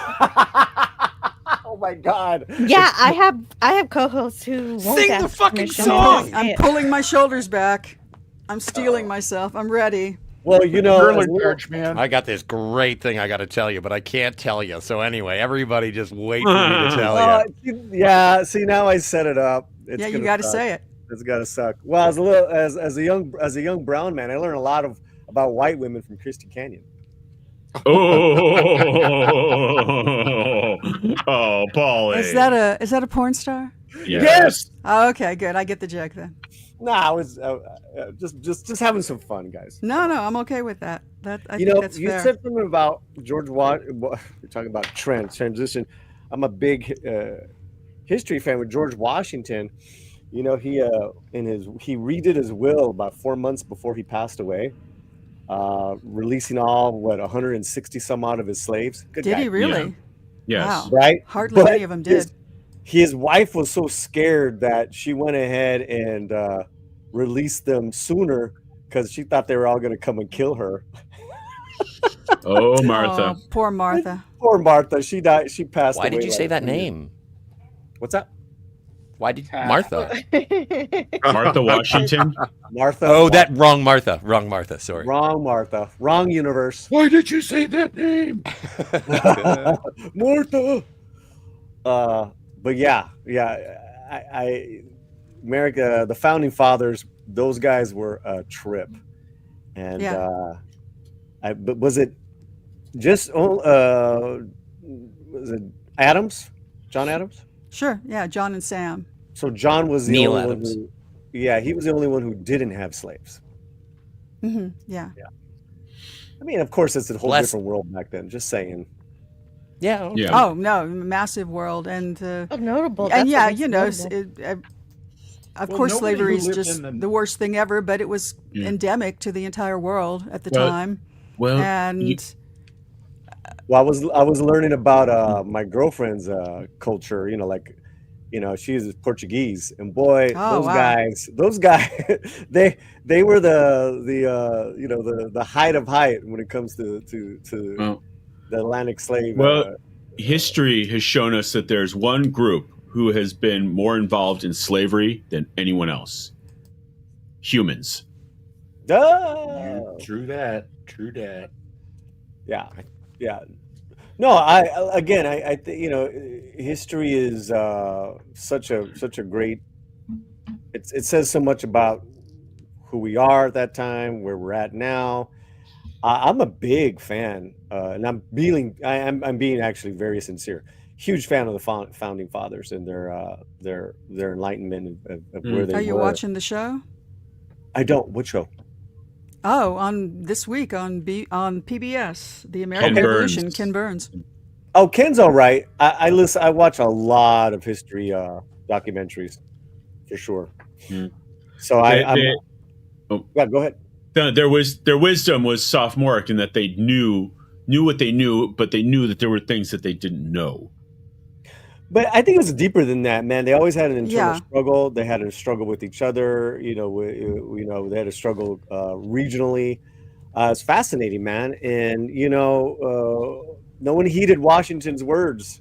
Oh my God. Yeah, I have co-hosts who won't Sing ask the fucking permission. song! I'm pulling my shoulders back. I'm steeling myself. I'm ready. Well, You're in charge, man. I got this great thing I got to tell you, but I can't tell you. So anyway, everybody just wait for me to tell you. Yeah. See, now I set it up. It's Yeah, you gonna got to suck. say it. It's gotta suck. Well, as a young brown man, I learned a lot about white women from Christy Canyon. Oh, Paulie. Is that a porn star? Yes. Oh, okay, good. I get the joke then. Nah, I was just having some fun, guys. No, I'm okay with that. I You think know, that's you fair. said something about George Washington. You're talking about transition. I'm a big history fan with George Washington. You know, he redid his will about 4 months before he passed away, releasing all 160 some odd of his slaves. Good Did guy. he really? Yes. Wow. Right? Hardly But any of them did. His wife was so scared that she went ahead and released them sooner because she thought they were all going to come and kill her. Oh, Martha. Oh, poor Martha. Poor Martha. She died. She passed away. Why did you say that name? What's that? Why did Martha? Martha Washington. Martha. Oh, that wrong Martha. Wrong Martha. Sorry. Wrong Martha. Wrong universe. Why did you say that name? Martha. But yeah. I America, the founding fathers, those guys were a trip. And but was it just was it Adams? John Adams? Sure. Yeah, John and Sam. So John was the Neil only Adams. one who, he was the only one who didn't have slaves. Mm-hmm. Yeah. I mean, of course, it's a whole Bless- different world back then. Just saying. Yeah. Okay. Yeah. Oh no, massive world and Notable. and That's yeah, what makes you it know, notable. of Well, course, nobody slavery who is lived just in the worst thing ever, but it was endemic to the entire world at the Well, time. Well, And Well, I was learning about my girlfriend's culture. She's Portuguese, and boy, Oh, those wow. guys, they were the height of height when it comes to Well, the Atlantic slave. history has shown us that there's one group who has been more involved in slavery than anyone else. Humans. True that. Yeah. No, I think history is such a great. It says so much about who we are at that time, where we're at now. I'm a big fan, and I'm being actually very sincere. Huge fan of the founding fathers and their enlightenment of where they were. are you watching the show? I don't. What show? Oh, on this week on PBS, The American Ken Revolution. Burns. Ken Burns. Oh, Ken's all right. I listen. I watch a lot of history documentaries, for sure. Hmm. So yeah. Go ahead. Their wisdom was sophomoric in that they knew what they knew, but they knew that there were things that they didn't know. But I think it was deeper than that, man. They always had an internal Yeah. struggle. They had a struggle with each other. They had a struggle regionally. It's fascinating, man. And no one heeded Washington's words.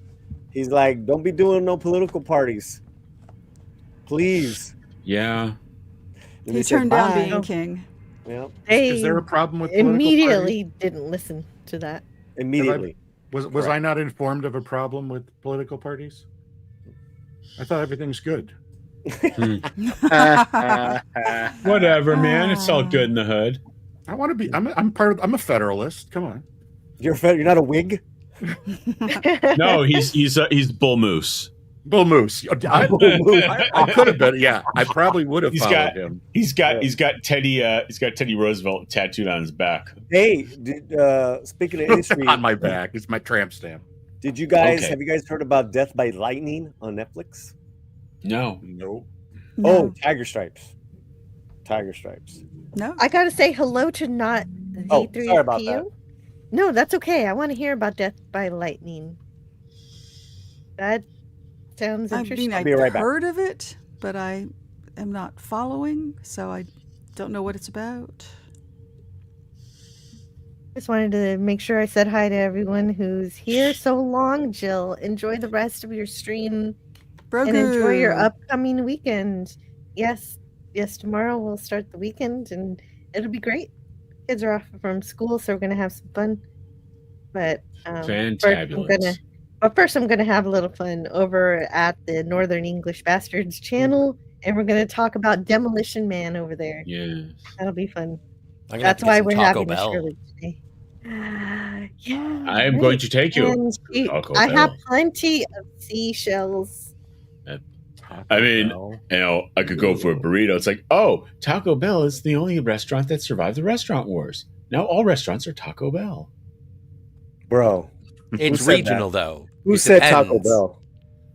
He's like, "Don't be doing no political parties, please." Yeah. And He they said, turned down "Bye." being king. Yeah, They Is there a problem with political immediately didn't listen to that. immediately. Was I not informed of a problem with political parties? I thought everything's good. Whatever, man. It's all good in the hood. I want to be. I'm part of. I'm a Federalist. Come on. You're not a Whig. No, he's Bull Moose. Bull Moose. I could have been. Yeah, I probably would have followed him. He's got Teddy Roosevelt tattooed on his back. Hey, speaking of history, on my back, it's my tramp stamp. Have you guys heard about Death by Lightning on Netflix? No. Nope. Oh, Tiger Stripes. Tiger Stripes. No. I gotta say hello to not Oh, V3PU. sorry about that. No, that's okay. I want to hear about Death by Lightning. That sounds interesting. I mean, I've heard of it, but I am not following, so I don't know what it's about. Just wanted to make sure I said hi to everyone who's here so long. Jill, enjoy the rest of your stream and enjoy your upcoming weekend. Yes, tomorrow we'll start the weekend and it'll be great. Kids are off from school, so we're gonna have some fun. But fantabulous. First I'm gonna have a little fun over at the Northern English Bastards channel, and we're gonna talk about Demolition Man over there. Yeah, that'll be fun. That's why we're Taco having Bell. a Shirley today. Yeah, I am going to take you. And I have plenty of seashells. I mean, I could go for a burrito. It's like, oh, Taco Bell is the only restaurant that survived the restaurant wars. Now all restaurants are Taco Bell. Bro. It's regional, though. Who said Taco Bell?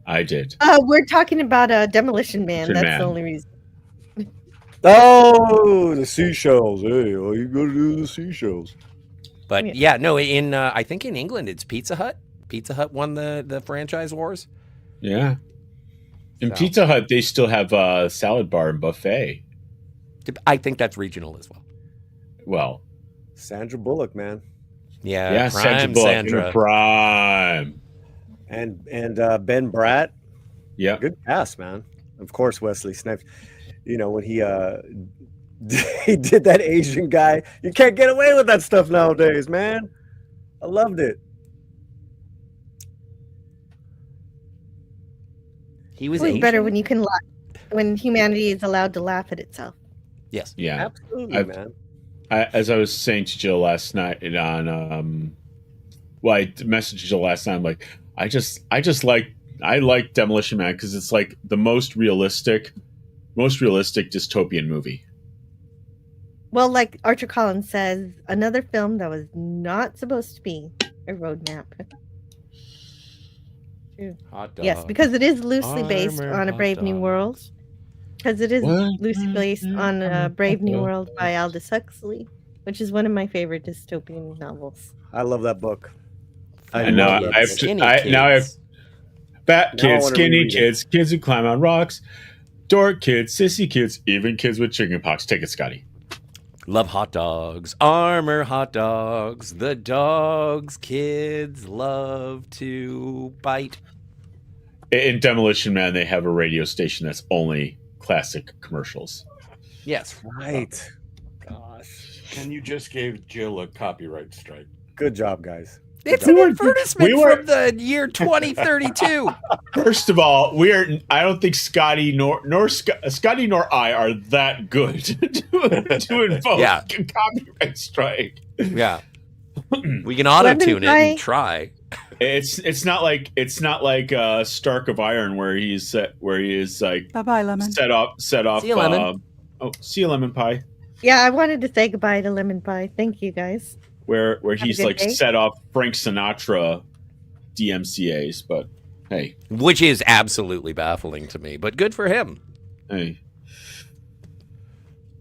I did. We're talking about Demolition Man. Demolition That's Man. the only reason. Oh, the seashells. Hey, all you gotta do is the seashells. But I think in England it's Pizza Hut. Pizza Hut won the franchise wars. Yeah. In Pizza Hut, they still have a salad bar and buffet. I think that's regional as well. Well, Sandra Bullock, man. Yeah, Sandra Bullock in her prime. And Ben Bratt. Yeah. Good cast, man. Of course, Wesley Snipes. You know, when he he did that Asian guy. You can't get away with that stuff nowadays, man. I loved it. He was It's better when you can when humanity is allowed to laugh at itself. Yes. Yeah. Absolutely, man. As I was saying to Jill last night on I messaged Jill last night, I'm like, I like Demolition Man because it's like the most realistic dystopian movie. Well, like Archer Collins says, another film that was not supposed to be a roadmap. Hot dog. Yes, because it is loosely based on A Brave New World. Because it is loosely based on Brave New World by Aldous Huxley, which is one of my favorite dystopian novels. I love that book. I know. I have fat kids, skinny kids, kids who climb on rocks, dork kids, sissy kids, even kids with chickenpox. Take it, Scotty. Love hot dogs, armor hot dogs. The dogs kids love to bite. In Demolition Man, they have a radio station that's only classic commercials. Yes. Right. Gosh. And you just gave Jill a copyright strike. Good job, guys. It's an advertisement from the year 2032. First of all, I don't think Scotty nor I are that good to invoke a copyright strike. Yeah. We can auto-tune it and try. It's not like Stark of Iron where he is like bye Lemon. set off. See you, Lemon. See you, Lemon Pie. Yeah, I wanted to say goodbye to Lemon Pie. Thank you, guys. Where he's like day. set off Frank Sinatra DMCA's, but hey, which is absolutely baffling to me, but good for him. Hey.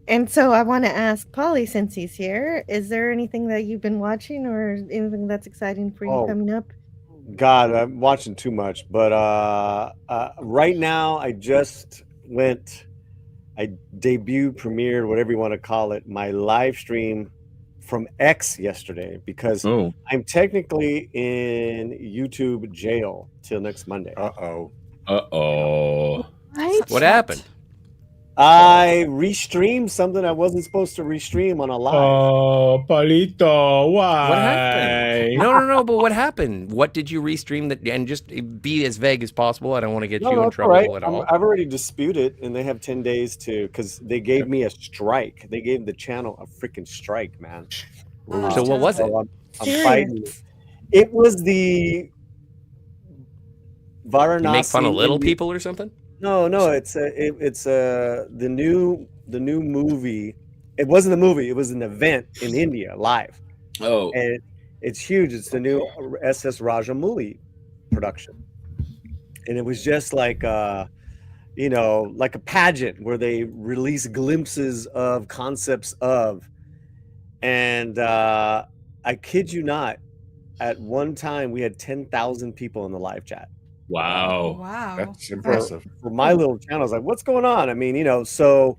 And so I want to ask Polly, since he's here, is there anything that you've been watching or anything that's exciting for you coming up? God, I'm watching too much, but right now I premiered, whatever you want to call it, my live stream from X yesterday because I'm technically in YouTube jail till next Monday. Uh-oh. What happened? I restreamed something I wasn't supposed to restream on a live. Oh, Palito, why? What happened? No. But what happened? What did you restream that? And just be as vague as possible. I don't want to get you in it's trouble all right. at all. I've already disputed, and they have 10 days to, because they gave me a strike. They gave the channel a freaking strike, man. So what was it? I'm fighting. It was the Varanasi. You make fun of little people or something? No, it's the new movie. It wasn't a movie. It was an event in India live. Oh, and it's huge. It's the new SS Rajamouli production, and it was just like like a pageant where they release glimpses of concepts of, and I kid you not, at one time we had 10,000 people in the live chat. wow. That's impressive. For my little channel, I was like, what's going on? I mean, so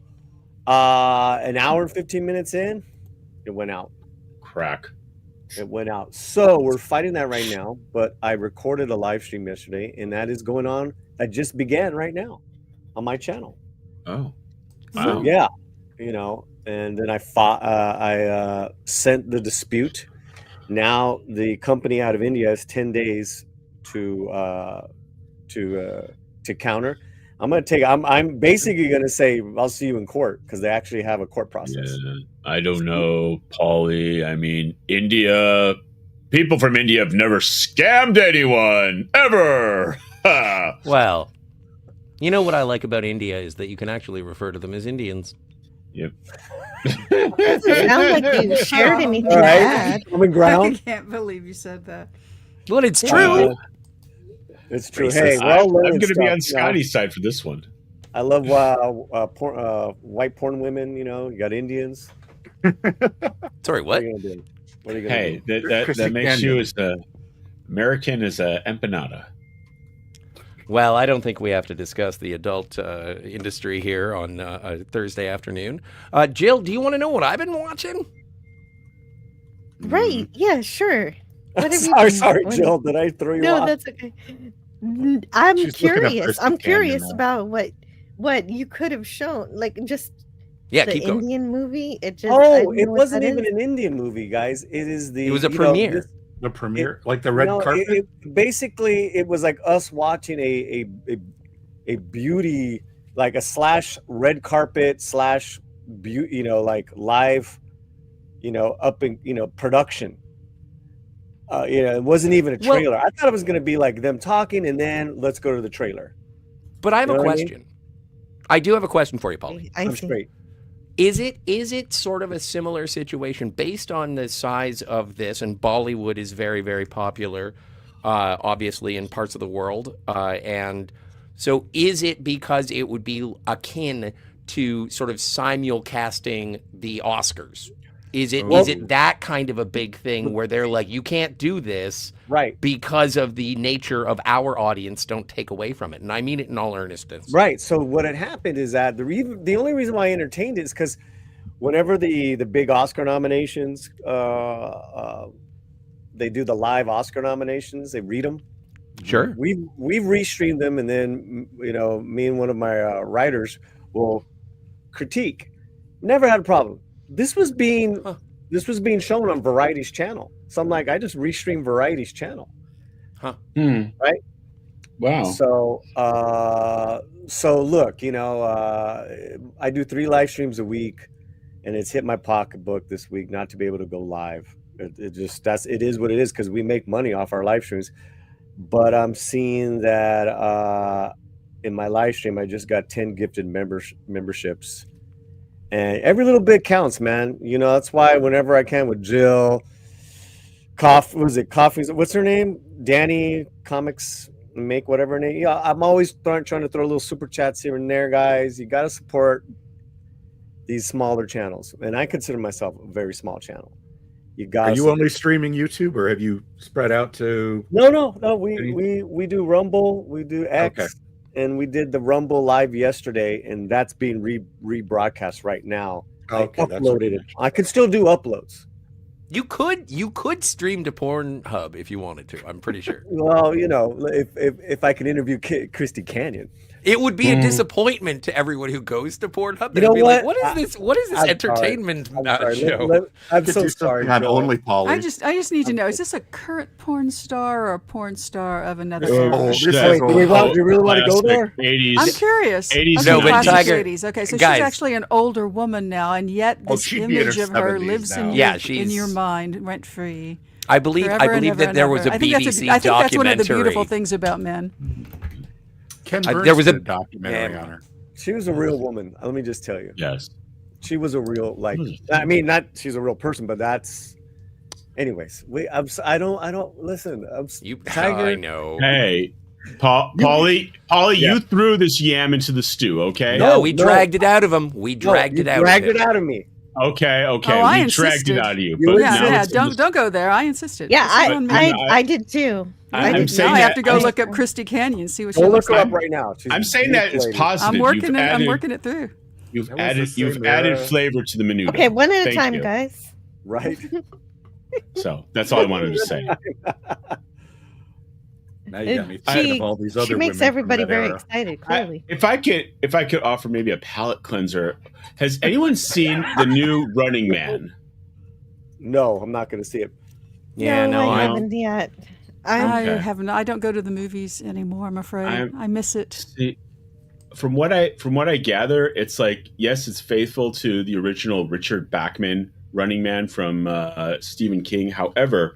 an hour and 15 minutes in, it went out. Crack. It went out. So we're fighting that right now, but I recorded a live stream yesterday, and that is going on. That just began right now on my channel. Oh, So, wow. yeah, and then I sent the dispute. Now the company out of India has 10 days to counter. I'm basically going to say I'll see you in court, because they actually have a court process. Yeah, I don't know, Paulie. I mean, India, people from India have never scammed anyone ever. Well, you know what I like about India is that you can actually refer to them as Indians. Yep. Doesn't sound like you shared anything All right. bad. Common I ground. can't believe you said that. Well, it's true. It's true. Racist. Hey, I'm learning going to be stuff, on Scotty's side for this one. I love white porn women. You got Indians. Sorry, what? What are you gonna do? What are you gonna Hey, do? that makes you as a American as a empanada. Well, I don't think we have to discuss the adult industry here on a Thursday afternoon. Jill, do you want to know what I've been watching? Right. Yeah, sure. What have you Sorry, been- Jill. Did I throw you No, off? that's okay. I'm She's looking up curious. Christy I'm Canyon curious now. about what you could have shown, like just Yeah, the keep going. Indian movie. It just I Oh, don't know it what wasn't that even is. an Indian movie, guys. It is the. It was a you know, premiere. this- The premiere, like the red no, carpet. Basically, it was like us watching a beauty, like a / red carpet / beauty, like live, up in production. It wasn't even a Well- trailer. I thought it was going to be like them talking, and then let's go to the trailer. But I have You a know what I mean? question. I do have a question for you, Paulie. I I'm see. straight. Is it sort of a similar situation based on the size of this? And Bollywood is very, very popular, obviously, in parts of the world. And so is it because it would be akin to sort of simulcasting the Oscars? Is it that kind of a big thing where they're like, you can't do this Right. because of the nature of our audience, don't take away from it? And I mean it in all earnestness. Right. So what had happened is that the only reason why I entertained it is because whenever the big Oscar nominations, they do the live Oscar nominations, they read them. Sure. We've restreamed them, and then me and one of my writers will critique. Never had a problem. This was being shown on Variety's channel. So I'm like, I just restream Variety's channel. Right. Wow. So look, I do 3 live streams a week, and it's hit my pocketbook this week not to be able to go live. It is what it is, because we make money off our live streams. But I'm seeing that in my live stream, I just got 10 gifted memberships, and every little bit counts, man. That's why whenever I can with Jill, Coffee's, what's her name? Danny Comics, make whatever her name. Yeah, I'm always trying to throw little super chats here and there, guys. You got to support these smaller channels, and I consider myself a very small channel. Are you only streaming YouTube, or have you spread out to? No. We do Rumble, we do X, Okay. and we did the Rumble live yesterday, and that's being rebroadcast right now. Okay, I that's what uploaded you it. I can still do uploads. You could stream to Pornhub if you wanted to. I'm pretty sure. Well, if I can interview Christy Canyon. It would be a disappointment to everyone who goes to Pornhub. You know They'd be what? like, what is this? What is this I'm entertainment sorry. show? I'm Could so do sorry. something on Joe. Only Polly. I just need to know: is this a current porn star or a porn star of another Oh, era? this wait, is do we want? Do you really want to go Classic there? 80s. I'm curious. 80s Okay, No, but classic Tiger- 80s. Okay, so guys- she's actually an older woman now, and yet Oh, this she'd be in image her of her 70s lives now. in, Yeah, in she's- your mind rent free. I believe that there was a BBC I think that's one of the documentary. beautiful things about men. Ken there Burns was a- did documentary Yeah. on her. She was a real woman. Let me just tell you. Yes. She was a real I mean, not she's a real person, but that's. Anyways, I don't listen. Tiger. I know. Hey, Polly, you threw this yam into the stew, okay? No, we dragged it out of him. We dragged you it out. Dragged of it him. out of me. Okay. Oh, I we dragged insisted. it out of you. You But insisted. now Yeah, it's in the- don't go there. I insisted. Yeah, This is on me. I did too. I'm now saying I have that- to go I'm- look up Christy Canyon, see what she Go look looks her like. up right now. She's I'm a saying that beautiful it's lady. positive. I'm working You've it. I'm added- working it through. You've That was the added same you've added era. flavor to the menudo. Okay, one at a Thank time, you. guys. Right. So that's all I wanted to say. Now you got me thinking of all these other She makes women from everybody that very era. excited. Clearly, If I could offer maybe a palate cleanser, has anyone seen the new Running Man? No, I'm not going to see it. Yeah, no, I I haven't yet. I Okay. haven't. I don't go to the movies anymore. I'm afraid. I miss it. See, from what I gather, it's like, yes, it's faithful to the original Richard Bachman Running Man from Stephen King. However,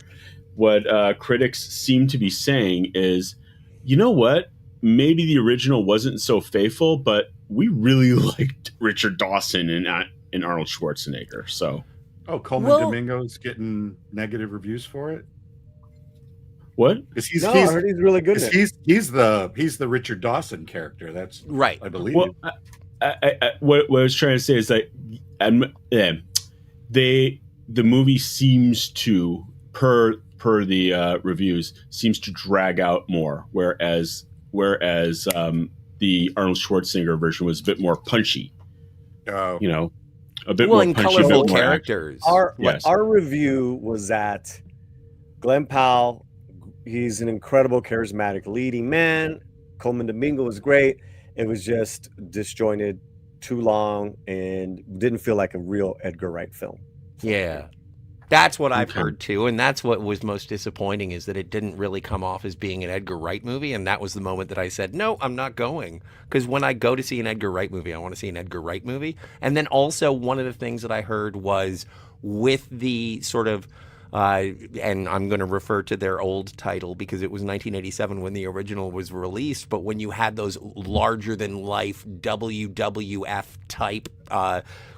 what critics seem to be saying is, you know what? Maybe the original wasn't so faithful, but we really liked Richard Dawson and Arnold Schwarzenegger. So, Oh, Coleman Well- Domingo's getting negative reviews for it. what? Because I heard he's really good. 'cause At it. he's the Richard Dawson character. That's Right. I believe. Well, what I was trying to say is that the movie seems to, per the reviews, seems to drag out more, whereas the Arnold Schwarzenegger version was a bit more punchy. Oh. You know, a bit Well, more and punchy, a bit colorful more characters. Yes. Our review was that Glenn Powell, he's an incredible, charismatic leading man. Coleman Domingo was great. It was just disjointed, too long, and didn't feel like a real Edgar Wright film. Yeah. That's what I've Okay. heard too, and that's what was most disappointing is that it didn't really come off as being an Edgar Wright movie, and that was the moment that I said, no, I'm not going. Because when I go to see an Edgar Wright movie, I want to see an Edgar Wright movie. And then also one of the things that I heard was with the sort of and I'm going to refer to their old title because it was 1987 when the original was released. But when you had those larger than life WWF type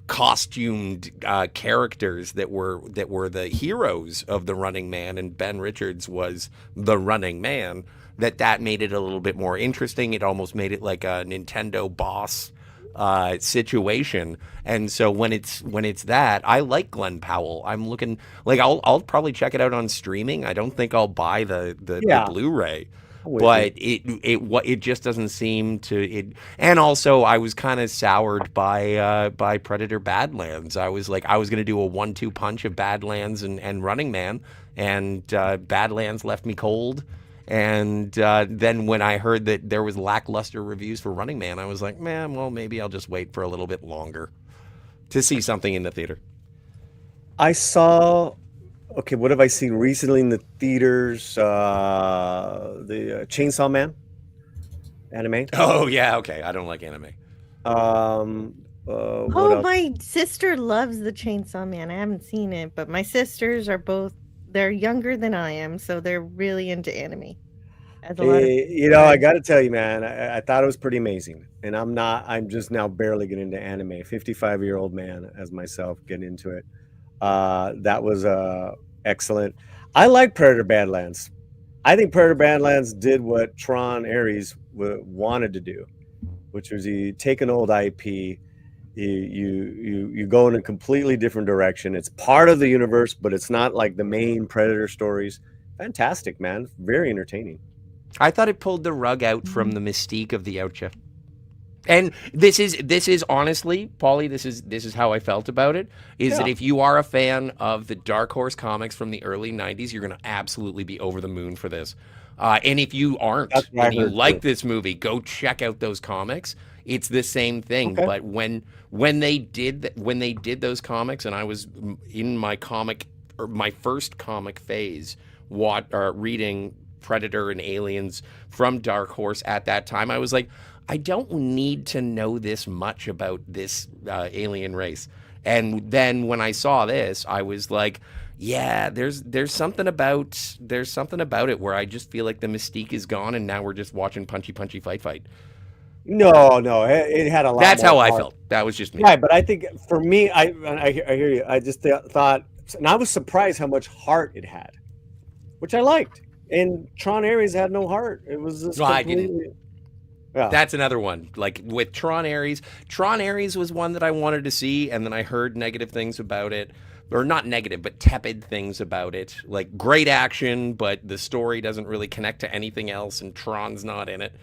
costumed characters that were the heroes of the Running Man, and Ben Richards was the Running Man, that made it a little bit more interesting. It almost made it like a Nintendo boss situation. And so when it's that, I like Glenn Powell. I'm looking like I'll probably check it out on streaming. I don't think I'll buy the Blu-ray. But it just doesn't seem to it. And also, I was kind of soured by Predator Badlands. I was like, I was going to do a 1-2 punch of Badlands and Running Man, and Badlands left me cold. And then when I heard that there was lackluster reviews for Running Man, I was like, man, well, maybe I'll just wait for a little bit longer to see something in the theater. I saw. Okay, what have I seen recently in the theaters? The Chainsaw Man anime. Oh yeah, okay. I don't like anime. What else? My sister loves the Chainsaw Man. I haven't seen it, but my sisters are they're younger than I am, so they're really into anime. As a lot of You know, I got to tell you, man, I thought it was pretty amazing, and I'm just now barely getting into anime. 55-year-old man as myself getting into it. That was excellent. I like Predator Badlands. I think Predator Badlands did what Tron Ares wanted to do, which was you take an old IP, you go in a completely different direction. It's part of the universe, but it's not like the main Predator stories. Fantastic, man. Very entertaining. I thought it pulled the rug out from the mystique of the Oucha. And this is honestly, Paulie, this is how I felt about it, is that if you are a fan of the Dark Horse comics from the early 90s, you're going to absolutely be over the moon for this. And if you aren't That's what I and you heard, like too. this movie, go check out those comics. It's the same thing. Okay. But when they did those comics, and I was in my comic or my first comic phase, reading Predator and Aliens from Dark Horse at that time, I was like, I don't need to know this much about this alien race. And then when I saw this, I was like, yeah, there's something about it where I just feel like the mystique is gone, and now we're just watching punchy fight. No, it had a lot. That's more how I heart. felt. That was just me. Right, but I think for me, I hear you. I just thought, and I was surprised how much heart it had, which I liked. And Tron Ares had no heart. It was just No, I completely. didn't. Yeah. That's another one. Like with Tron Ares was one that I wanted to see, and then I heard negative things about it. Or not negative, but tepid things about it. Like great action, but the story doesn't really connect to anything else, and Tron's not in it.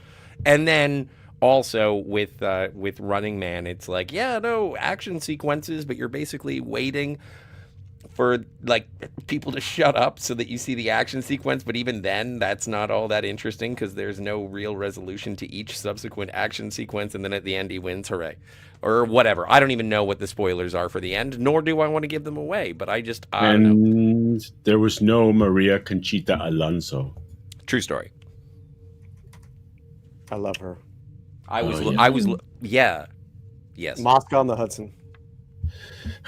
And then also with Running Man, it's like, yeah, no action sequences, but you're basically waiting for like people to shut up so that you see the action sequence. But even then, that's not all that interesting because there's no real resolution to each subsequent action sequence. And then at the end, he wins, hooray, or whatever. I don't even know what the spoilers are for the end, nor do I want to give them away. But I don't know. And there was no Maria Conchita Alonso. True story. I love her. Yeah. Yes. Moscow on the Hudson.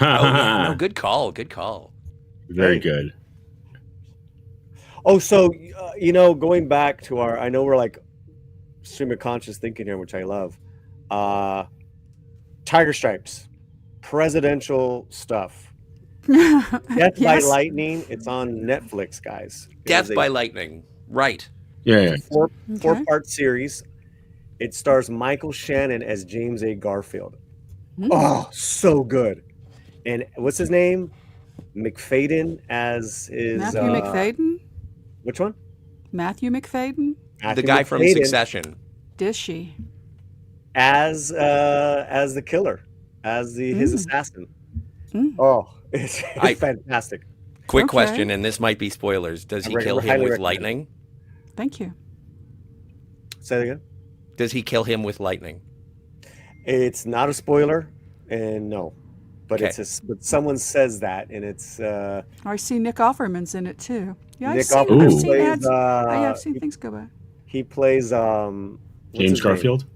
Oh, yeah, no, good call. Very good. Oh, so going back to I know we're like stream of conscious thinking here, which I love. Tiger Stripes, presidential stuff. Death by Lightning. It's on Netflix, guys. Death by Lightning. Right. Yeah. Four-part series. It stars Michael Shannon as James A. Garfield. Oh, so good. And what's his name? McFadden as his Matthew McFadden? Which one? Matthew McFadden? The guy from Succession. Dishy. As the killer, as his assassin. Oh, it's fantastic. Quick question, and this might be spoilers. Does he kill him with lightning? Thank you. Say it again. Does he kill him with lightning? It's not a spoiler, and no, but but someone says that, and it's. I see Nick Offerman's in it too. Yeah, Nick Offerman plays. I've seen things go by. He plays James Garfield.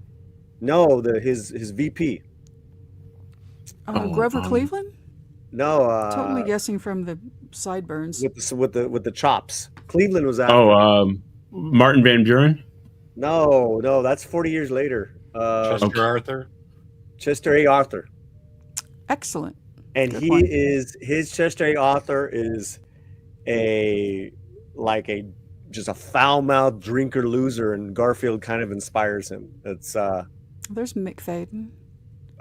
No, his VP. Grover Cleveland. No, totally guessing from the sideburns. With the chops. Cleveland was out. Martin Van Buren. No, that's 40 years later. Chester A. Arthur. Excellent. And his Chester A. Arthur is just a foul-mouthed drinker loser, and Garfield kind of inspires him. It's there's McFadden.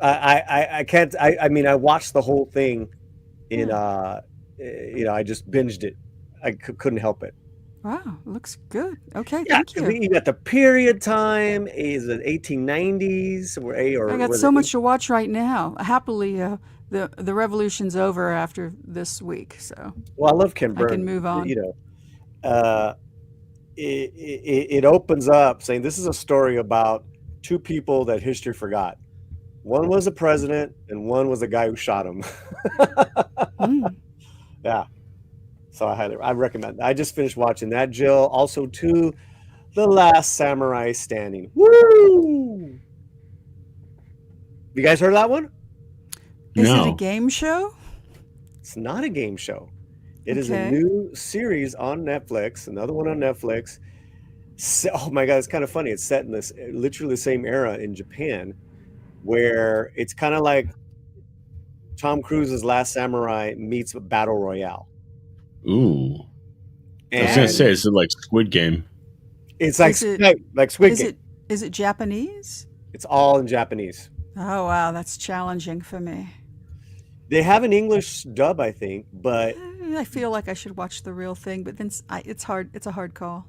I can't. I mean, I watched the whole thing in I just binged it. I couldn't help it. Wow, looks good. Okay, thank you. You got the period time. Is it 1890s or? I got so much to watch right now. Happily, the revolution's over after this week, so. Well, I love Kim Byrne. I can move on. It opens up saying this is a story about two people that history forgot. One was a president, and one was the guy who shot him. Yeah. So I recommend. I just finished watching that, Jill. Also, too, The Last Samurai Standing. Woo! You guys heard of that one? Is it a game show? It's not a game show. It is a new series on Netflix. Another one on Netflix. Oh my God, it's kind of funny. It's set in this literally the same era in Japan, where it's kind of like Tom Cruise's Last Samurai meets Battle Royale. Ooh. I was gonna say, is it like Squid Game? It's like Squid Game. Is it Japanese? It's all in Japanese. Oh wow, that's challenging for me. They have an English dub, I think, but I feel like I should watch the real thing, but then it's hard. It's a hard call.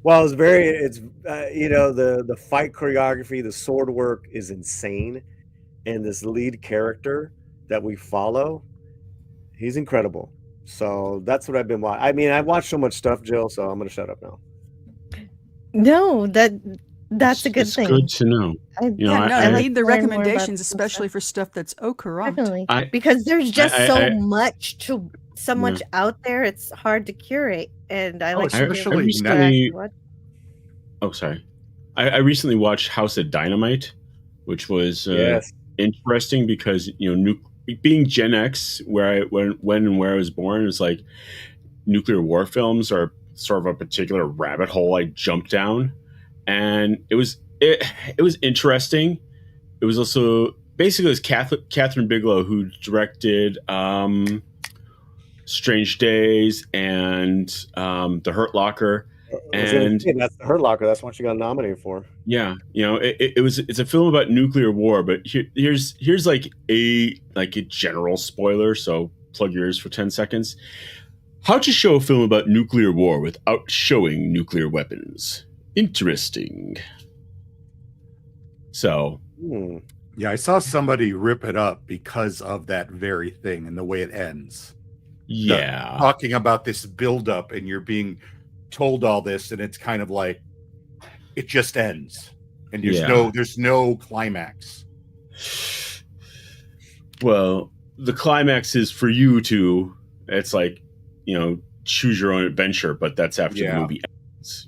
Well, the fight choreography, the sword work is insane, and this lead character that we follow, he's incredible. So that's what I've been watching. I mean, I watched so much stuff, Jill, so I'm going to shut up now. No, that's a good It's thing. good to know. I like need the to learn more about recommendations, some especially stuff. for stuff that's corrupt. Definitely, because there's just so much out there. It's hard to curate, and I like to be able to recently. watch. Oh, sorry. I recently watched House of Dynamite, which was Yes. interesting because being Gen X, when and where I was born, is like nuclear war films are sort of a particular rabbit hole I jumped down, and it was interesting. It was also basically it was Catherine Bigelow who directed Strange Days and The Hurt Locker. And that's the Hurt Locker. That's what she got nominated for. Yeah, it's a film about nuclear war, but here's like a general spoiler. So plug your ears for 10 seconds. How to show a film about nuclear war without showing nuclear weapons. Interesting. So, yeah, I saw somebody rip it up because of that very thing and the way it ends. Yeah, talking about this buildup, and you're being told all this, and it's kind of like it just ends, and there's no climax. Well, the climax is for you to. It's like choose your own adventure, but that's after the movie ends.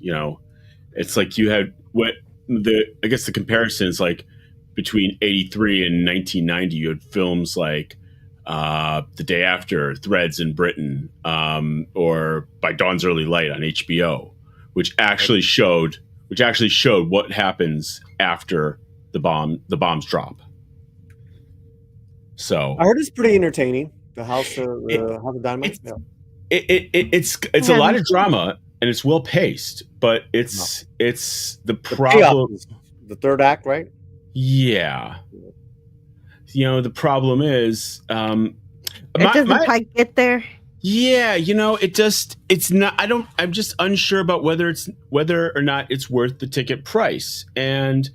It's like you had I guess the comparison is like between 83 and 1990. You had films like The Day After, Threads in Britain, or By Dawn's Early Light on HBO, which actually showed what happens after the bombs drop. So I heard it's pretty entertaining. The House of Dynamite. It's a lot of drama and it's well paced, but it's the problem. The third act, right? Yeah. The problem is it doesn't quite get there. Yeah, it's not. I'm just unsure about whether or not it's worth the ticket price. And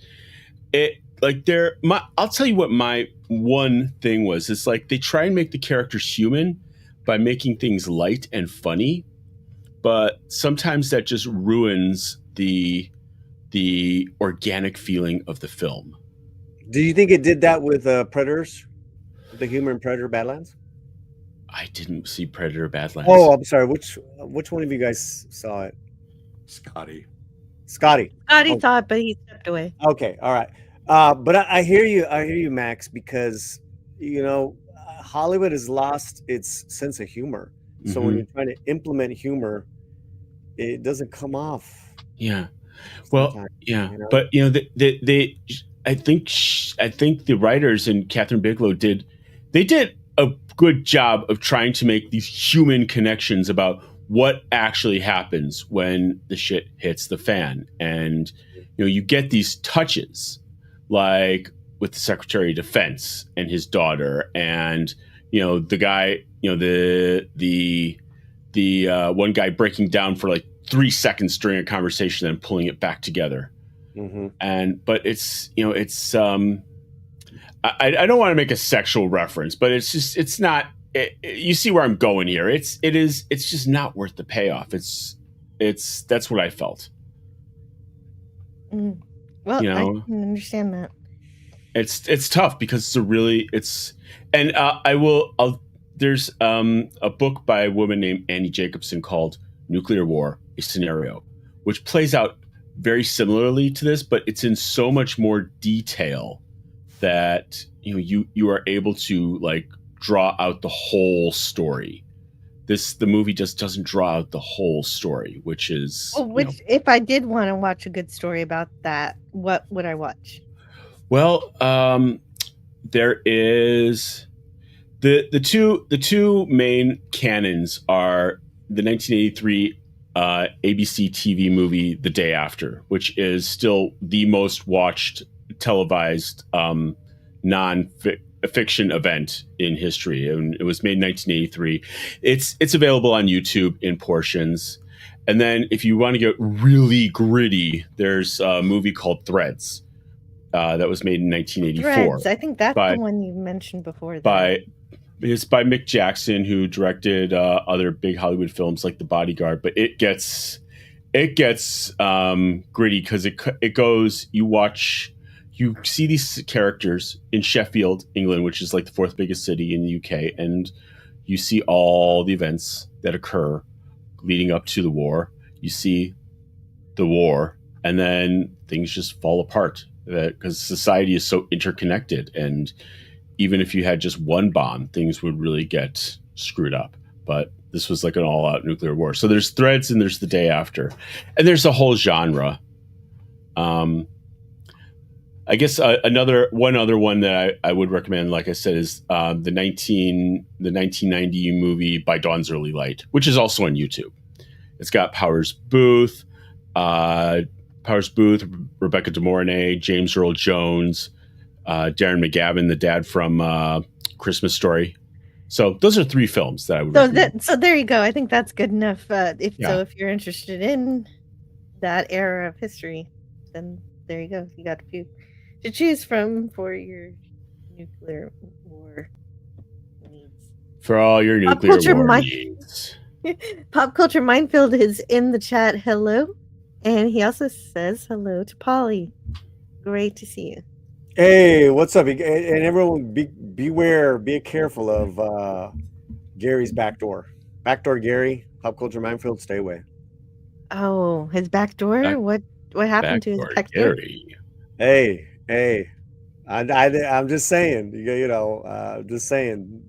I'll tell you what my one thing was. It's like they try and make the characters human by making things light and funny, but sometimes that just ruins the organic feeling of the film. Do you think it did that with Predators, the humor in Predator Badlands? I didn't see Predator Badlands. Oh, I'm sorry. Which one of you guys saw it? Scotty saw it, but he stepped away. Okay, all right. But I hear you, Max, because Hollywood has lost its sense of humor. So when you're trying to implement humor, it doesn't come off. Yeah. Well, yeah, but they I think the writers and Catherine Bigelow did a good job of trying to make these human connections about what actually happens when the shit hits the fan. And you get these touches like with the Secretary of Defense and his daughter, and the guy, the one guy breaking down for like 3 seconds during a conversation and pulling it back together. But it's I don't want to make a sexual reference, but it's not. You see where I'm going here. It's just not worth the payoff. That's what I felt. Well, I can understand that. It's tough because there's a book by a woman named Annie Jacobson called Nuclear War: A Scenario, which plays out very similarly to this, but it's in so much more detail that you are able to like draw out the whole story. The movie just doesn't draw out the whole story, which is if I did want to watch a good story about that, what would I watch? Well, there is the two main canons are the 1983 ABC TV movie The Day After, which is still the most watched televised non-fiction event in history, and it was made in 1983. It's available on YouTube in portions. And then if you want to get really gritty, there's a movie called Threads that was made in 1984. Threads. I think that's the one you mentioned before. It's by Mick Jackson, who directed other big Hollywood films like The Bodyguard, but it gets it gets gritty because it goes. You see these characters in Sheffield, England, which is like the 4th biggest city in the UK, and you see all the events that occur leading up to the war. You see the war, and then things just fall apart because society is so interconnected. And even if you had just one bomb, things would really get screwed up. But this was like an all-out nuclear war. So there's Threads and there's The Day After, and there's a whole genre. I guess one other one that I would recommend, like I said, is the 1990 movie By Dawn's Early Light, which is also on YouTube. It's got Powers Booth, Rebecca De Mornay, James Earl Jones, Darren McGavin, the dad from Christmas Story. So those are 3 films that I would recommend. So there you go. I think that's good enough. If you're interested in that era of history, then there you go. You got a few to choose from for your nuclear war needs. For all your nuclear war needs. Pop Culture Minefield is in the chat. Hello. And he also says hello to Polly. Great to see you. Hey, what's up? And everyone, beware, be careful of Gary's backdoor. Backdoor Gary, Pop Culture Minefield, stay away. Oh, his backdoor? What happened to his backdoor? Gary. Hey, I'm just saying, just saying.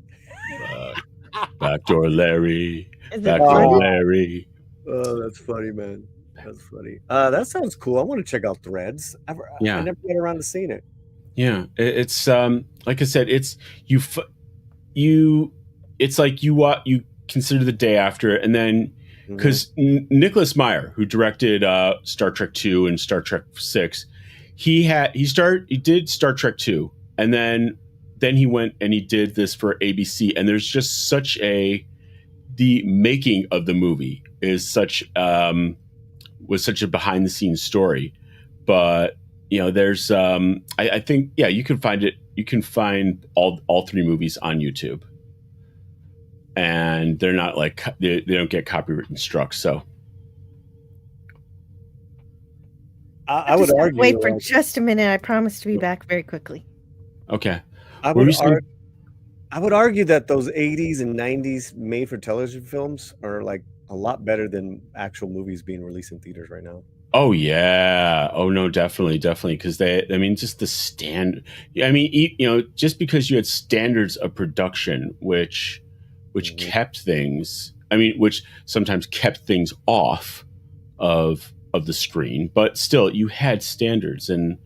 Backdoor Larry. Backdoor Larry. Oh, that's funny, man. That's funny. That sounds cool. I want to check out Threads. I never get around to seeing it. Yeah, it's like I said, it's it's like you consider The Day After, and then because Nicholas Meyer, who directed Star Trek 2 and Star Trek 6, he did Star Trek 2, and then he went and he did this for ABC, and there's just the making of the movie is was such a behind the scenes story, but there's I think you can find it. You can find all 3 movies on YouTube, and they're not like they don't get copyright struck. So I would argue. Wait for just a minute. I promise to be back very quickly. Okay. I would argue that those 80s and 90s made for television films are like a lot better than actual movies being released in theaters right now. Oh yeah. Oh no, definitely. Because just the stand. I mean, just because you had standards of production, which kept things. I mean, which sometimes kept things off of the screen, but still, you had standards, and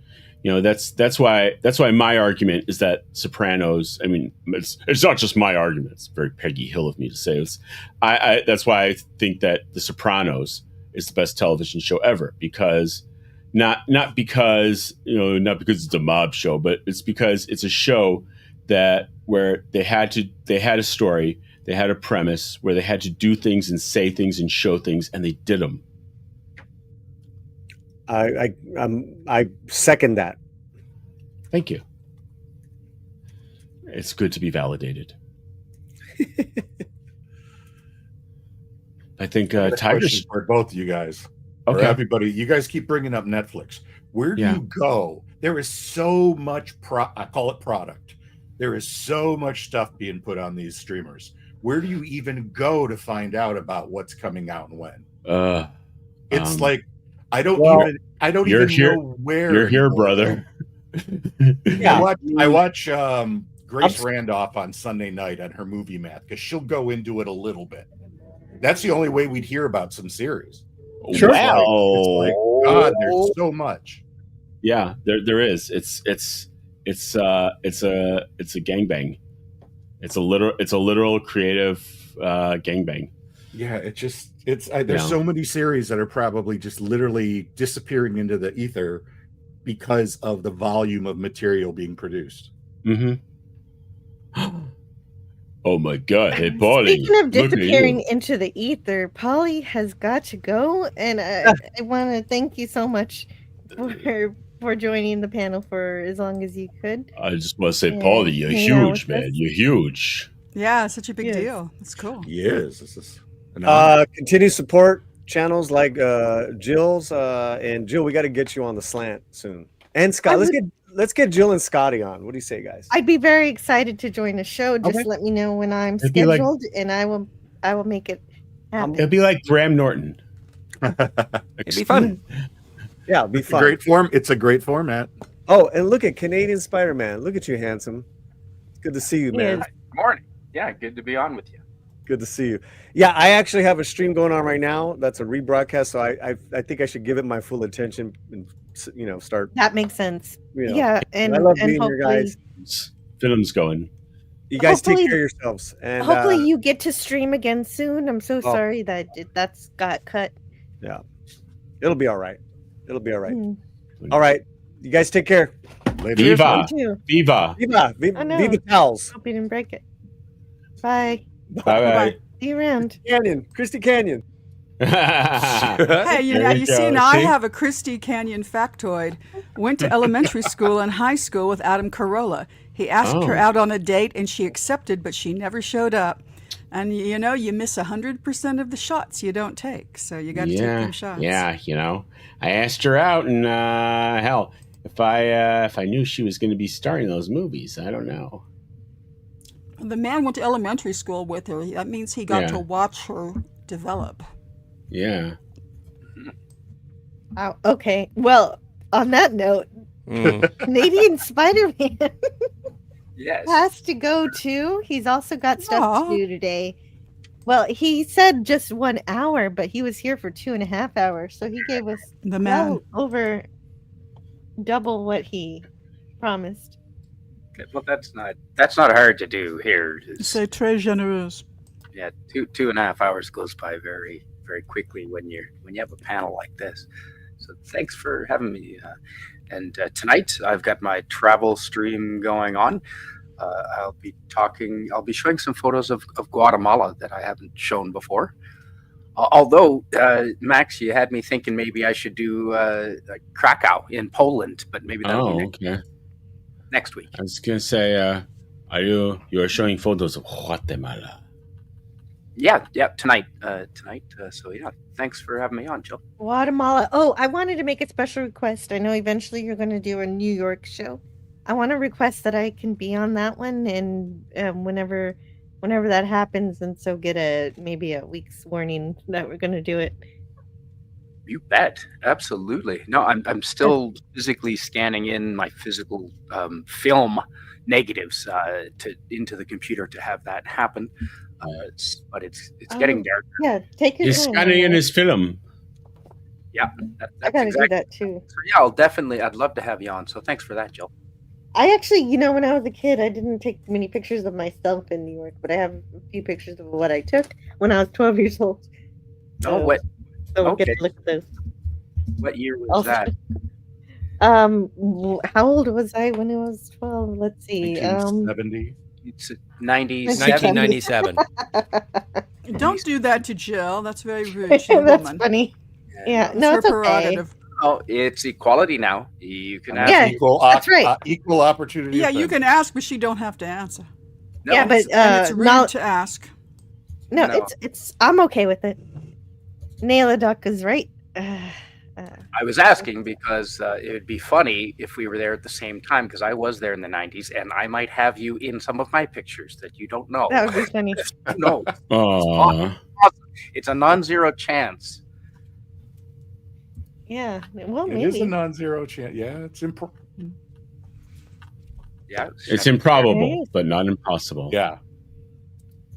that's why my argument is that Sopranos. I mean, it's not just my argument. It's very Peggy Hill of me to say this. That's why I think that The Sopranos is the best television show ever, because not because it's a mob show, but it's because it's a show where they had a story, they had a premise, where they had to do things and say things and show things, and they did them. I second that. Thank you. It's good to be validated. I think Tiger's for both of you guys. Okay. For everybody, you guys keep bringing up Netflix. Where do you go? There is so much I call it product. There is so much stuff being put on these streamers. Where do you even go to find out about what's coming out and when? It's like I don't even know where. You're here, brother. Yeah, I watch Grace Randolph on Sunday night on her movie math because she'll go into it a little bit. That's the only way we'd hear about some series. Sure. Wow. It's like, God, there's so much. Yeah, there is. It's a gangbang. It's a literal creative gangbang. Yeah, there's so many series that are probably just literally disappearing into the ether because of the volume of material being produced. Mm-hmm. Oh my God! Hey, Polly. Speaking of disappearing into the ether, Polly has got to go, and I want to thank you so much for joining the panel for as long as you could. I just want to say, Polly, you're huge, man. You're huge. Yeah, such a big deal. It's cool. He is. This is continue support channels like Jill's, and Jill, we got to get you on the slant soon. And Scott, let's get Jill and Scotty on. What do you say, guys? I'd be very excited to join the show. Just Okay. let me know when I'm It'd be like- scheduled, and I will make it happen. It'd be like Graham Norton. It'd be fun. Yeah, it'd be It's a fun. great form. It's a great format. Oh, and look at Canadian Spider-Man. Look at you, handsome. It's good to see you, man. Yes. Good morning. Yeah, good to be on with you. Good to see you. Yeah, I actually have a stream going on right now. That's a rebroadcast, so I think I should give it my full attention and start. That makes sense. You know, Yeah, and I love and being your guys. Film's going. You guys take Hopefully- care of yourselves, and hopefully you get to stream again soon. I'm so sorry that that's got cut. yeah, it'll be all right. It'll be all right. Mm. All right, you guys take care. Later. Viva. You too. Viva. Viva, I know. Viva Pals. Hope you didn't break it. Bye. Bye See you around. Canyon, Christy Canyon. bye. Hey, There we you see, go. now I See? have a Christie Canyon factoid. Went to elementary school and high school with Adam Carolla. He asked her Oh. out on a date and she accepted, but she never showed up. And you miss 100% of the shots you don't take. So you got to take them shots. Yeah, I asked her out, and hell, if I knew she was going to be starring in those movies, I don't know. The man went to elementary school with her. That means he got Yeah. to watch her develop. Yeah. Oh, okay. Well, on that note, Canadian Spider-Man Yes. has to go too. He's also got stuff Aw. to do today. Well, he said just 1 hour, but he was here for 2.5 hours, so he gave us The man. well over double what he promised. Okay, well, that's not hard to do here. It's- C'est très généreux. yeah, 2.5 hours goes by very, very quickly when you have a panel like this. So thanks for having me. And tonight I've got my travel stream going on. I'll be showing some photos of Guatemala that I haven't shown before. Although, Max, you had me thinking maybe I should do like Krakow in Poland, but maybe that'll be Okay. next week. I was gonna say, you are showing photos of Guatemala? Yeah, tonight. So yeah, thanks for having me on, Jill. Guatemala. Oh, I wanted to make a special request. I know eventually you're going to do a New York show. I want to request that I can be on that one, and whenever that happens, and so get maybe a week's warning that we're going to do it. You bet, absolutely. No, I'm still physically scanning in my physical film negatives into the computer to have that happen. But it's getting there. Yeah, take your He's time. scanning in his film. Yeah, I that's gotta exactly. do that too. So yeah, I'd love to have you on. So thanks for that, Jill. I actually, when I was a kid, I didn't take many pictures of myself in New York, but I have a few pictures of what I took when I was 12 years old. Oh, what So we'll get okay. to look at those. what year was Also- that? How old was I when I was 12? Let's see. 1970. It's 90s. 1997. Don't do that to Jill. That's very rude. She's a That's woman. funny. Yeah, It's no, her it's okay. prerogative. Oh, it's equality now. You can ask. Yeah, that's right. Equal opportunity. Yeah, you offender. can ask, but she don't have to answer. No, Yeah, but And it's rude no, to ask. no, No. it's I'm okay with it. Naila Duck is right. I was asking because it would be funny if we were there at the same time because I was there in the 90s and I might have you in some of my pictures that you don't know. That would be funny. No, Aww. it's a non-zero chance. Yeah, well, It is a maybe. non-zero chance. Yeah, it's important. Yeah, It's improbable, Right. but not impossible. Yeah.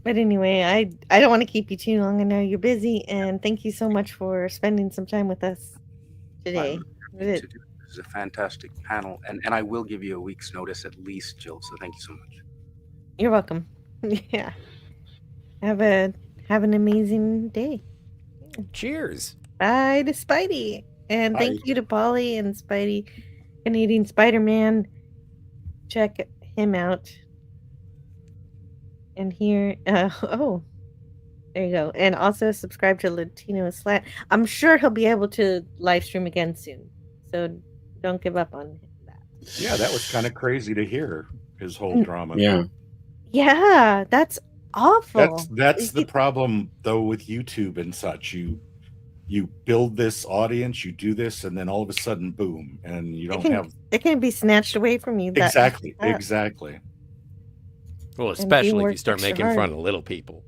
But anyway, I don't want to keep you too long. I know you're busy, and thank you so much for spending some time with us today. This is a fantastic panel, and I will give you a week's notice at least, Jill. So thank you so much. You're welcome. Yeah. Have an amazing day. Cheers. Bye to Spidey. And Bye. thank you to Polly and Spidey, Canadian Spider-Man. Check him out. And here, there you go. And also subscribe to Latino Slant. I'm sure he'll be able to live stream again soon. So don't give up on that. Yeah, that was kind of crazy to hear his whole drama. Yeah. Yeah, that's awful. That's the problem though with YouTube and such. you build this audience, you do this, and then all of a sudden, boom, and you don't have it can be snatched away from you. exactly. That. Well, And especially if you worked start extra making hard. fun of little people.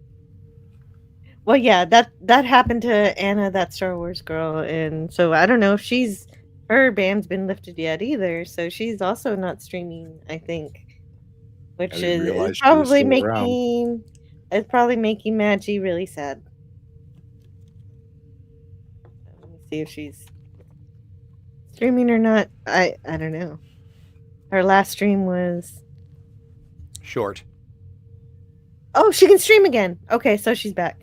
Well, yeah, that happened to Anna, that Star Wars girl, and so I don't know if her ban's been lifted yet either. So she's also not streaming, I think, which didn't is realize she was probably still around. making Maggie really sad. Let me see if she's streaming or not. I don't know. Her last stream was Short. Oh, she can stream again. Okay, so she's back.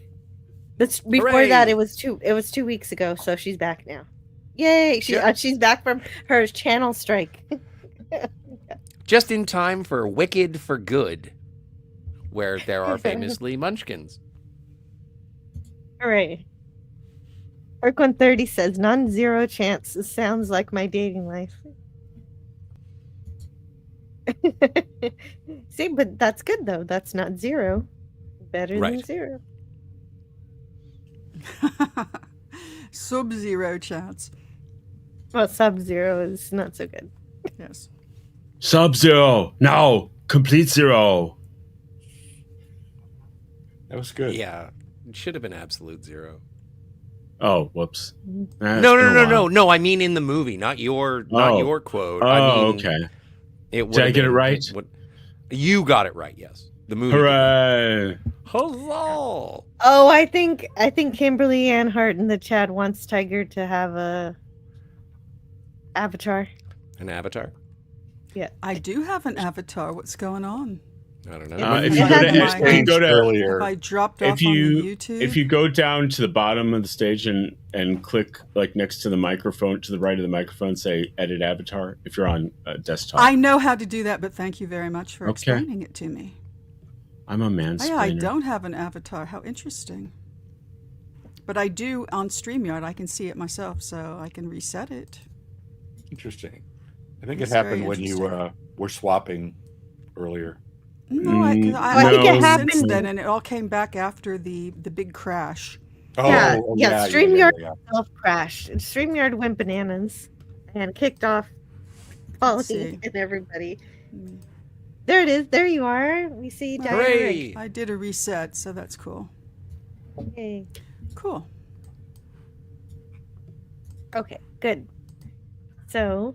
Before that, Hooray! it was 2 weeks ago, so she's back now. Yay! She's back from her channel strike. Just in time for Wicked for Good, where there are famously munchkins. Hooray! Erk130 says non-zero chance. This sounds like my dating life. See, but that's good though. That's not zero. Better than zero. Sub-zero chance. Well, sub-zero is not so good. Yes. Sub-zero. No. Complete zero. That was good. Yeah. It should have been absolute zero. Oh, whoops. No. I mean in the movie, not your quote. Oh, I mean, okay. Did I get it right? You got it right. Yes. The movie. Hooray! Huzzah! Oh, I think Kimberly Ann Hart in the chat wants Tiger to have a avatar. An avatar? Yeah. I do have an avatar. What's going on? I don't know. If you go to earlier, If I dropped off if you on the YouTube, if you go down to the bottom of the stage and click like next to the microphone, to the right of the microphone, say edit avatar. If you're on a desktop, I know how to do that, but thank you very much for explaining it to me. I'm a mansplainer. Yeah, I don't have an avatar. How interesting. But I do on StreamYard. I can see it myself, so I can reset it. Interesting. I think It's it happened very when you were swapping earlier. No, I think it happened since then, and it all came back after the big crash. Yeah, StreamYard itself crashed. And StreamYard went bananas and kicked off Polly and everybody. There it is. There you are. We see Hooray! I did a reset, so that's cool. Yay. Cool. Okay, good. So,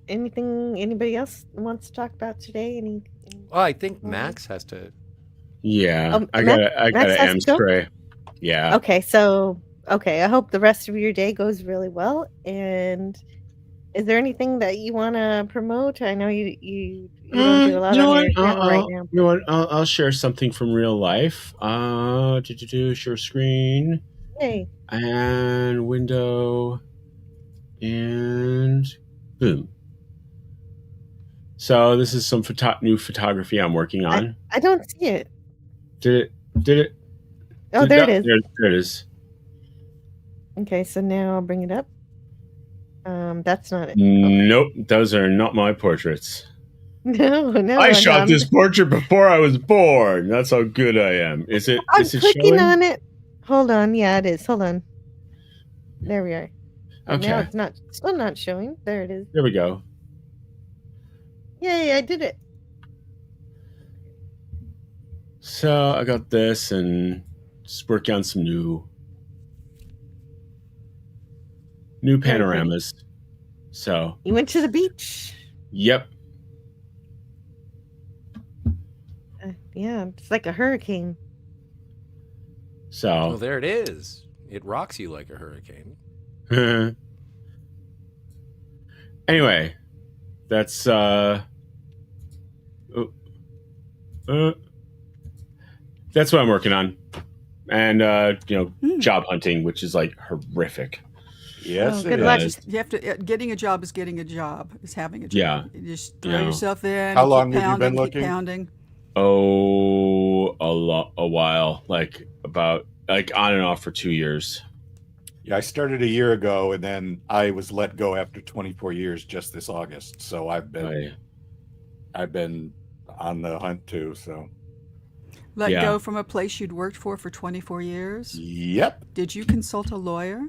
anybody else wants to talk about today? Well, I think Max has to. Yeah, I got an M spray. Yeah. Okay, so I hope the rest of your day goes really well. And is there anything that you want to promote? I know you don't do a lot on your channel right now. You know what? I'll share something from real life. Share screen. Hey. And window. And boom. So this is some new photography I'm working on. I don't see it. Did it? Oh, there it is. There it is. Okay, so now I'll bring it up. That's not it. Nope, those are not my portraits. No. I shot this portrait before I was born. That's how good I am. Is it? I'm is it clicking showing? on it. Hold on. Yeah, it is. Hold on. There we are. Okay. Now it's still not showing. There it is. There we go. Yay, I did it. So I got this and just working on some new panoramas. So you went to the beach. Yep. Yeah, it's like a hurricane. So well, there it is. It rocks you like a hurricane. Anyway, that's that's what I'm working on, and job hunting, which is like horrific. Yes, good luck. You have to. Getting a job is getting a job. Is having a job. Yeah. You just throw yourself in. How long keep have you been keep looking? Pounding. Oh, a while, like on and off for 2 years. Yeah, I started a year ago, and then I was let go after 24 years just this August. So I've been on the hunt too. So let go from a place you'd worked for 24 years. Yep. Did you consult a lawyer?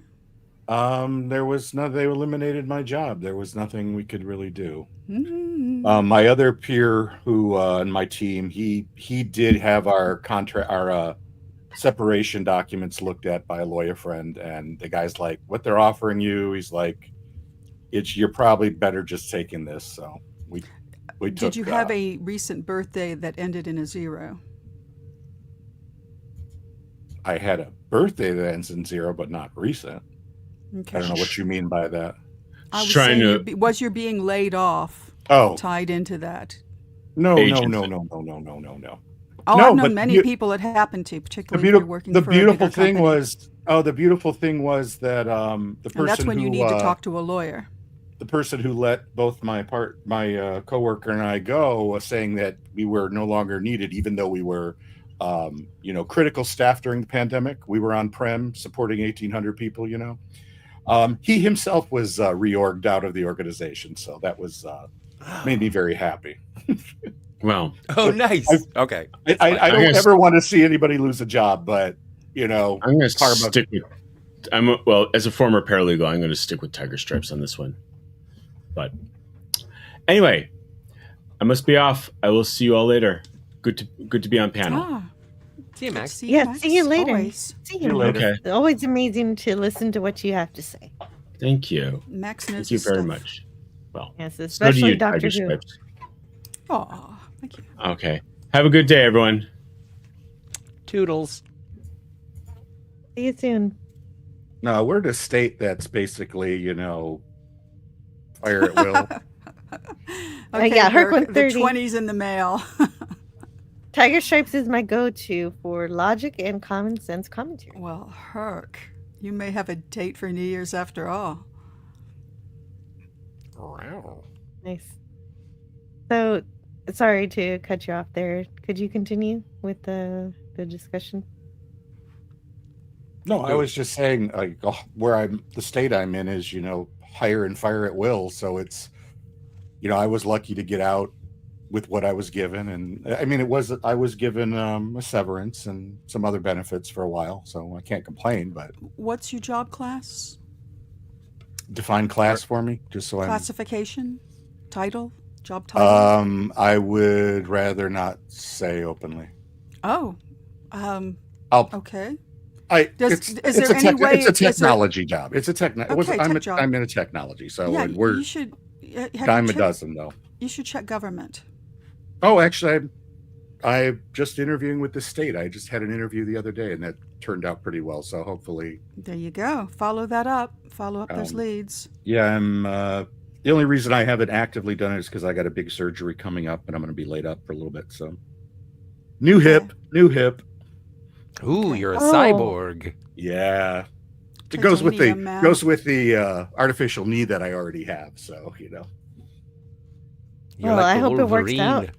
There was no. They eliminated my job. There was nothing we could really do. Mm. My other peer, who in my team, he did have our contract, our separation documents looked at by a lawyer friend, and the guy's like, "What they're offering you?" He's like, you're probably better just taking this." So we took. Did you have a recent birthday that ended in a 0? I had a birthday that ends in 0, but not recent. Okay. I don't know what you mean by that. I was Trying saying, to- was your being laid off Oh, tied into that? no. Agency. Oh, No, I've known but many people it happened to, particularly if you're working the for a beautiful bigger thing company. was the beautiful thing was that the person And that's when who you need to talk to a lawyer. the person who let both my coworker and I go was saying that we were no longer needed, even though we were critical staff during the pandemic. We were on prem supporting 1,800 people. He himself was reorged out of the organization, so that was made me very happy. Well, Oh, nice. Okay. I don't ever want to see anybody lose a job, but I'm going to stick with. As a former paralegal, I'm going to stick with Tiger Stripes on this one. But anyway, I must be off. I will see you all later. Good to be on panel. See you, Max. See you, Yeah, Max. see you later. Always. See you later. Okay. It's always amazing to listen to what you have to say. Thank you. Max knows Thank you his very stuff. much. Well, Yes, so do especially you, Doctor Tiger Who. Stripes. Aw, thank you. Okay. Have a good day, everyone. Toodles. See you soon. No, we're in a state that's basically, fire at will. Okay, yeah, Herc Herc, the 130. 20's in the mail. Tiger Stripes is my go-to for logic and common sense commentary. Well, Herc, you may have a date for New Year's after all. Wow. Nice. So, sorry to cut you off there. Could you continue with the discussion? No, I was just saying, the state I'm in is, hire and fire at will. So it's, I was lucky to get out with what I was given. And I mean, I was given a severance and some other benefits for a while. So I can't complain, but What's your job class? define class for me, just so I'm. Classification? Title? Job title? I would rather not say openly. Oh. I'll. Okay. It's a technology job. It's a I'm in a technology, so Yeah, we're you should dime a dozen though. You should check government. Oh, actually, I'm just interviewing with the state. I just had an interview the other day, and that turned out pretty well. So hopefully, There you go. Follow that up. Follow up those leads. yeah. I'm the only reason I haven't actively done it is because I got a big surgery coming up, and I'm going to be laid up for a little bit. So new hip. Ooh, you're a Oh. cyborg. Yeah. It goes with the Titanium man. artificial knee that I already have. So You're Well, like I the hope it works Wolverine. out.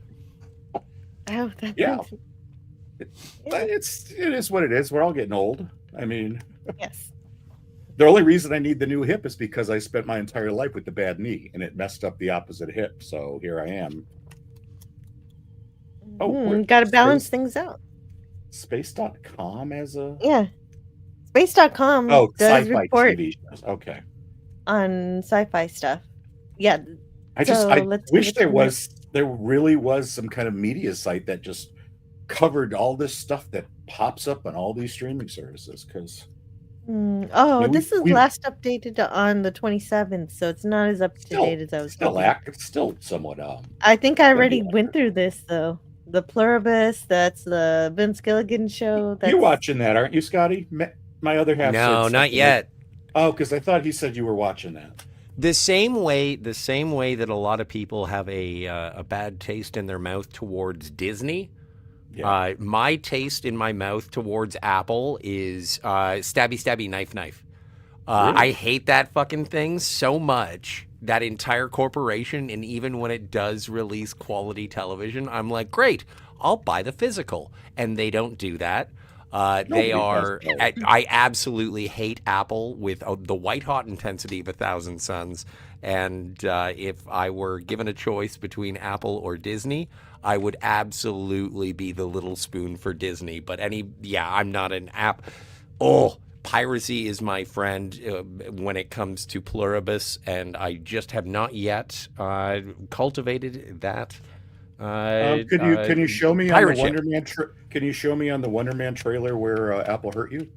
Oh, that's Yeah. It is what it is. We're all getting old. I mean, yes. the only reason I need the new hip is because I spent my entire life with the bad knee, and it messed up the opposite hip. So here I am. Oh, Got to balance things out. Space.com as a Yeah. Space.com does sci-fi report TV shows. Okay. on sci-fi stuff. Yeah. I let's wish get to there really was some kind of media site that just covered all this stuff that pops up on all these streaming services. Because this is last updated on the 27th, so it's not as up to date as I was hoping. It's still somewhat. I think I gonna be already went through this though. The Pluribus, that's the Vince Gilligan show. That's... You're watching that, aren't you, Scotty? My other half. No, said not something yet. Oh, because I thought he said you were watching that. The same way that a lot of people have a bad taste in their mouth towards Disney. Yeah. My taste in my mouth towards Apple is stabby, knife. Really? I hate that fucking thing so much, that entire corporation, and even when it does release quality television, I'm like, great, I'll buy the physical. And they don't do that. Nobody does that. I absolutely hate Apple with the white hot intensity of 1,000 suns. And if I were given a choice between Apple or Disney, I would absolutely be the little spoon for Disney. But I'm not an app. Oh, piracy is my friend when it comes to Pluribus, and I just have not yet cultivated that. Can you show me on the pirate ship. Wonder Man? Can you show me on the Wonder Man trailer where Apple hurt you?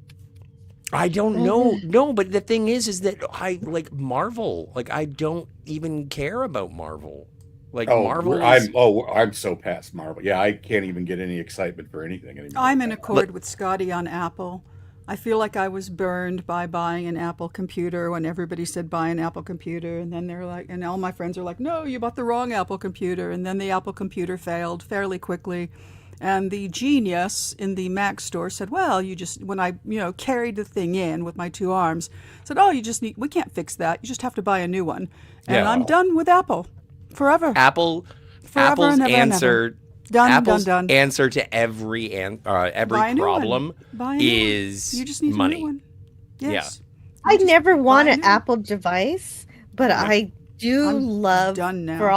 I don't know. No, but the thing is that I like Marvel. Like I don't even care about Marvel. Like Marvel. I'm so past Marvel. Yeah, I can't even get any excitement for anything anymore. I'm in accord with Scotty on Apple. I feel like I was burned by buying an Apple computer when everybody said buy an Apple computer, and then they're like, and all my friends are like, no, you bought the wrong Apple computer, and then the Apple computer failed fairly quickly. And the genius in the Mac store said, well, you just, when I, carried the thing in with my 2 arms, said, oh, we can't fix that. You just have to buy a new one. And I'm done with Apple. Forever. Apple's and ever answer. And ever. Apple's done. answer to every problem is you just need money. A new one. Yes. I never want an Apple device, but I do I'm love done now. For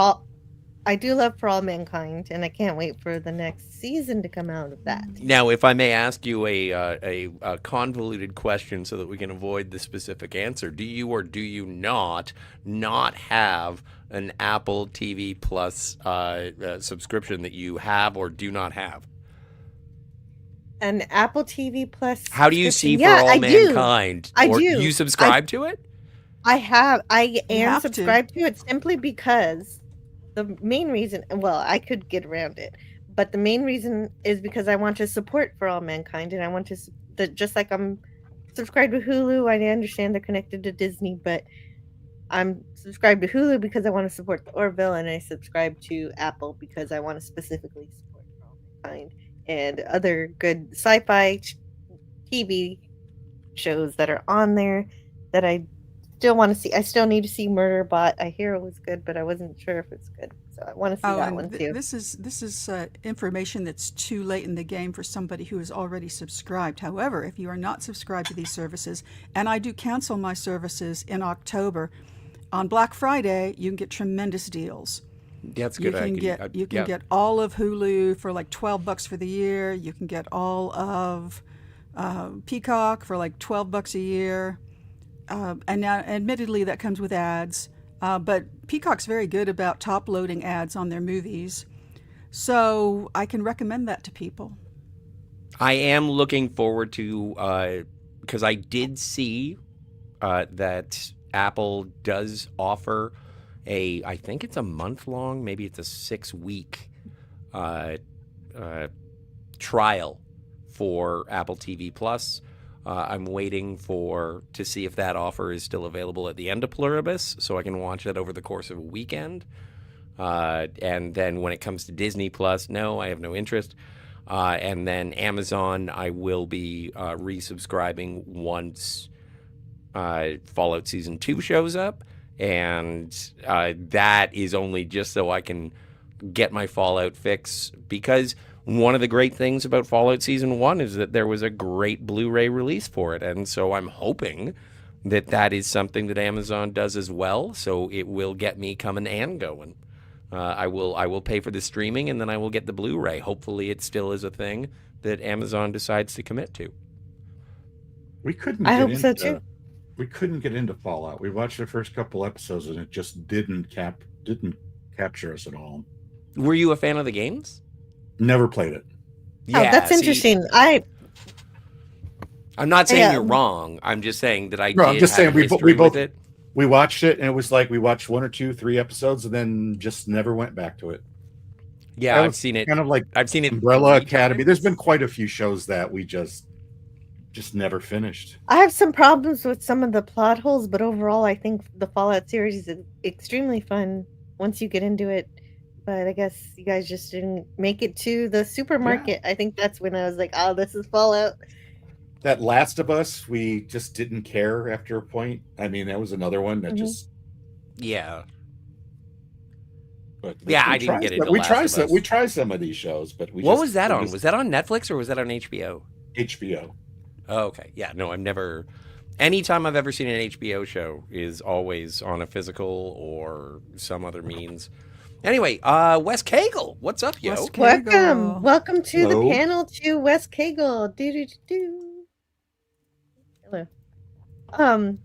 All Mankind, and I can't wait for the next season to come out of that. Now, if I may ask you a convoluted question so that we can avoid the specific answer, do you or do you not have an Apple TV Plus subscription that you have or do not have? An Apple TV Plus. How do you see For yeah, All I Mankind? I or do. You subscribe to it? I am have subscribed to it simply because the main reason, well, I could get around it, but the main reason is because I want to support For All Mankind, and I want to, just like I'm subscribed to Hulu, I understand they're connected to Disney, but I'm subscribed to Hulu because I want to support the Orville, and I subscribe to Apple because I want to specifically support For All Mankind and other good sci-fi TV shows that are on there that I still want to see. I still need to see Murderbot. I hear it was good, but I wasn't sure if it's good, so I want to see that one too. This is information that's too late in the game for somebody who is already subscribed. However, if you are not subscribed to these services, and I do cancel my services in October, on Black Friday you can get tremendous deals. That's good. You can get all of Hulu for like $12 for the year. You can get all of Peacock for like $12 a year. And now, admittedly, that comes with ads. But Peacock's very good about top-loading ads on their movies. So I can recommend that to people. I am looking forward to, because I did see that Apple does offer I think it's a month-long, maybe it's a 6-week trial for Apple TV Plus. I'm waiting to see if that offer is still available at the end of Pluribus, so I can watch it over the course of a weekend. And then when it comes to Disney Plus, no, I have no interest. And then Amazon, I will be resubscribing once Fallout Season 2 shows up. And that is only just so I can get my Fallout fix, because one of the great things about Fallout Season 1 is that there was a great Blu-ray release for it, and so I'm hoping that that is something that Amazon does as well, so it will get me coming and going. I will pay for the streaming, and then I will get the Blu-ray. Hopefully it still is a thing that Amazon decides to commit to. I hope so too. We couldn't get into Fallout. We watched the first couple episodes, and it just didn't capture us at all. Were you a fan of the games? Never played it. Yeah, that's interesting. I'm not saying you're wrong. I'm just saying that I'm just saying we both it. We watched it, and it was like we watched 1 or 2, 3 episodes, and then just never went back to it. Yeah, I've seen it. Kind of like I've seen it. Umbrella Academy. There's been quite a few shows that we just never finished. I have some problems with some of the plot holes, but overall, I think the Fallout series is extremely fun once you get into it. But I guess you guys just didn't make it to the supermarket. Yeah. I think that's when I was like, oh, this is Fallout. That Last of Us, we just didn't care after a point. I mean, that was another one that just... Yeah. But I didn't get into Last of Us. We try some of these shows, but What was that on? Was that on Netflix or was that on HBO? HBO. Oh, okay. Yeah, no, I've never... Anytime I've ever seen an HBO show is always on a physical or some other means. Anyway, Wes Cagle, what's up, yo? Welcome to the panel to Wes Cagle. Hello. No,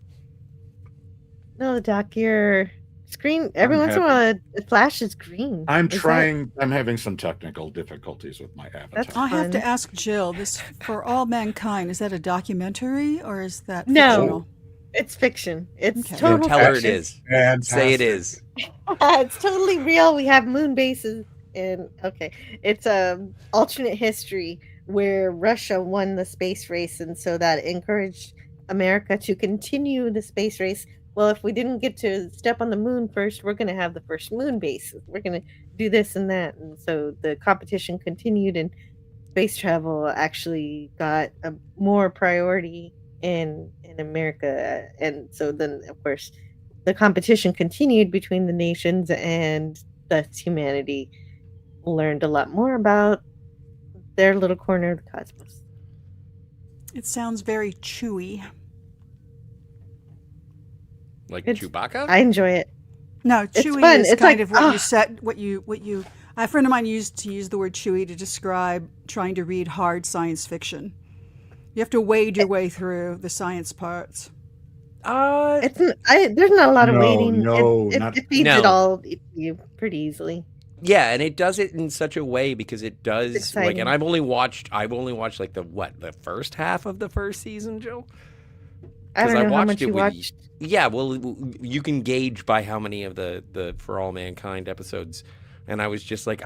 Doc, your screen every once in a while it flashes green. I'm Is trying. I'm having some technical difficulties with my avatar. That's I have to fun. ask Jill, this For All Mankind, is that a documentary or is that No. fictional? It's fiction. It's Okay. total Tell her it fiction. is. Fantastic. Say it is. It's totally real. We have moon bases and okay. It's a alternate history where Russia won the space race and so that encouraged America to continue the space race. Well, if we didn't get to step on the moon first, we're going to have the first moon base. We're going to do this and that. And so the competition continued and space travel actually got a more priority in America. And so then of course the competition continued between the nations and thus humanity learned a lot more about their little corner of the cosmos. It sounds very chewy. Like It's- Chewbacca? I enjoy it. No, It's chewy fun. is It's kind like, of what you ah. said. What you. A friend of mine used to use the word chewy to describe trying to read hard science fiction. You have to wade your way through the science parts. There's not a lot of No, waiting. no, it not- feeds No. it all to you pretty easily. Yeah, and it does it in such a way because it does exciting. and I've only watched like the first half of the first season, Joe. I don't 'Cause know how much you with watched. Yeah, well, you can gauge by how many of the For All Mankind episodes, and I was just like,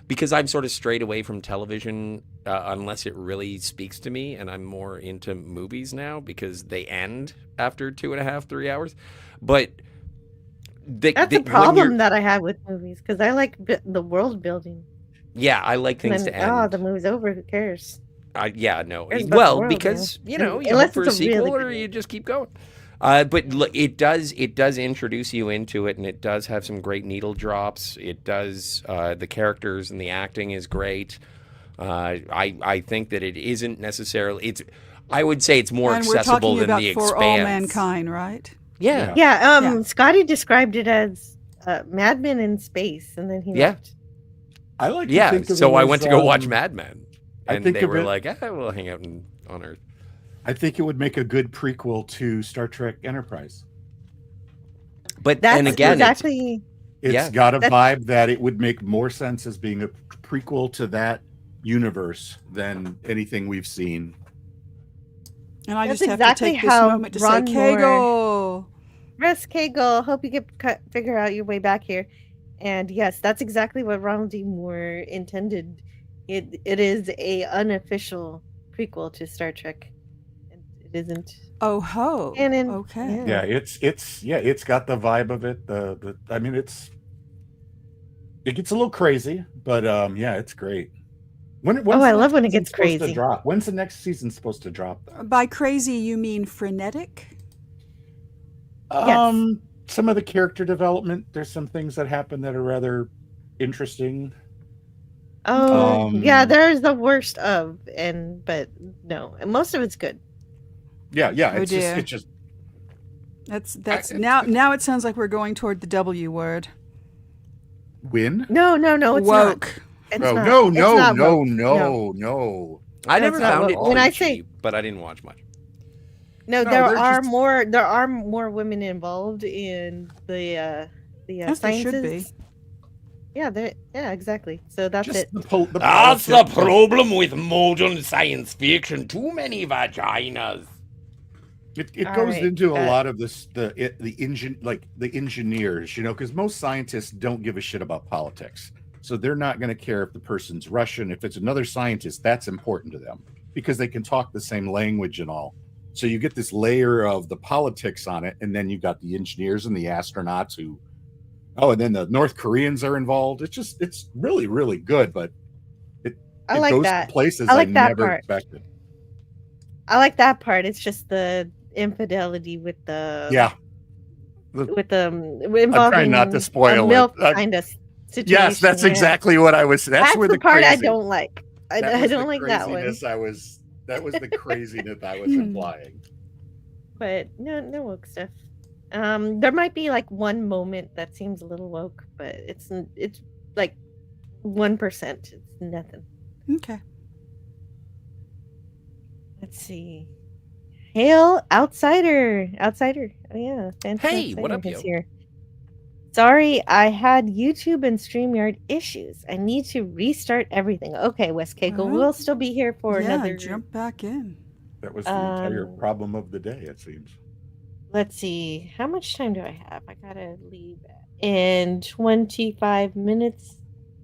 because I'm sort of strayed away from television unless it really speaks to me, and I'm more into movies now because they end after 2.5, 3 hours. But That's the problem that I have with movies because I like the world building. Yeah, I like And things then, to end. the movie's over. Who cares? No. Cares about the Well, world, because man. you hope Unless for a it's a really sequel good or you just keep going. But look, it does introduce you into it, and it does have some great needle drops. It does the characters and the acting is great. I think that it isn't necessarily. I would say it's more And we're accessible talking than about The For Expanse. All Mankind, right? Yeah. Yeah. Scotty described it as Mad Men in space, and then he Yeah. left. I like. To Yeah. think of So it I as, went to go watch Mad Men, I and think they of were it- like, "We'll hang out on Earth." I think it would make a good prequel to Star Trek Enterprise. But That's and again, exactly. It's got a vibe that it would make more sense as being a prequel to that universe than anything we've seen. And I That's just have exactly to take this how moment to Ron say, Moore- Kegel. Russ Kegel, hope you can figure out your way back here. And yes, that's exactly what Ronald D. Moore intended. It is a unofficial prequel to Star Trek. It isn't. Oh ho. canon. Okay. Yeah, it's got the vibe of it. I mean, it gets a little crazy, but yeah, it's great. When's I the love when it next gets season supposed to crazy. drop? When's the next season supposed to drop? By crazy, you mean frenetic? Some of the character development. There's some things that happen that are rather interesting. Oh, yeah, there's the worst of, but no, most of it's good. Yeah. Oh, It's dear. just. That's now it sounds like we're going toward the W word. Win? No, it's Woke. not. It's Oh, not. no, It's no, not no, woke. no. I No, never it's not found it woke. When I say- cheap, but I didn't watch much. No, No, there they're are just- more women involved in the As there sciences. should be. Yeah, exactly. So that's Just it. the That's the politics. problem with modern science fiction. Too many vaginas. It All goes right, into a got it. lot of this, the engineers, because most scientists don't give a shit about politics. So they're not going to care if the person's Russian. If it's another scientist, that's important to them because they can talk the same language and all. So you get this layer of the politics on it, and then you got the engineers and the astronauts who, and then the North Koreans are involved. It's really, really good, but it I like goes that. to places I like that never part. expected. I like that part. It's just the infidelity with the involving I'm trying not to spoil a milk it. kind of situation. Yes, that's yeah. exactly what I was. That's where the the part I crazy- don't like. I that was don't the like that one. craziness that was the craziness I was implying. But no woke stuff. There might be like one moment that seems a little woke, but it's like 1%. It's nothing. Okay. Let's see. Hail, Outsider! Outsider. Oh, yeah. Phantom Hey, what Outsider up, is yo? here. Sorry, I had YouTube and StreamYard issues. I need to restart everything. Okay, West Keiko, Well, we'll still be here for yeah, another. jump back in. That was the entire Um, problem of the day, it seems. Let's see. How much time do I have? I gotta leave in 25 minutes.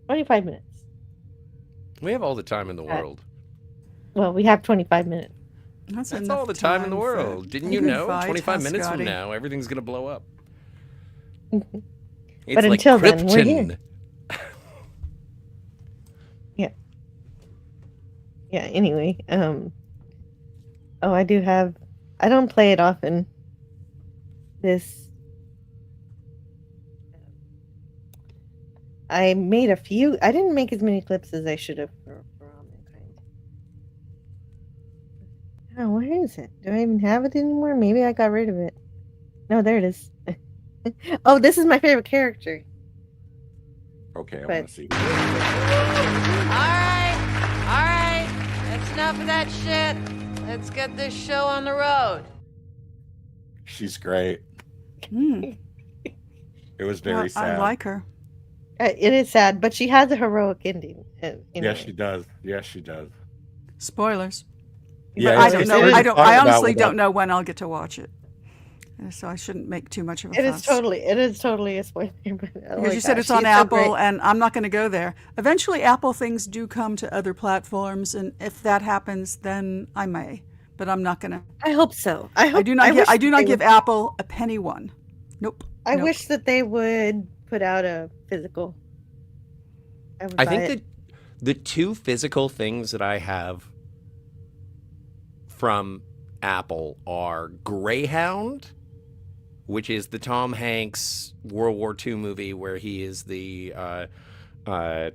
25 minutes. We have all the time in the world. Well, we have 25 minutes. That's all the time in the world. Didn't you know? fight, 25 minutes Scotty? from now, everything's going to blow up. It's But like until then, we're Krypton. here. Yeah. Yeah, anyway. Oh, I do have. I don't play it often. This. I made a few. I didn't make as many clips as I should have for All Mankind. Oh, where is it? Do I even have it anymore? Maybe I got rid of it. No, there it is. Oh, this is my favorite character. Okay, I But- want to see. All right. That's enough of that shit. Let's get this show on the road. She's great. Hmm. It was very Well, sad. I like her. It is sad, but she has a heroic ending. Yes, she does. Yes, she does. Spoilers. Yeah, But I it's- don't it's know. hard to I don't. talk I about honestly without- don't know when I'll get to watch it, so I shouldn't make too much of a It fuss. is totally a spoiler. But Because you said it's on Apple, and I'm not going to go there. Eventually, Apple things do come to other platforms, and if that happens, then I may. But I'm not going to. I hope so. I hope. I do not. wish I do that not they give would- Apple a penny one. Nope. I Nope. wish that they would put out a physical. Would I buy think it. that the two physical things that I have from Apple are Greyhound, which is the Tom Hanks World War II movie where he is the what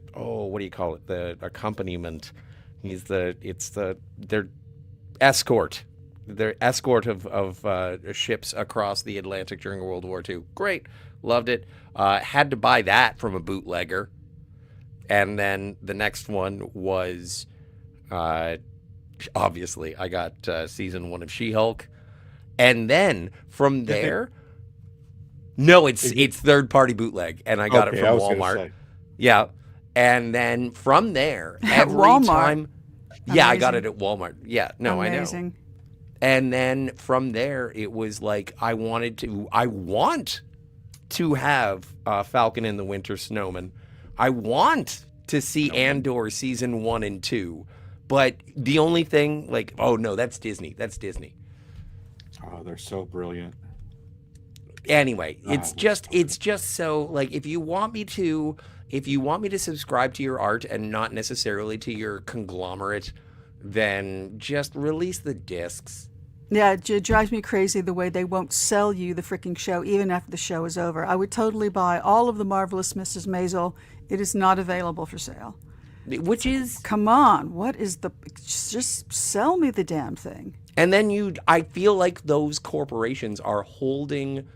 do you call it? The accompaniment. Their escort. Their escort of ships across the Atlantic during World War II. Great. Loved it. Had to buy that from a bootlegger. And then the next one was, obviously, I got season 1 of She-Hulk. And then from there, no, it's third-party bootleg, and I got it Okay, I from was gonna Walmart. say. Yeah, and then from there, At every Walmart? time, yeah, I got it Amazing. at Walmart. Yeah, no, I know. Amazing. And then from there, it was like I want to have Falcon and the Winter Snowman. I want to see Andor season 1 and 2, but the only thing, like, oh no, that's Disney. That's Disney. Oh, they're so brilliant. Anyway, it's just so like if you want me to subscribe to your art and not necessarily to your conglomerate, then just release the discs. Yeah, it drives me crazy the way they won't sell you the freaking show even after the show is over. I would totally buy all of the Marvelous Mrs. Maisel. It is not available for sale. Which is... Come on, what is the... Just sell me the damn thing. And then I feel like those corporations are holding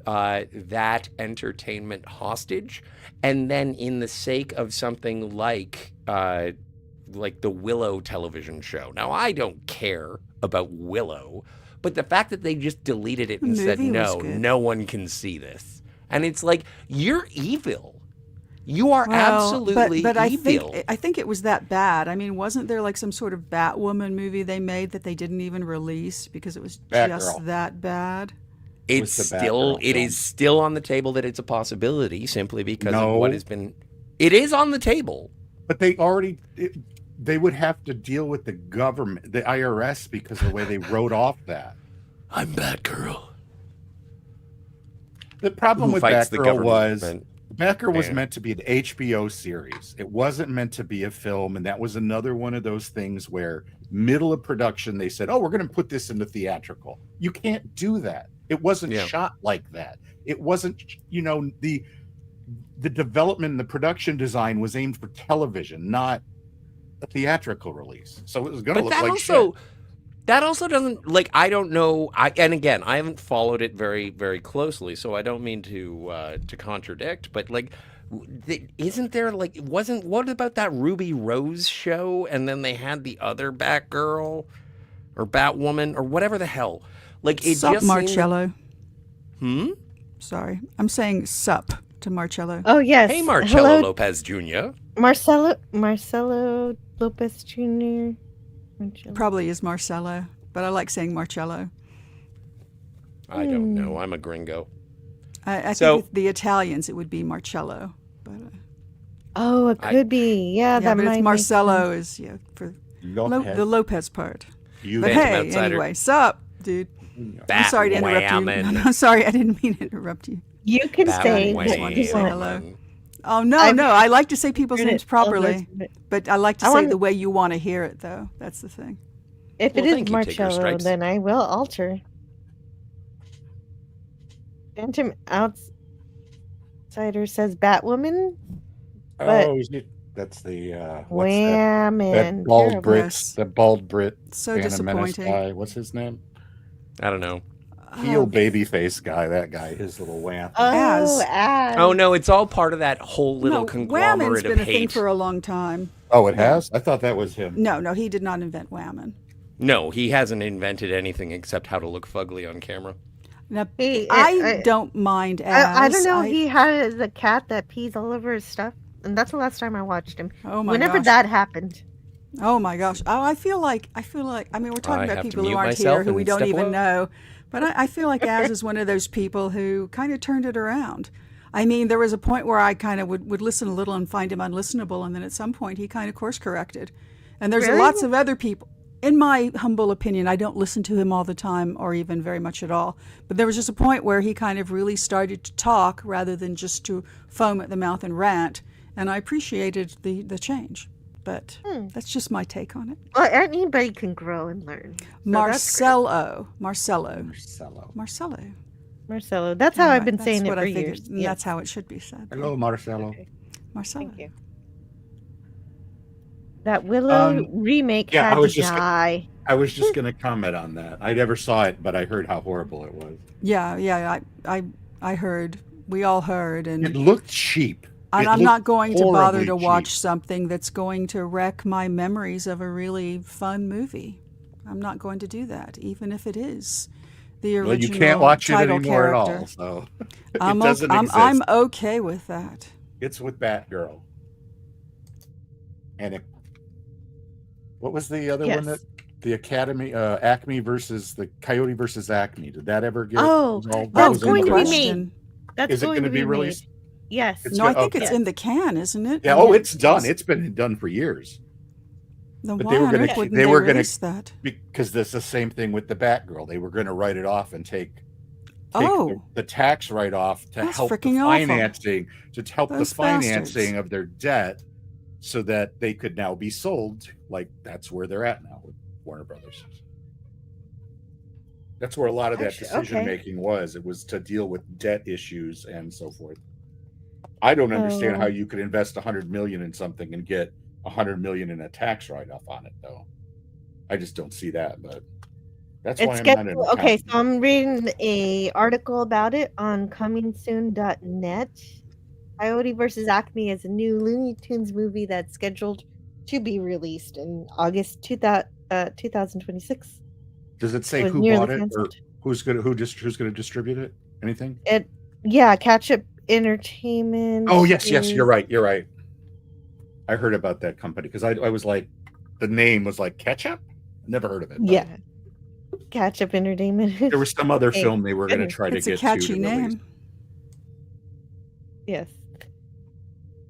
that entertainment hostage. And then in the sake of something like the Willow television show. Now, I don't care about Willow, but the fact that they just deleted it and The said, movie was no, good. no one can see this. And it's like, you're evil. You are Well, absolutely but evil. I think it was that bad. I mean, wasn't there like some sort of Batwoman movie they made that they didn't even release because it was just Batgirl. that bad? It's the still Batgirl it film. is still on the table that it's a possibility simply because of No. what has been. It is on the table. But they would have to deal with the government, the IRS, because of the way they wrote off that. I'm Batgirl. The problem Who with fights the Batgirl government, was then? Batgirl was Man. meant to be an HBO series. It wasn't meant to be a film, and that was another one of those things where middle of production they said, "Oh, we're going to put this into theatrical." You can't do that. It wasn't Yeah. shot like that. It wasn't, the development and the production design was aimed for television, not a theatrical release. So it was going to But look that like also shit. that also doesn't like I don't know. And again, I haven't followed it very very closely, so I don't mean to contradict. But like, isn't there like what about that Ruby Rose show? And then they had the other Batgirl, or Batwoman or whatever the hell. Like it Sup, just Marcello. Sorry, I'm saying sup to Marcello. Oh yes. Hey, Marcello Hello, Lopez Jr. Marcelo Lopez Jr. Probably is Marcello, but I like saying Marcello. I don't know. I'm a gringo. I So- think with the Italians it would be Marcello, but Oh, it could be. Yeah, that but might it's make Marcello sense. is for Lopez. the Lopez part. You But Phantom hey, Outsider. anyway, sup, dude. I'm sorry to interrupt you. Batwoman. I'm sorry, I didn't mean to interrupt you. You can say Batwoman. what Just wanted you to say want. hello. Oh no, I've no, I like to say people's heard names it properly, over, but I like to I say wanna- the way you want to hear it, though. That's the thing. If Well, it is thank you, Tigger Marcello, Stripes. then I will alter. Phantom Outsider says Batwoman. But Oh, that's the wham that and bald terrible. Brit, Yes. that bald Brit, So Phantom Menace disappointing. guy. What's his name? I don't know. Heel baby face guy. That guy, his little wham. Oh, As. as. Oh no, it's all part of that whole little No, conglomerate Whammon's of been a thing hate. for a long time. Oh, it has. I thought that was him. No, he did not invent Whammon. No, he hasn't invented anything except how to look fugly on camera. Now, He- I don't mind as. I don't know. He had a cat that pees all over his stuff, and that's the last time I watched him. Oh my Whenever gosh. that happened. Oh my gosh. Oh, I feel like. I mean, we're talking I about have to people who mute aren't myself here who we and don't step even away. know, but I feel like Az is one of those people who kind of turned it around. I mean, there was a point where I kind of would listen a little and find him unlistenable, and then at some point he kind of course corrected. And there's Really? lots of other people. In my humble opinion, I don't listen to him all the time or even very much at all. But there was just a point where he kind of really started to talk rather than just to foam at the mouth and rant. And I appreciated the change. But that's just my take on it. Well, anybody can grow and learn. So Marcello. Marcello. Marcello. That's how I've been That's saying it what for I figured, years. and that's how it should be said. Hello, Marcello. Marcello. Thank you. That Willow remake yeah, had I was to just die. I was just going to comment on that. I never saw it, but I heard how horrible it was. Yeah, I heard. We all heard, and It looked cheap. And It I'm looked not going to bother horribly to watch cheap. something that's going to wreck my memories of a really fun movie. I'm not going to do that, even if it is the original Well, you can't watch it title anymore character. at all. So I'm, it doesn't exist. I'm okay with that. It's with Batgirl. And what was the other one that the Academy Acme versus the Coyote versus Acme? Did that ever get Oh, resolved? that's was in going the to be question. made. That's Is it going going to to be made. released? Yes. It's No, I go- think it's okay. in the can, isn't it? Yeah. Oh, it's done. It's been done for years. Then But why they were on going earth to. wouldn't They were going release to that? because that's the same thing with the Batgirl. They were going to write it off and take Oh. the tax write off to That's help the freaking awful. financing to help Those the financing bastards. of their debt, so that they could now be sold. Like that's where they're at now with Warner Brothers. That's where a lot of that Actually, decision okay. making was. It was to deal with debt issues and so forth. I don't understand Oh. how you could invest $100 million in something and get $100 million in a tax write off on it, though. I just don't see that, but that's why It's I'm not an scheduled. Okay, so accountant. I'm reading a article about it on comingsoon.net. Coyote versus Acme is a new Looney Tunes movie that's scheduled to be released in August 2026. Does it say was who nearly bought it or canceled. who's gonna distribute it? Anything? Catch Up Entertainment. Oh yes, is- you're right. You're right. I heard about that company because I was like, the name was like Ketchup. Never heard of it. but Yeah. Catch Up Entertainment. there was some other Hey, film they were going to goodness, try to It's a get catchy to release. name. Yes.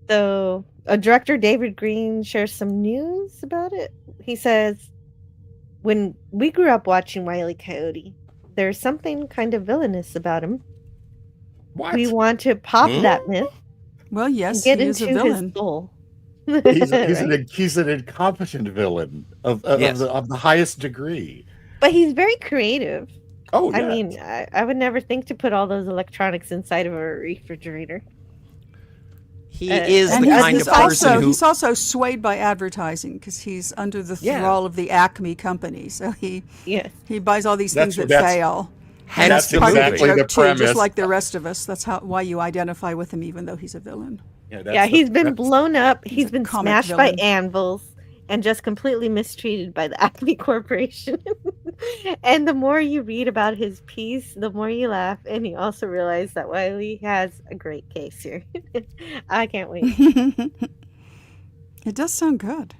So, director David Green shares some news about it. He says, when we grew up watching Wile E. Coyote, there's something kind of villainous about him. What? We want to pop Hmm? that myth Well, and yes, get he is into a his villain. soul. He's Right? he's an incompetent villain of Yes. of the highest degree. But he's very creative. Oh, I yeah. mean, I would never think to put all those electronics inside of a refrigerator. He And is And the he's, kind he's of person also who. he's also swayed by advertising because he's under the Yeah. thrall of the Acme company. So Yes. he buys all these That's- things that that's- fail. Hence That's the Part of movie. exactly joke, the too, premise. just like the rest of us. That's why you identify with him, even though he's a villain. Yeah, Yeah, he's been that's- blown up. He's He's a been comic smashed by villain. anvils. and just completely mistreated by the Acme Corporation. And the more you read about his piece, the more you laugh. And you also realize that Wiley has a great case here. I can't wait. It does sound good.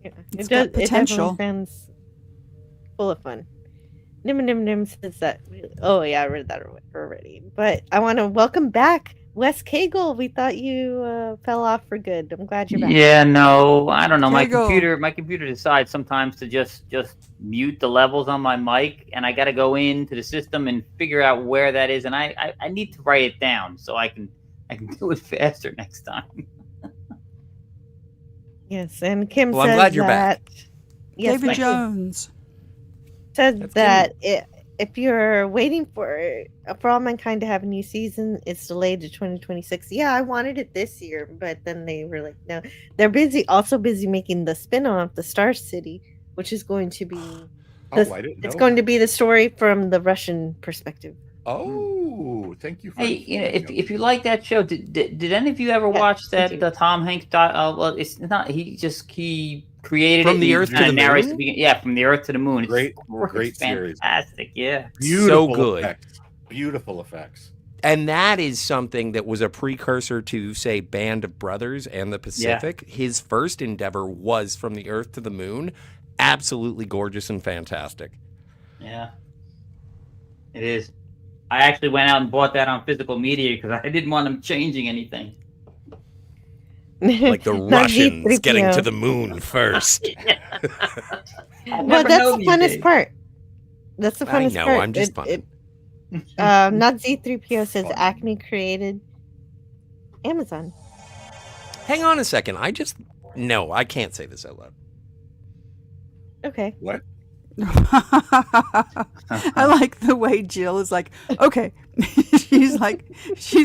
Yeah, It's got potential. It definitely sounds full of fun. Nim says that. Oh yeah, I read that already. But I want to welcome back Wes Cagle. We thought you fell off for good. I'm glad you're back. Yeah, no, I don't know. My Cagle. computer decides sometimes to just mute the levels on my mic, and I got to go into the system and figure out where that is, and I need to write it down so I can do it faster next time. Yes, and Kim Well, I'm says glad you're that. back. Yes, David thank you. Jones. Says That's that if you're waiting for All Mankind to have a new season, it's delayed to 2026. Yeah, I wanted it this year, but then they were like, no. They're also busy making the spin-off, the Star City, which is going to be I didn't know. it's going to be the story from the Russian perspective. Oh, thank you for. Hey, if you like that show, did any of you ever watch I that do. the Tom Hanks? Well, it's not. He created From it. the and Earth he to kinda the narrates Moon? Yeah, From the Earth to the Moon. It's Great series. fantastic. Yeah. Beautiful good. effects. Beautiful effects. And that is something that was a precursor to, say, Band of Brothers and the Pacific. His first endeavor was From the Earth to the Moon. Absolutely gorgeous and fantastic. Yeah. It is. I actually went out and bought that on physical media because I didn't want them changing anything. Like the Not Russians V3PO. getting to the moon first. Well, that's the funnest part. That's the I funnest know, part. I'm just punning. Not Z3PO says Acme created Amazon. Hang on a second. No, I can't say this out loud. Okay. What? I like the way Jill is like, okay. she's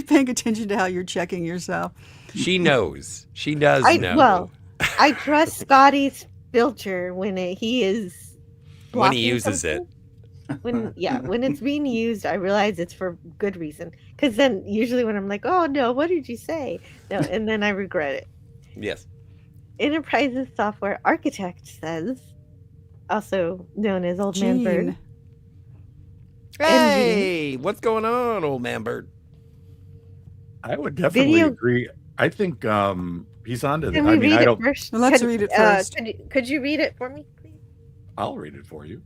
paying attention to how you're checking yourself. She knows. She does know. Well, I trust Scotty's filter when he is when he blocking uses something. it. When it's being used, I realize it's for good reason. Because then usually when I'm like, oh no, what did you say? No, and then I regret it. Yes. Enterprises Software Architect says, also known as Old Man Bird. Hey, what's going on, Old Man Bird? I would definitely agree. I think he's onto the. Can we read it first? Well, let's read it first. Could you read it for me, please? I'll read it for you.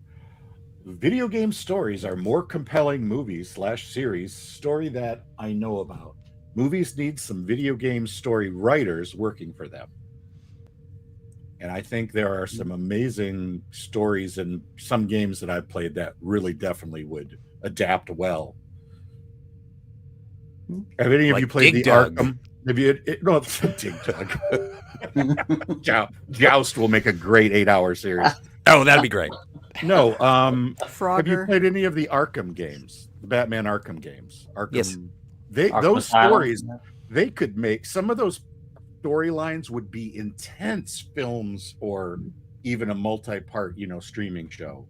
Video game stories are more compelling movies/series story that I know about. Movies need some video game story writers working for them. And I think there are some amazing stories in some games that I've played that really definitely would adapt well. Have any of you played Dig the Dug. Arkham? Have you? No, it's Dig Dug. Joust will make a great 8-hour series. Oh, that'd be great. No, have you Frogger. played any of the Arkham games? The Batman Arkham games? Arkham. Yes. Those Asylum. stories, they could make some of those storylines would be intense films or even a multi-part, streaming show.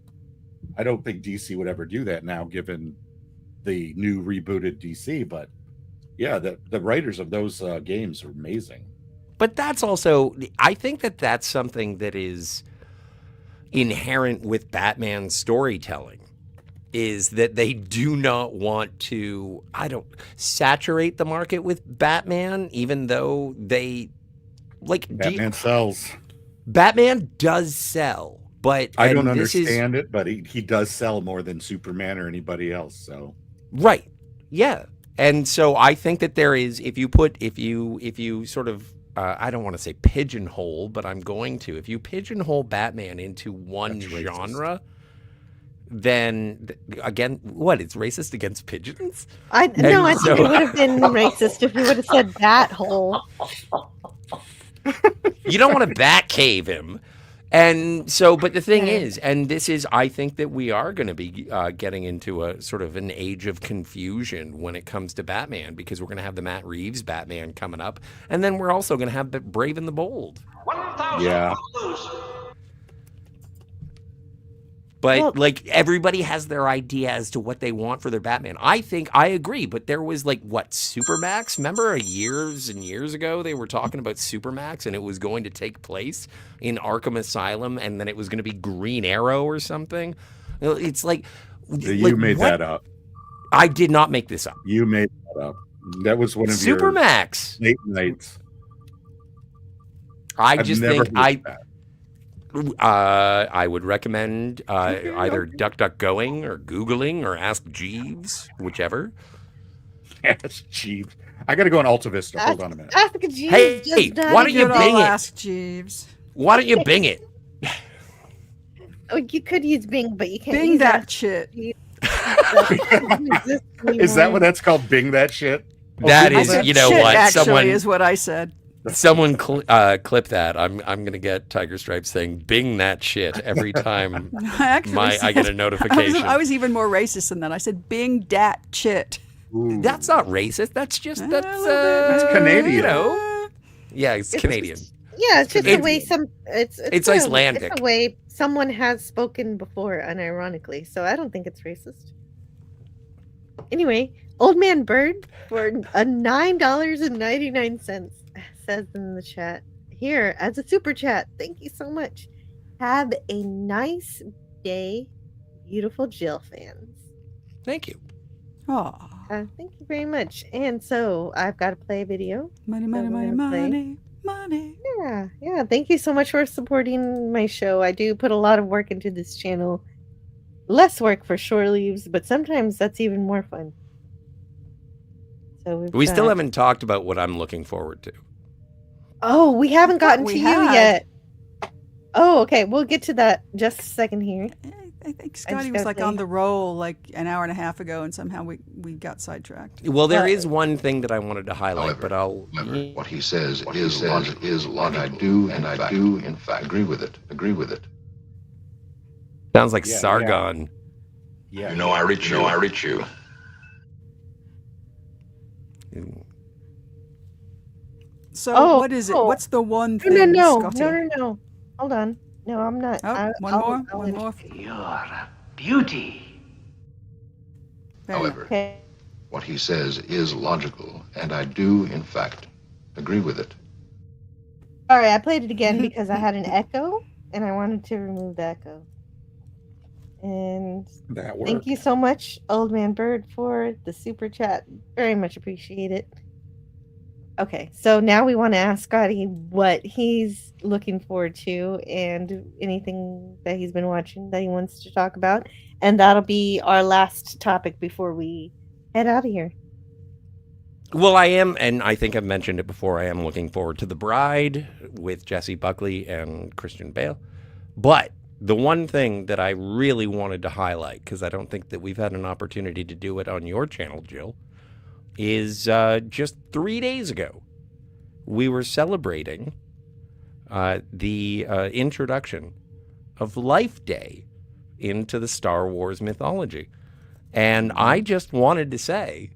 I don't think DC would ever do that now, given the new rebooted DC. But yeah, the writers of those games are amazing. But that's also, I think that's something that is inherent with Batman's storytelling, is that they do not want to, saturate the market with Batman, even though they, Batman sells. Batman does sell, but I don't understand it, but he does sell more than Superman or anybody else. So right, yeah, and so I think that there is, if you sort of, I don't want to say pigeonhole, but I'm going to. If you pigeonhole Batman into one genre, then again, what? It's racist against pigeons? I think it would have been racist if you would have said bat hole. You don't want to bat cave him. And so, but the thing is, and this is, I think that we are going to be getting into a sort of an age of confusion when it comes to Batman, because we're going to have the Matt Reeves Batman coming up, and then we're also going to have Brave and the Bold. yeah. But like everybody has their idea as to what they want for their Batman. I think I agree, but there was like what Supermax? Remember years and years ago they were talking about Supermax and it was going to take place in Arkham Asylum and then it was going to be Green Arrow or something. It's like you made that up. I did not make this up. You made that up. That was one of Supermax your late nights. I just think I would recommend either DuckDuckGoing or Googling or Ask Jeeves, whichever. Ask Jeeves. I got to go on Alta Vista. Hold on a minute. Ask Jeeves. Hey, why don't you Bing it? Ask Jeeves. Why don't you Bing it? Oh, you could use Bing, but you can't Bing use that shit. Is that what that's called? Bing that shit? That is, you know shit, what? Actually, is what I said. Someone clip that. I'm gonna get Tiger Stripes saying "Bing that shit" every time I get a notification. I was even more racist than that. I said "Bing dat shit." Ooh. That's not racist. That's just that's Canadian. You know, yeah, it's Canadian. Yeah, it's just the way it's Icelandic. It's the way someone has spoken before, unironically. So I don't think it's racist. Anyway, Old Man Bird for $9.99 says in the chat here as a super chat. Thank you so much. Have a nice day, beautiful Jill fans. Thank you. Oh, thank you very much. And so I've got to play a video. Money, money, money, money, money. Yeah. Thank you so much for supporting my show. I do put a lot of work into this channel. Less work for shore leaves, but sometimes that's even more fun. So we still haven't talked about what I'm looking forward to. Oh, we haven't gotten to you yet. Oh, okay. We'll get to that just a second here. I think Scotty was like on the roll like an hour and a half ago, and somehow we got sidetracked. Well, there is one thing that I wanted to highlight, but what he says is logic. I do, in fact, agree with it. Sounds like Sargon. Yeah. You know I reach you. So what is it? What's the one thing, Scotty? No. Hold on. No, I'm not. Oh, one more. You're a beauty. However, what he says is logical, and I do, in fact, agree with it. All right, I played it again because I had an echo, and I wanted to remove the echo. And thank you so much, Old Man Bird, for the super chat. Very much appreciate it. Okay, so now we want to ask Scotty what he's looking forward to and anything that he's been watching that he wants to talk about. And that'll be our last topic before we head out of here. Well, I am, and I think I've mentioned it before, I am looking forward to The Bride with Jessie Buckley and Christian Bale. But the one thing that I really wanted to highlight, because I don't think that we've had an opportunity to do it on your channel, Jill, is just 3 days ago, we were celebrating the introduction of Life Day into the Star Wars mythology. And I just wanted to say,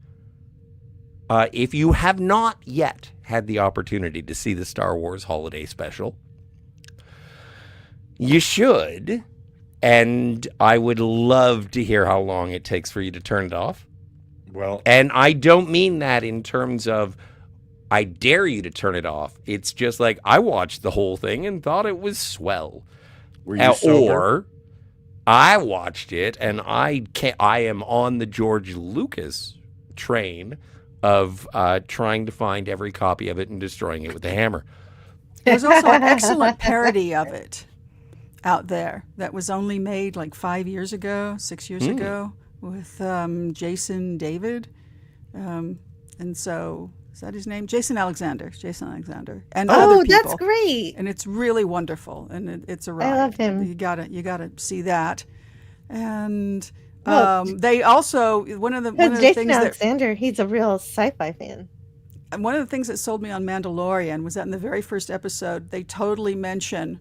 if you have not yet had the opportunity to see the Star Wars Holiday Special, you should. And I would love to hear how long it takes for you to turn it off. Well, and I don't mean that in terms of I dare you to turn it off. It's just like I watched the whole thing and thought it was swell. Were you sober? Or I watched it and I am on the George Lucas train of trying to find every copy of it and destroying it with a hammer. There's also an excellent parody of it out there that was only made like 6 years ago, with Jason David. And so, is that his name? Jason Alexander. And other people. That's great. And it's really wonderful. And it's a ride. I love him. You gotta see that. And they also, one of the Jason things Alexander, he's a real sci-fi fan. And one of the things that sold me on Mandalorian was that in the very first episode, they totally mention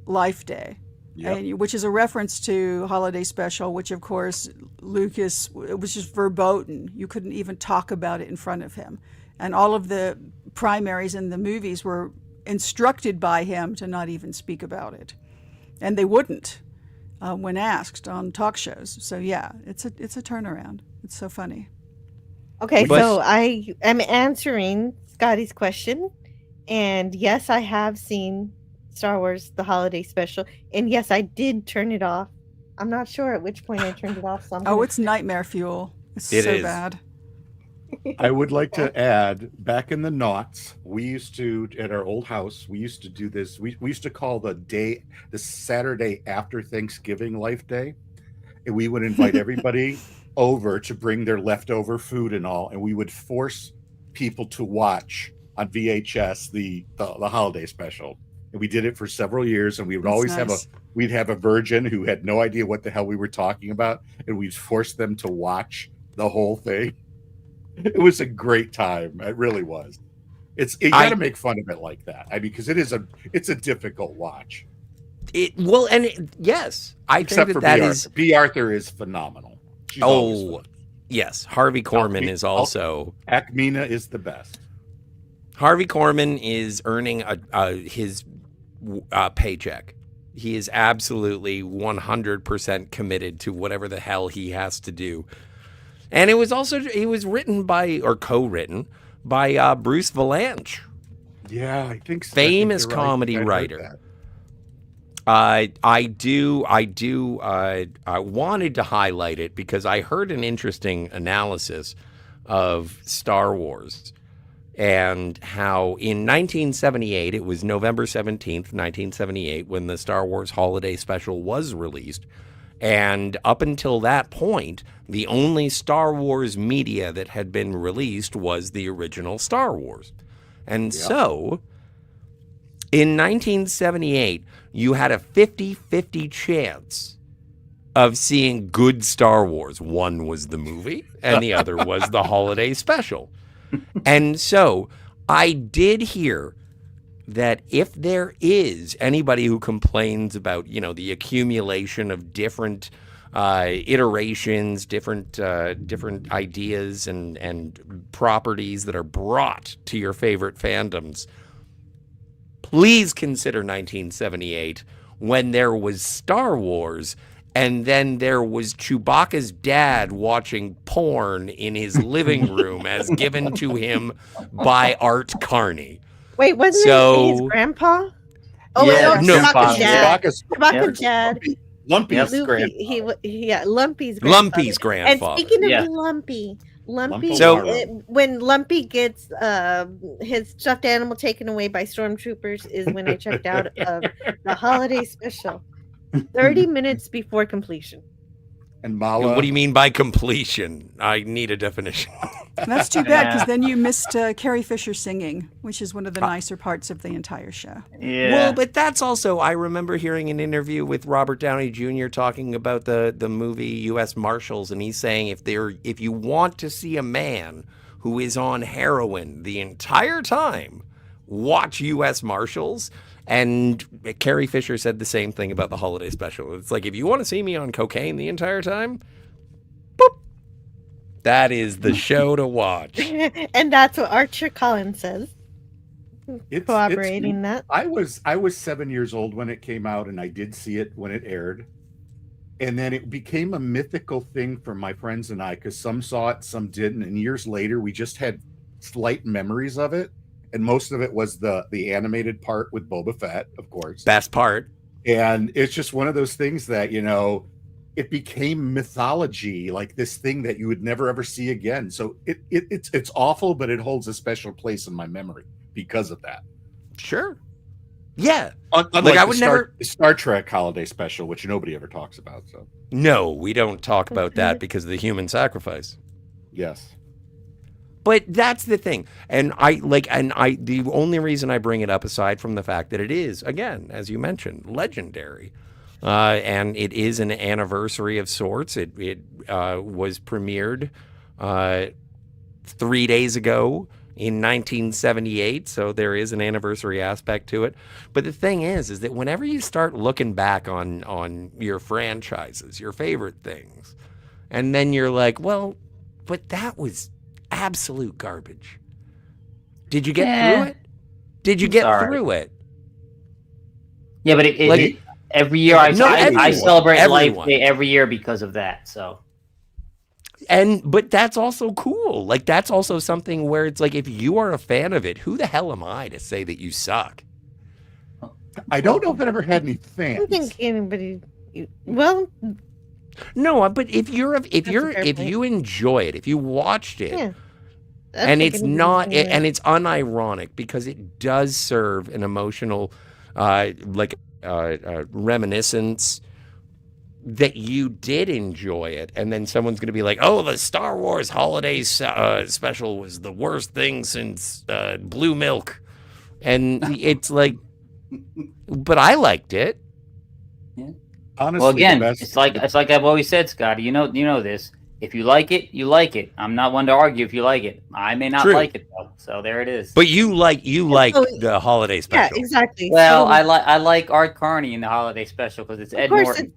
Life Day. Yep. Which is a reference to Holiday Special, which of course Lucas, it was just verboten. You couldn't even talk about it in front of him. And all of the primaries in the movies were instructed by him to not even speak about it. And they wouldn't. when asked on talk shows. So yeah, it's a turnaround. It's so funny. Okay, so I am answering Scotty's question, and yes, I have seen Star Wars: The Holiday Special, and yes, I did turn it off. I'm not sure at which point I turned it off. So it's nightmare fuel. It's It so is. bad. I would like to add, back in the noughts, we used to, at our old house, we used to do this. We used to call the Saturday after Thanksgiving Life Day. And we would invite everybody over to bring their leftover food and all. And we would force people to watch on VHS the holiday special. And we did it for several years. And we would always we'd have a virgin who had no idea what the hell we were talking about. And we'd force them to watch the whole thing. It was a great time. It really was. You got to make fun of it like that. I mean, because it's a difficult watch. Yes, I Except think for that B. is. Arthur. B. Arthur is phenomenal. She's yes, Harvey Korman is also. Akmina is the best. Harvey Korman is earning his paycheck. He is absolutely 100% committed to whatever the hell he has to do. And it was written by, or co-written by Bruce Valanche. Yeah, I think so. Famous comedy writer. I wanted to highlight it because I heard an interesting analysis of Star Wars and how in 1978, it was November 17th, 1978, when the Star Wars Holiday Special was released. And up until that point, the only Star Wars media that had been released was the original Star Wars. And so, in 1978, you had a 50-50 chance of seeing good Star Wars. One was the movie, and the other was the holiday special. And so, I did hear that if there is anybody who complains about, the accumulation of different iterations, different ideas and properties that are brought to your favorite fandoms, please consider 1978 when there was Star Wars and then there was Chewbacca's dad watching porn in his living room as given to him by Art Carney. Wait, wasn't it his grandpa? Oh, yeah, no, Chewbacca's dad. Chewbacca's dad. Lumpy's grandpa. Lumpy's grandfather. Lumpy's grandfather. And speaking of Lumpy, when Lumpy gets his stuffed animal taken away by stormtroopers is when I checked out of the holiday special. 30 minutes before completion. And Mala. What do you mean by completion? I need a definition. That's too bad, because then you missed Carrie Fisher singing, which is one of the nicer parts of the entire show. Yeah. Well, but that's also, I remember hearing an interview with Robert Downey Jr. talking about the movie U.S. Marshals, and he's saying if you want to see a man who is on heroin the entire time, watch U.S. Marshals. And Carrie Fisher said the same thing about the holiday special. It's like, if you want to see me on cocaine the entire time, boop, that is the show to watch. And that's what Archer Collins says. Corroborating that. I was 7 years old when it came out, and I did see it when it aired. And then it became a mythical thing for my friends and I, because some saw it, some didn't. And years later, we just had slight memories of it. And most of it was the animated part with Boba Fett, of course. Best part. And it's just one of those things that, it became mythology, like this thing that you would never ever see again. So it's awful, but it holds a special place in my memory because of that. Sure. Yeah. Unlike I would never Star Trek holiday special, which nobody ever talks about. So no, we don't talk about that because of the human sacrifice. Yes. But that's the thing. And the only reason I bring it up, aside from the fact that it is, again, as you mentioned, legendary, and it is an anniversary of sorts. It was premiered 3 days ago in 1978, so there is an anniversary aspect to it. But the thing is that whenever you start looking back on your franchises, your favorite things, and then you're like, well, but that was absolute garbage. Did you get through it? Did you get through it? Yeah, but every year I celebrate everyone. Life Day every year because of that. So. But that's also cool. Like, that's also something where it's like, if you are a fan of it, who the hell am I to say that you suck? I don't know if it ever had any I fans. don't think anybody. Well, No, but if you point. enjoy it, if you watched it, yeah. and it's not, and it's unironic because it does serve an emotional, reminiscence that you did enjoy it, and then someone's going to be like, "Oh, the Star Wars holiday special was the worst thing since Blue Milk," and it's like, but I liked it. Yeah. Honestly, well, again, it's like I've always said, Scotty. You know this. If you like it, you like it. I'm not one to argue if you like it. I may not True. like it though. So there it is. But you like the holiday special. Yeah, exactly. Well, So- I like Art Carney in the holiday special because it's Ed course Norton.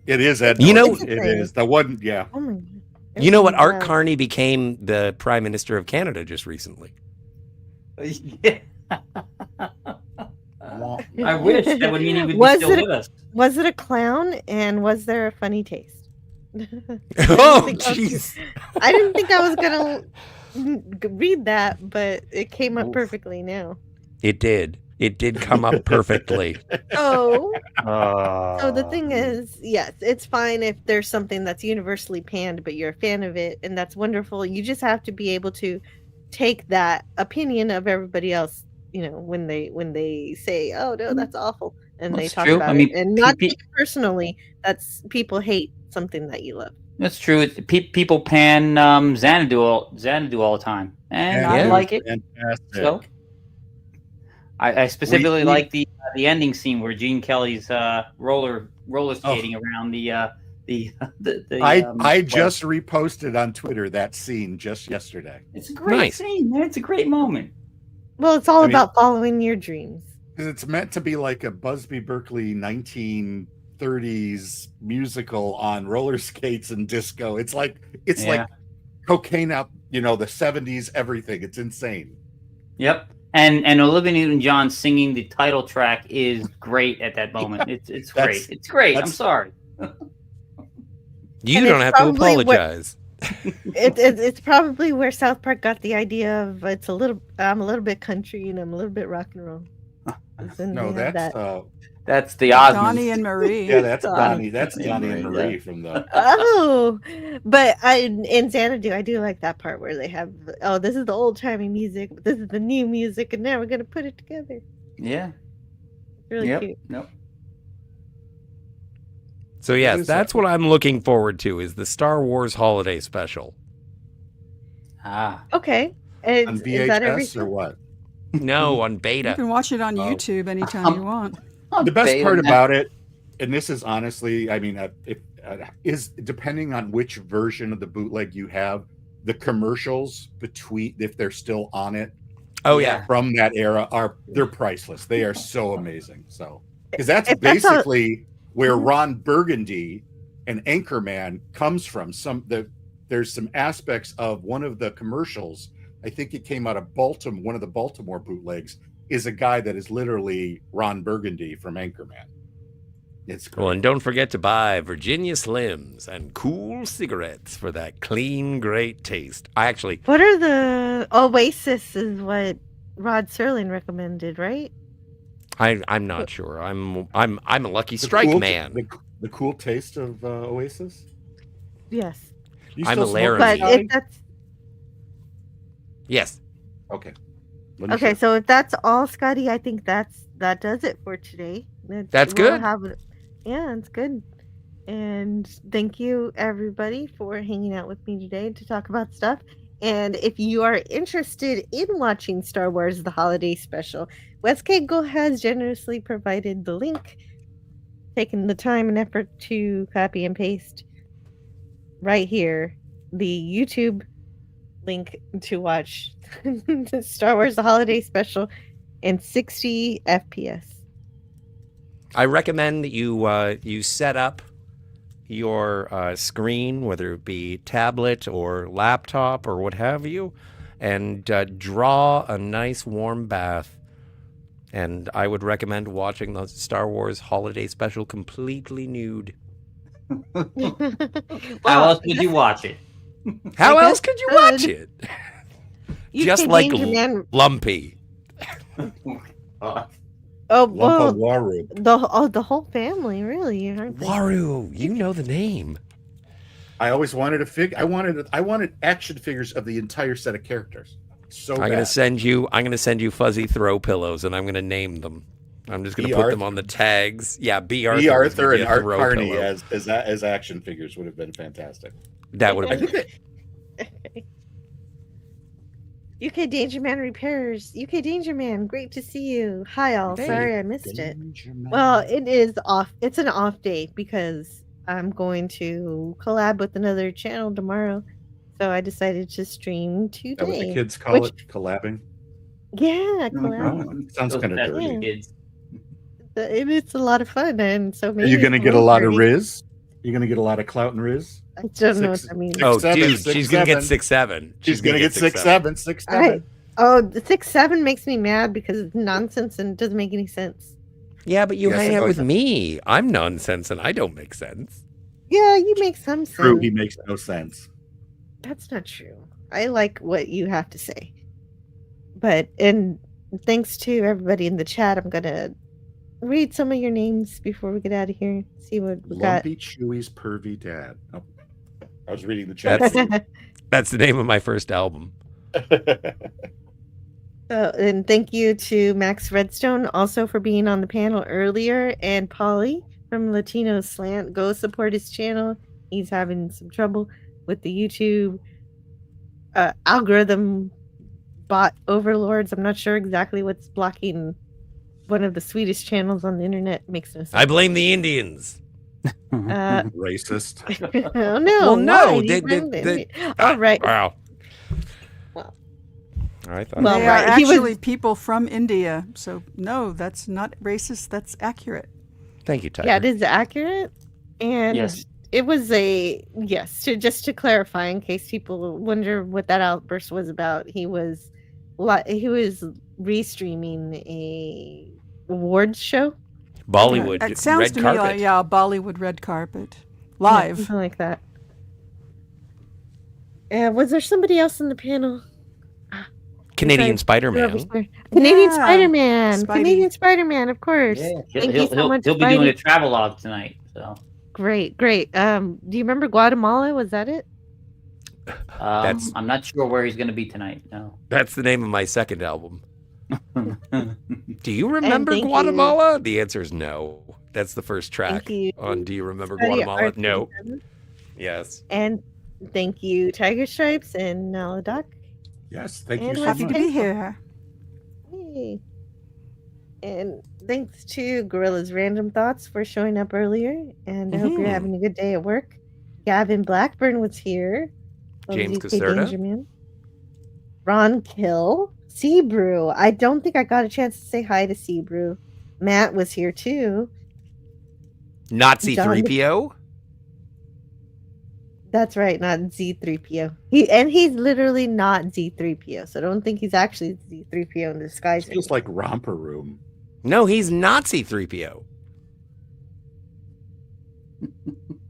It is Ed. You know- Norton. it is the one. Yeah. Oh my. You know what? Art Wow. Carney became the Prime Minister of Canada just recently. Yeah. I wish that would mean he would be Was still it- with us. Was it a clown? And was there a funny taste? Oh, jeez. I didn't think I was gonna read that, but it came up perfectly now. It did. It did come up perfectly. Oh. Uh, So the thing is, yes, it's fine if there's something that's universally panned, but you're a fan of it, and that's wonderful. You just have to be able to take that opinion of everybody else, when they say, "Oh no, that's awful," and they That's talk true. about I mean, it, and not pe- take it personally. That's people hate something that you love. That's true. People pan Xanadu all the time, and I Yeah. like it. Fantastic. So I specifically We- like the ending scene where Gene Kelly's roller skating around the I just reposted on Twitter that scene just yesterday. It's a great Nice. scene, man. It's a great moment. Well, it's all I mean- about following your dreams. Because it's meant to be like a Busby Berkeley 1930s musical on roller skates and disco. It's like Yeah. cocaine up, the 70s, everything. It's insane. Yep. And Olivia Newton-John singing the title track is great at that moment. It's That's- great. It's great. I'm that's- sorry. You And don't it's have to probably what- apologize. It's probably where South Park got the idea of I'm a little bit country and I'm a little bit rock and roll. And No, they have that's that. That's the Osmonds. Donnie and Marie. yeah, that's Donnie. Donnie. That's Donnie and Marie from the. Oh, but in Xanadu, I do like that part where they have, this is the old timey music, but this is the new music, and now we're gonna put it together. Yeah. It's really Yep. cute. Nope. So yes, that's what I'm looking forward to, is the Star Wars holiday special. Ah. Okay, is, On is that VHS everything? or what? No, on You beta. can watch it on YouTube anytime you want. The best Beta part now. about it, and this is honestly, I mean, is depending on which version of the bootleg you have, the commercials between, if they're still on it, Oh yeah. from that era, they're priceless. They are so amazing. So because that's If that's basically where Ron Burgundy and Anchorman comes from. There's some aspects of one of the commercials. I think it came out of Baltimore. One of the Baltimore bootlegs is a guy that is literally Ron Burgundy from Anchorman. It's great. Well, and don't forget to buy Virginia Slims and cool cigarettes for that clean, great taste. What are the Oasis? Is what Rod Serling recommended, right? I'm not sure. I'm a lucky The strike cool- man. The cool taste of Oasis. Yes, You I'm still a smoke Laramie. but Scotty? if that's Yes. Okay. Let me okay, see. so if that's all, Scotty, I think that does it for today. That's good. Yeah, it's good. And thank you everybody for hanging out with me today to talk about stuff. And if you are interested in watching Star Wars The Holiday Special, Wes Cagle has generously provided the link, taking the time and effort to copy and paste right here the YouTube link to watch the Star Wars The Holiday Special in 60 FPS. I recommend that you set up your screen, whether it be tablet or laptop or what have you, and draw a nice warm bath And I would recommend watching the Star Wars Holiday Special completely nude. How else would you watch it? How I else guess could you watch it? You Just could like Danger Man. Lumpy. Oh, Lumpa well, Waru. the whole family, really, aren't they? Waru, you know the name. I always wanted a fig. I wanted action figures of the entire set of characters. So I'm gonna send you fuzzy throw pillows, and I'm gonna name them. I'm just gonna B. put Arthur. them on the tags. Yeah, B. B. Arthur Arthur would be and a Art throw Carney pillow. as action figures would have been fantastic. That would I have think been. that UK Danger Man repairs. UK Danger Man, great to see you. Hi all. Hey, Sorry I missed it. Danger Man. Well, it is off. It's an off day because I'm going to collab with another channel tomorrow. So I decided to stream today. Is that what the kids call it? Collabing? Yeah, collab. Oh, sounds kind of dirty. Kids. It's a lot of fun, and so Are maybe you going to it's get a lot of dirty. Rizz? You're going to get a lot of clout and Rizz? I don't know what that means. Oh, 6'7", dude, she's gonna get 6'7". 6'7". She's going to get 6'7", 6'7". The 6'7" makes me mad because it's nonsense and doesn't make any sense. Yeah, but you Yes, hang I out know with that. me. I'm nonsense, and I don't make sense. Yeah, you make some sense. True, he makes no sense. That's not true. I like what you have to say. And thanks to everybody in the chat, I'm gonna read some of your names before we get out of here. See what we got. Lumpy Chewy's pervy dad. Oh, I was reading the chat. That's the name of my first album. And thank you to Max Redstone also for being on the panel earlier, and Polly from Latino Slant. Go support his channel. He's having some trouble with the YouTube algorithm bot overlords. I'm not sure exactly what's blocking one of the sweetest channels on the internet. Makes no sense. I blame the Indians. Racist. Oh no! Well, no, why? All right. Wow. Well, I thought. Well, They right. are He was- actually people from India. So no, that's not racist. That's accurate. Thank you, Tiger. yeah, it is accurate, and Yes. it was a yes. To clarify, in case people wonder what that outburst was about, he was restreaming a awards show. Bollywood. It sounds red to carpet. me like Bollywood red carpet, Yeah, live. something like that. Was there somebody else in the panel? Canadian Besides Spider-Man. Canadian Yeah, Spider-Man. Spidey. Canadian Spider-Man, of course. Yeah, Thank you so much, he'll be doing a Spidey. travelogue tonight. So Great. Do you remember Guatemala? Was that it? That's- I'm not sure where he's going to be tonight. No. That's the name of my second album. Do you remember thank you. Guatemala? The answer is no. That's the first track Thank you. on Do You Remember Spidey Guatemala? No. R37. Yes. And thank you, Tiger Stripes and Naladoc. Yes, thank you And so Happy much. to be here. Yay. And thanks to Gorilla's Random Thoughts for showing up earlier. And I hope you're Mhm. having a good day at work. Gavin Blackburn was here. Of James UK Caserta. Danger Man. Ron Kill. Seabrew. I don't think I got a chance to say hi to Seabrew. Matt was here too. Nazi John- 3PO? That's right, not Z3PO. He's literally not Z3PO, so don't think he's actually Z3PO in disguise. It feels like Romper Room. No, he's Nazi 3PO.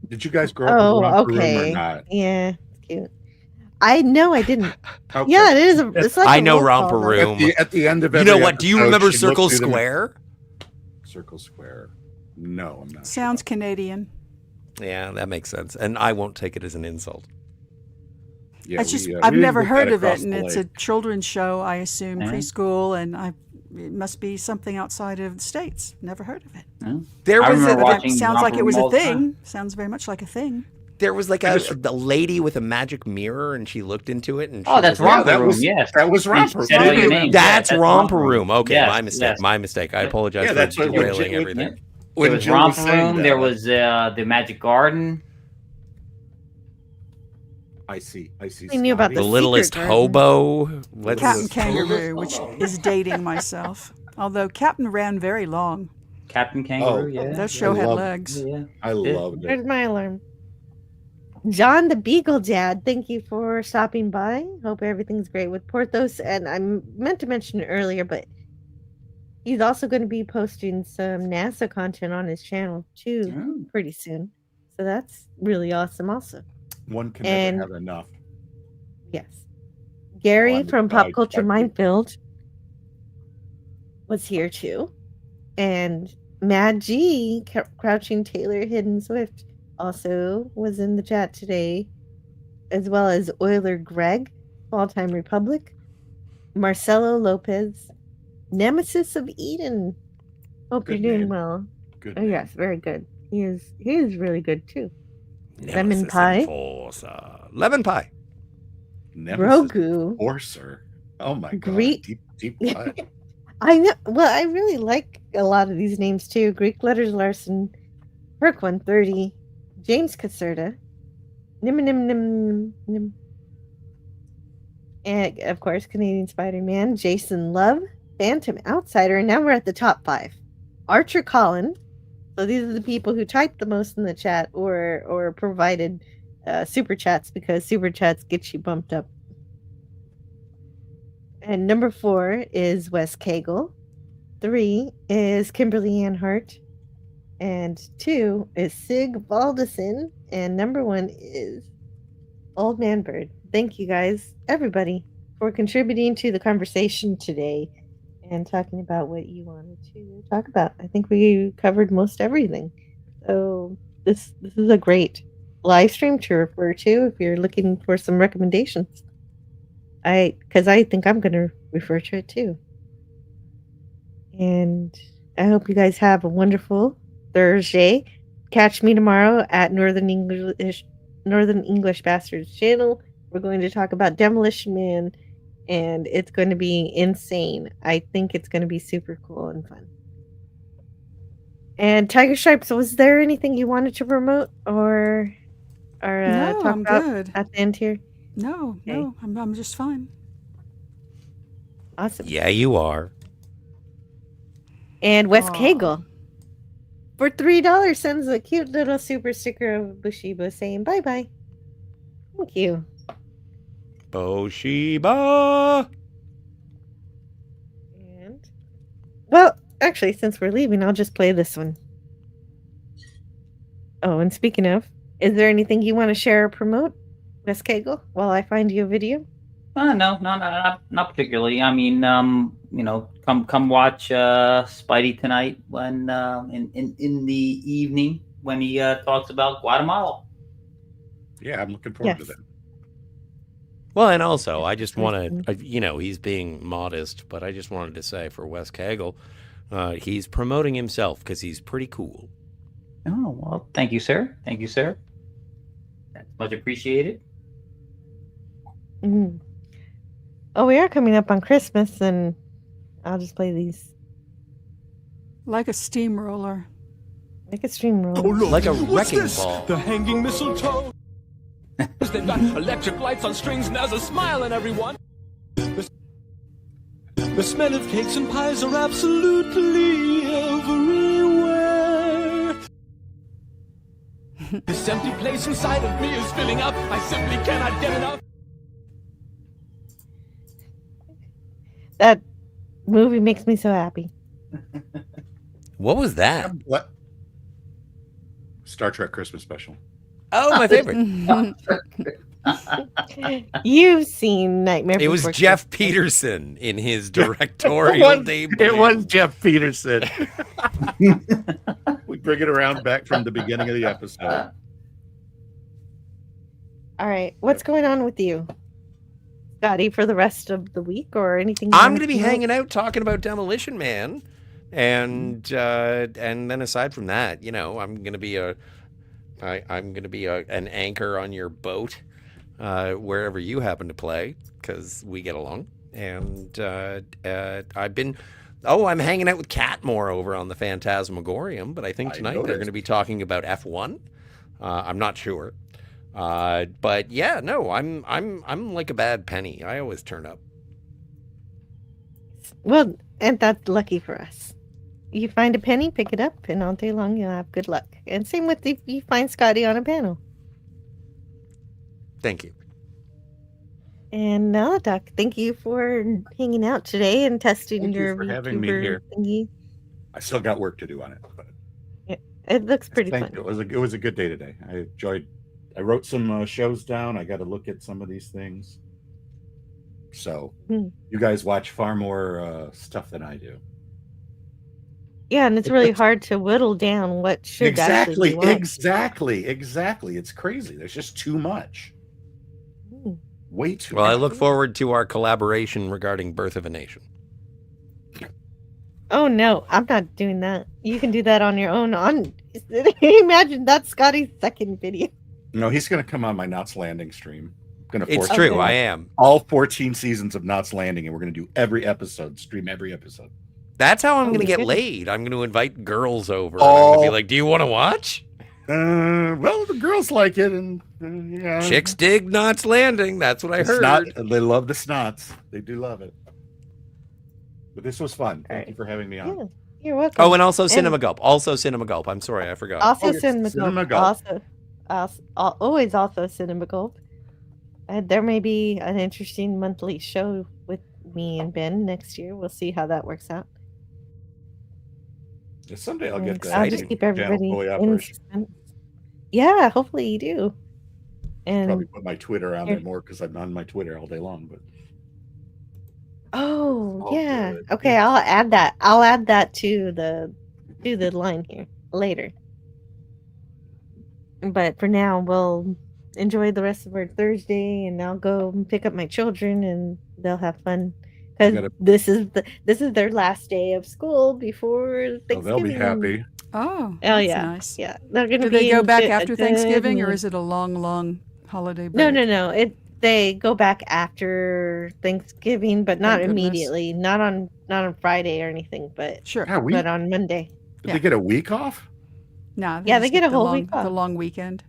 Did you guys grow up with Oh, Romper okay. Room or not? Yeah, it's cute. I know I didn't. Okay. Yeah, it is. It's like I a know roll call, Romper though. Room. At the end of You every know what? Do you episode, remember she looked Circle through them- Square? Circle Square. No, I'm not. Sounds Canadian. Yeah, that makes sense. And I won't take it as an insult. Yeah, It's just we I've didn't never look heard that of it, across and the it's a lake. children's show. I assume Yeah. preschool, and it must be something outside of the states. Never heard of it. There I was remember a, watching Sounds like Romper it was Room a all the thing. time. Sounds very much like a thing. there was like a lady with a magic mirror, and she looked into it, and she Oh, that's was like, Romper Room. Yes, that was Romper Said all your Room. names. That's Yeah, Romper Room. Okay, Yes, my mistake. yes. My mistake. I apologize Yeah, for that's what- derailing when- everything. There When was Jill was Romper saying Room. that, There was the Magic Garden. I see. I knew about The the littlest Secret hobo. What's Captain this? Kangaroo, which is dating myself. Although Captain ran very long. Captain Kangaroo. Oh, Yeah. That show I had love- legs. Yeah. I loved it. Where's my alarm? John the Beagle Dad, thank you for stopping by. Hope everything's great with Porthos. And I meant to mention it earlier, but He's also going to be posting some NASA content on his channel too Oh. pretty soon. So that's really awesome also. One can And- never have enough. Yes. Gary I'm from Pop excited. Culture Minefield was here too. And Mad G, Crouching Taylor, Hidden Swift, also was in the chat today, as well as Euler Greg, All Time Republic, Marcelo Lopez, Nemesis of Eden. Hope Good you're doing name. well. Good Oh name. yes, very good. He is really good too. Lemon Nemesis Pie. Enforcer. Lemon Pie. Nemesis Grogu. Enforcer. Oh my god. Greek. Deep cut. I know. Well, I really like a lot of these names too. Greek Letters Larson, Perk 130, James Caserta, Nim. And of course, Canadian Spider-Man, Jason Love, Phantom Outsider, and now we're at the top 5. Archer Collin. So these are the people who typed the most in the chat or provided super chats, because super chats get you bumped up. And number 4 is Wes Cagle. 3 is Kimberly Ann Hart. And 2 is Sig Valdison. And number 1 is Old Man Bird. Thank you guys, everybody, for contributing to the conversation today and talking about what you wanted to talk about. I think we covered most everything. So this is a great live stream to refer to if you're looking for some recommendations. Because I think I'm going to refer to it too. And I hope you guys have a wonderful Thursday. Catch me tomorrow at Northern English Bastards channel. We're going to talk about Demolition Man, and it's going to be insane. I think it's going to be super cool and fun. And Tiger Stripes, was there anything you wanted to promote or No, talk I'm about good. at the end here? No, I'm just fine. Awesome. Yeah, you are. And Wes Aw. Cagle for $3 sends a cute little super sticker of Bushiba saying bye-bye. Thank you. Boshiba. And well, actually, since we're leaving, I'll just play this one. Oh, and speaking of, is there anything you want to share or promote, Wes Cagle, while I find you a video? No, not particularly. I mean, come watch Spidey tonight when in the evening when he talks about Guatemala. Yeah, I'm looking forward to that. Well, and also, I just want to, he's being modest, but I just wanted to say for Wes Cagle, he's promoting himself because he's pretty cool. Oh, well, thank you, sir. Thank you, sir. That's much appreciated. Mm. Oh, we are coming up on Christmas, and I'll just play these. Like a steamroller. Like a steamroller. Oh, look, Like a what's wrecking this? ball. The hanging mistletoe. They've got electric lights on strings, and there's a smile in everyone. The smell of cakes and pies are absolutely everywhere. This empty place inside of me is filling up. I simply cannot get enough. That movie makes me so happy. What was that? What? Star Trek Christmas special. Oh, my favorite. You've seen Nightmare It was Before Jeff Christmas. Peterson in his directorial debut. It was Jeff Peterson. We bring it around back from the beginning of the episode. All right, what's going on with you, Scotty, for the rest of the week or anything? I'm going to be hanging out talking about Demolition Man, and then aside from that, I'm going to be an anchor on your boat wherever you happen to play, because we get along. And I'm hanging out with Catmore over on the Phantasmagorium, but I think tonight they're going to be talking about F1. I'm not sure. But yeah, no, I'm like a bad penny. I always turn up. Well, and that's lucky for us. You find a penny, pick it up, and all day long you'll have good luck. And same with if you find Scotty on a panel. Thank you. And Doc, thank you for hanging out today and testing Thank you your for having me VTuber here. thingy. I still got work to do on it, but It looks pretty thank fun. you. It was a good day today. I wrote some shows down. I got to look at some of these things. So you guys watch far more stuff than I do. Yeah, and it's really hard to whittle down what should actually be watched. Exactly. It's crazy. There's just too much. Way too Well, much. I look forward to our collaboration regarding Birth of a Nation. Oh no, I'm not doing that. You can do that on your own. Imagine that's Scotty's second video. No, he's going to come on my Knots Landing stream. It's true, I am. All 14 seasons of Knots Landing, and we're going to do every episode, stream every episode. That's how I'm going to get laid. I'm going to invite girls over. I'm going to be like, do you want to watch? Well, the girls like it, and yeah. Chicks dig Knots Landing. That's what I heard. They love the snots. They do love it. But this was fun. Thank you for having me on. Yeah, you're welcome. Oh, and also Cinema Gulp. I'm sorry, I forgot. Also Cinema Gulp. Always also Cinema Gulp. There may be an interesting monthly show with me and Ben next year. We'll see how that works out. Someday I'll get that. I'll just keep everybody in suspense. Yeah, hopefully you do. And probably put my Twitter on there more because I'm on my Twitter all day long. But yeah. Okay, I'll add that. I'll add that to the line here later. But for now, we'll enjoy the rest of our Thursday, and I'll go pick up my children, and they'll have fun because this is their last day of school before Thanksgiving. They'll be happy. Oh, that's yeah, nice. Yeah, they're gonna. Do they go back after Thanksgiving, or is it a long holiday break? No. They go back after Thanksgiving, but not Thank immediately. Not on Friday or anything, but sure. Yeah, but on Monday. Did they get a week off? No. Yeah, they get a whole week off. The long weekend.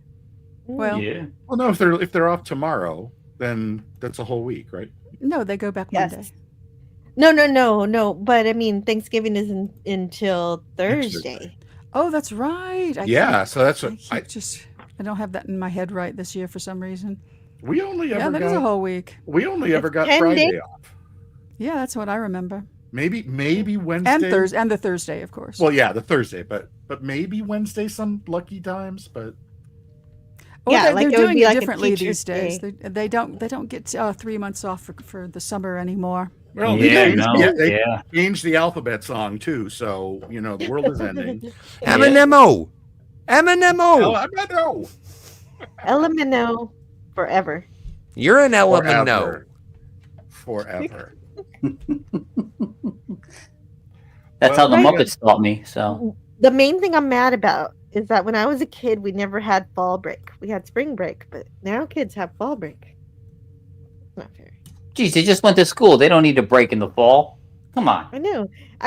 Well, Well, no. If they're off tomorrow, then that's a whole week, right? no, they go back Monday. No. But I mean, Thanksgiving isn't until Thursday. Oh, that's right. So that's what I don't have that in my head right this year for some reason. We only ever that got is a whole week. We only ever got 10 Friday days. off. Yeah, that's what I remember. Maybe Wednesday And the Thursday, of course. Well, yeah, the Thursday, but maybe Wednesday some lucky times, but they're it would doing be it like a differently teacher's these days. day. They don't get 3 months off for the summer ananymore. well, they changed the alphabet song too, so the world is ending. M&M-O. Elemento forever. You're an Elemento. Forever. That's how the Muppets taught me. So The main thing I'm mad about is that when I was a kid, we never had fall break. We had spring break, but now kids have fall break. Not fair. geez, they just went to school. They don't need a break in the fall. Come on. I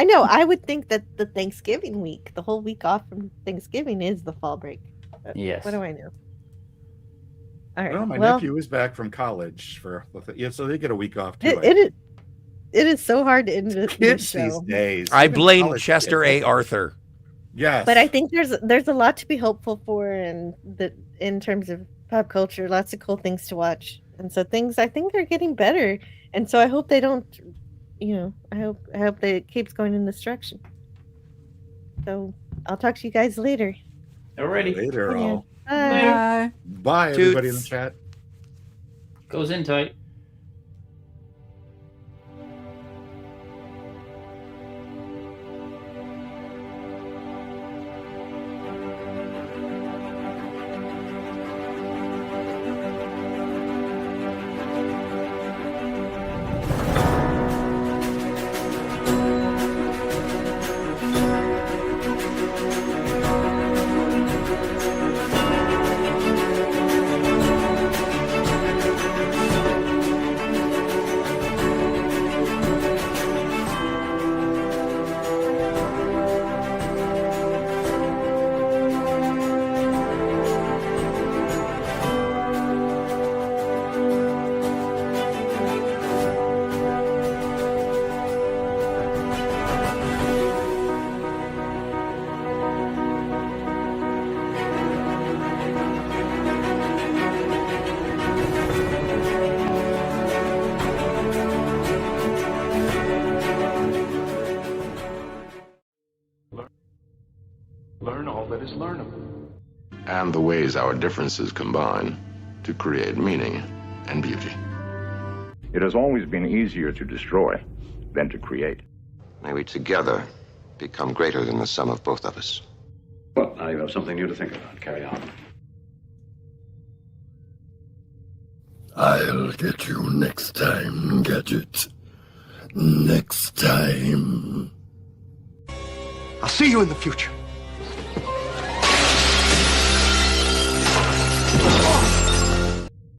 know. I would think that the Thanksgiving week, the whole week off from Thanksgiving, is the fall break. But Yes. What do I know? All right. Well, my well, nephew is back from college so they get a week off too. it is so hard to end this Kids show. these days. I Even blame college Chester kids. A. Arthur. Yes. But I think there's a lot to be hopeful for, and in terms of pop culture, lots of cool things to watch, and so things I think are getting better, and so I hope they don't, I hope that it keeps going in this direction. So I'll talk to you guys later. Already. Later, all. Bye. Bye, everybody in the chat. Goes in tight. is learn them. And the ways our differences combine to create meaning and beauty. It has always been easier to destroy than to create. May we together become greater than the sum of both of us. Well, now you have something new to think about. Carry on. I'll get you next time, Gadget. Next time. I'll see you in the future.